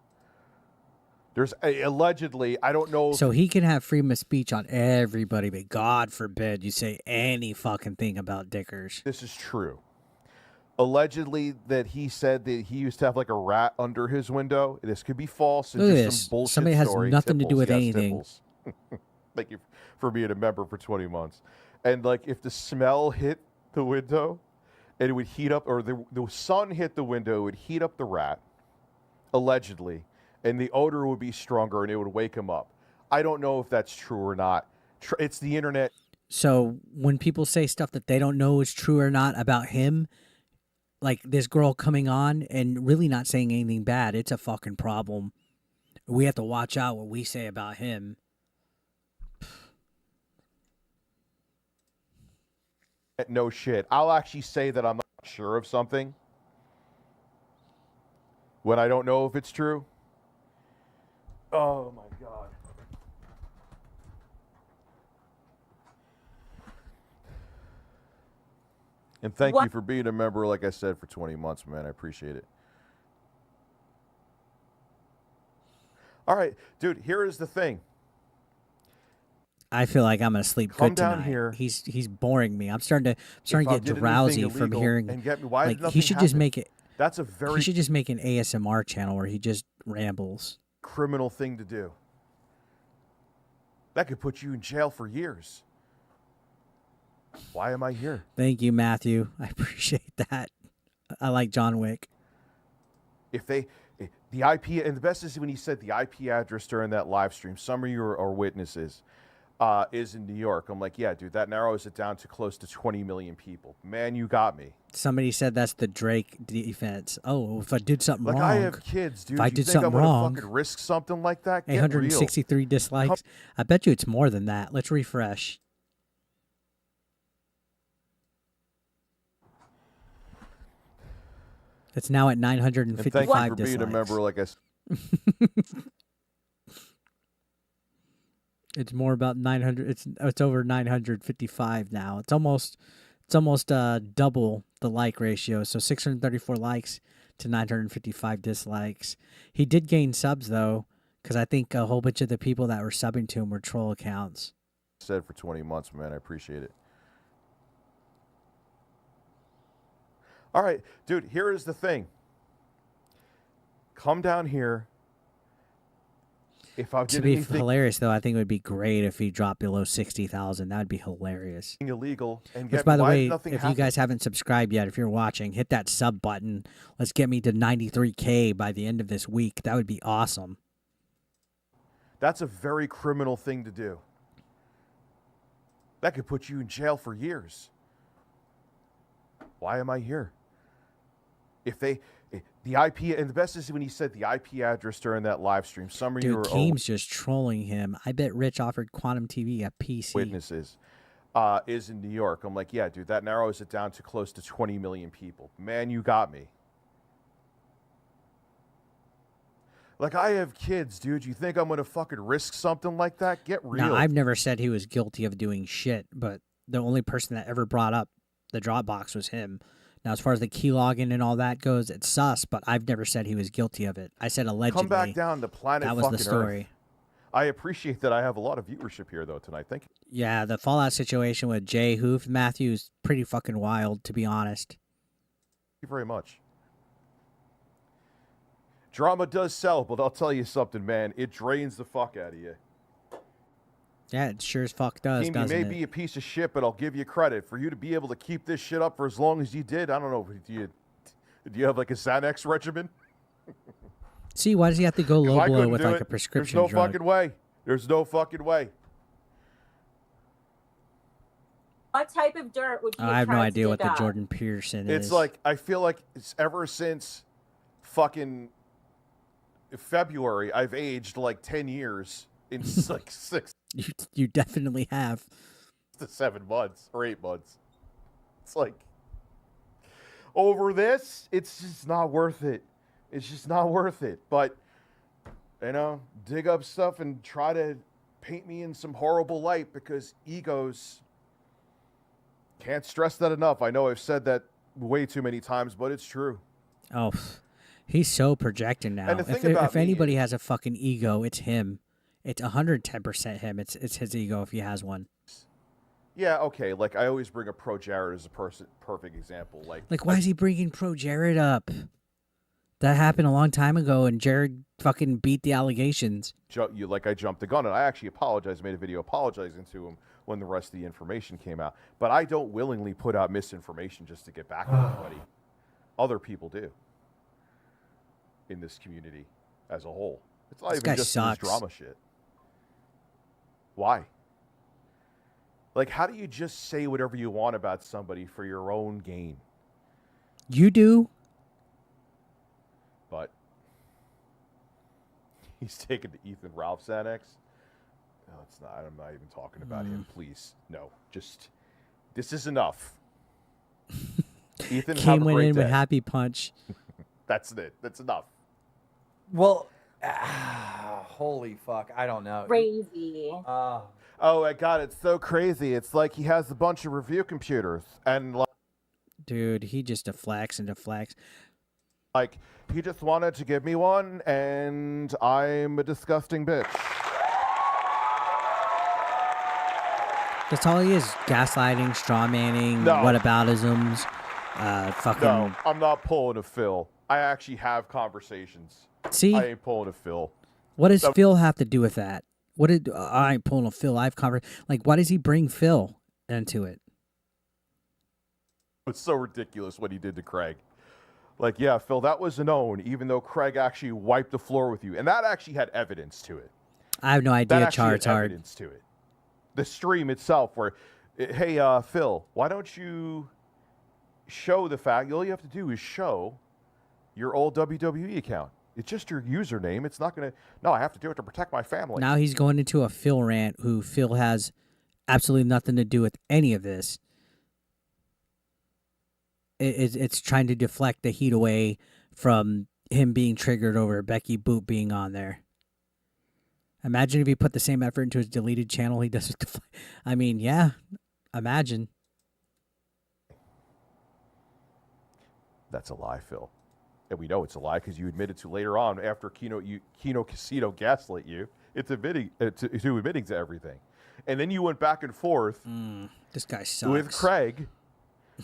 There's allegedly, I don't know. So he can have freedom of speech on everybody, but God forbid you say any fucking thing about Dickers. This is true. Allegedly, that he said that he used to have like a rat under his window. This could be false. It's Look at just this. some bullshit Somebody has story. nothing to do Tipples, with yes, anything. Tipples. Thank you for being a member for 20 months. And like, if the smell hit the window, and it would heat up, or the sun hit the window, it would heat up the rat, allegedly, and the odor would be stronger, and it would wake him up. I don't know if that's true or not. It's the internet. So when people say stuff that they don't know is true or not about him, like this girl coming on and really not saying anything bad, it's a fucking problem. We have to watch out what we say about him. No shit. I'll actually say that I'm not sure of something when I don't know if it's true. Oh my God. And thank you for being a member, like I said, for 20 months, man. I appreciate it. All right, dude, here is the thing. I feel like I'm gonna sleep Come good down tonight. here. He's boring me. I'm starting to If I get did anything drowsy from illegal hearing. and get me, why did Like, nothing he should just happen? make it. That's a He very should just make an ASMR channel where he just rambles. criminal thing to do. That could put you in jail for years. Why am I here? Thank you, Matthew. I appreciate that. I like John Wick. If the IP, and the best is when he said the IP address during that live stream, some of you are witnesses, is in New York. I'm like, yeah, dude, that narrows it down to close to 20 million people. Man, you got me. Somebody said that's the Drake defense. Oh, if I did something Like, wrong. I have kids, dude. If I You did think something I'm gonna wrong. fucking risk something like that? Get real. 863 dislikes. I bet you it's more than that. Let's refresh. It's now at 955 and thank you for dislikes. being a member, like I said. It's more about 900. It's over 955 now. It's almost double the like ratio. So 634 likes to 955 dislikes. He did gain subs though, because I think a whole bunch of the people that were subbing to him were troll accounts. Said for 20 months, man. I appreciate it. All right, dude, here is the thing. Come down here. If I To did be anything hilarious though, I think it would be great if he dropped below 60,000. That would be hilarious. illegal and Which, get by the why did way, nothing if you happen? guys haven't subscribed yet, if you're watching, hit that sub button. Let's get me to 93K by the end of this week. That would be awesome. That's a very criminal thing to do. That could put you in jail for years. Why am I here? If the IP, and the best is when he said the IP address during that live stream. Some of you Dude, are Keem's just trolling him. I bet Rich offered Quantum TV a PC. witnesses, is in New York. I'm like, yeah, dude, that narrows it down to close to 20 million people. Man, you got me. Like, I have kids, dude. You think I'm going to fucking risk something like that? Get real. Now, I've never said he was guilty of doing shit, but the only person that ever brought up the Dropbox was him. Now, as far as the keylogin and all that goes, it's sus, but I've never said he was guilty of it. I said allegedly. Come back down to planet That was fucking the story. Earth. I appreciate that I have a lot of viewership here, though, tonight. Thank you. Yeah, the Fallout situation with Jay Hooft, Matthew, is pretty fucking wild, to be honest. Thank you very much. Drama does sell, but I'll tell you something, man. It drains the fuck out of you. Yeah, it sure as fuck does, Team, doesn't you may be a piece of shit, but I'll give you credit. For you to be able to keep this shit up for as long as you did, I don't know, do you have like a Xanax regimen? See, why does he have to go low I blow couldn't with do like it. a prescription There's no drug? fucking way. There's no fucking way. What type of dirt would you I have no try to idea what dig the up? Jordan Peterson is. It's like, I feel like it's ever since fucking February, I've aged like 10 years in like 6 You definitely have. to 7 months or 8 months. It's like, over this, it's just not worth it. It's just not worth it. But, you know, dig up stuff and try to paint me in some horrible light because egos. Can't stress that enough. I know I've said that way too many times, but it's true. Oh, he's so projected now. And the thing about If me anybody has a fucking ego, it's him. It's 110% him. It's his ego if he has one. Yeah, okay. Like, I always bring up Pro Jared as a perfect example. Like, why is he bringing Pro Jared up? That happened a long time ago, and Jared fucking beat the allegations. I jumped the gun, and I actually apologized, made a video apologizing to him when the rest of the information came out. But I don't willingly put out misinformation just to get back at anybody. Other people do in this community as a whole. It's not This even guy just sucks. this drama shit. Why? Like, how do you just say whatever you want about somebody for your own gain? You do? But he's taken to Ethan Ralph's annex. No, it's not. I'm not even talking about him. Please, no. Just this is enough. Ethan Came have a went great in day. with happy punch. That's it. That's enough. Well, holy fuck, I don't know. Crazy. Oh my god, it's so crazy. It's like he has a bunch of review computers and Dude, he just deflects and deflects. like he just wanted to give me one, and I'm a disgusting bitch. That's all he is. Gaslighting, straw manning, No. whataboutisms, fucking. No, I'm not pulling a Phil. I actually have conversations. See? I ain't pulling a Phil. What does Phil have to do with that? What did I ain't pulling a Phil? I've covered. Like, why does he bring Phil into it? It's so ridiculous what he did to Craig. Like, yeah, Phil, that was a known, even though Craig actually wiped the floor with you. And that actually had evidence to it. I have no That idea. actually It's had hard. evidence to it. The stream itself where, hey, Phil, why don't you show the fact, all you have to do is show your old WWE account. It's just your username. It's not going to, no, I have to do it to protect my family. Now he's going into a Phil rant, who Phil has absolutely nothing to do with any of this. It's trying to deflect the heat away from him being triggered over Beckboop being on there. Imagine if he put the same effort into his deleted channel he does with I mean, yeah, imagine. That's a lie, Phil. And we know it's a lie because you admitted to later on after Kino Casino gaslit you. It's admitting to admitting to everything. And then you went back and forth This guy sucks. with Craig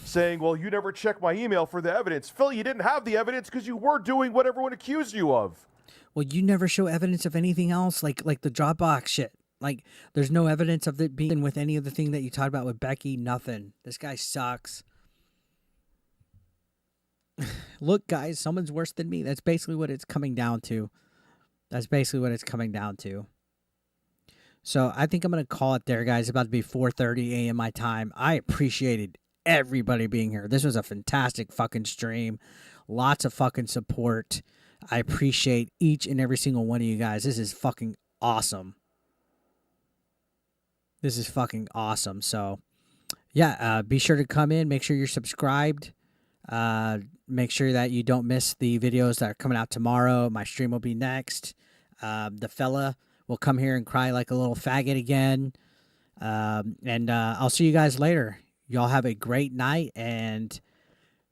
saying, well, you never checked my email for the evidence. Phil, you didn't have the evidence because you were doing what everyone accused you of. Well, you never show evidence of anything else, like the Dropbox shit. Like, there's no evidence of it being with any of the thing that you talked about with Becky. Nothing. This guy sucks. Look, guys, someone's worse than me. That's basically what it's coming down to. So I think I'm going to call it there, guys. It's about to be 4:30 a.m. my time. I appreciated everybody being here. This was a fantastic fucking stream. Lots of fucking support. I appreciate each and every single one of you guys. This is fucking awesome. So, yeah, be sure to come in. Make sure you're subscribed. Make sure that you don't miss the videos that are coming out tomorrow. My stream will be next. The fella will come here and cry like a little faggot again. And I'll see you guys later. Y'all have a great night, and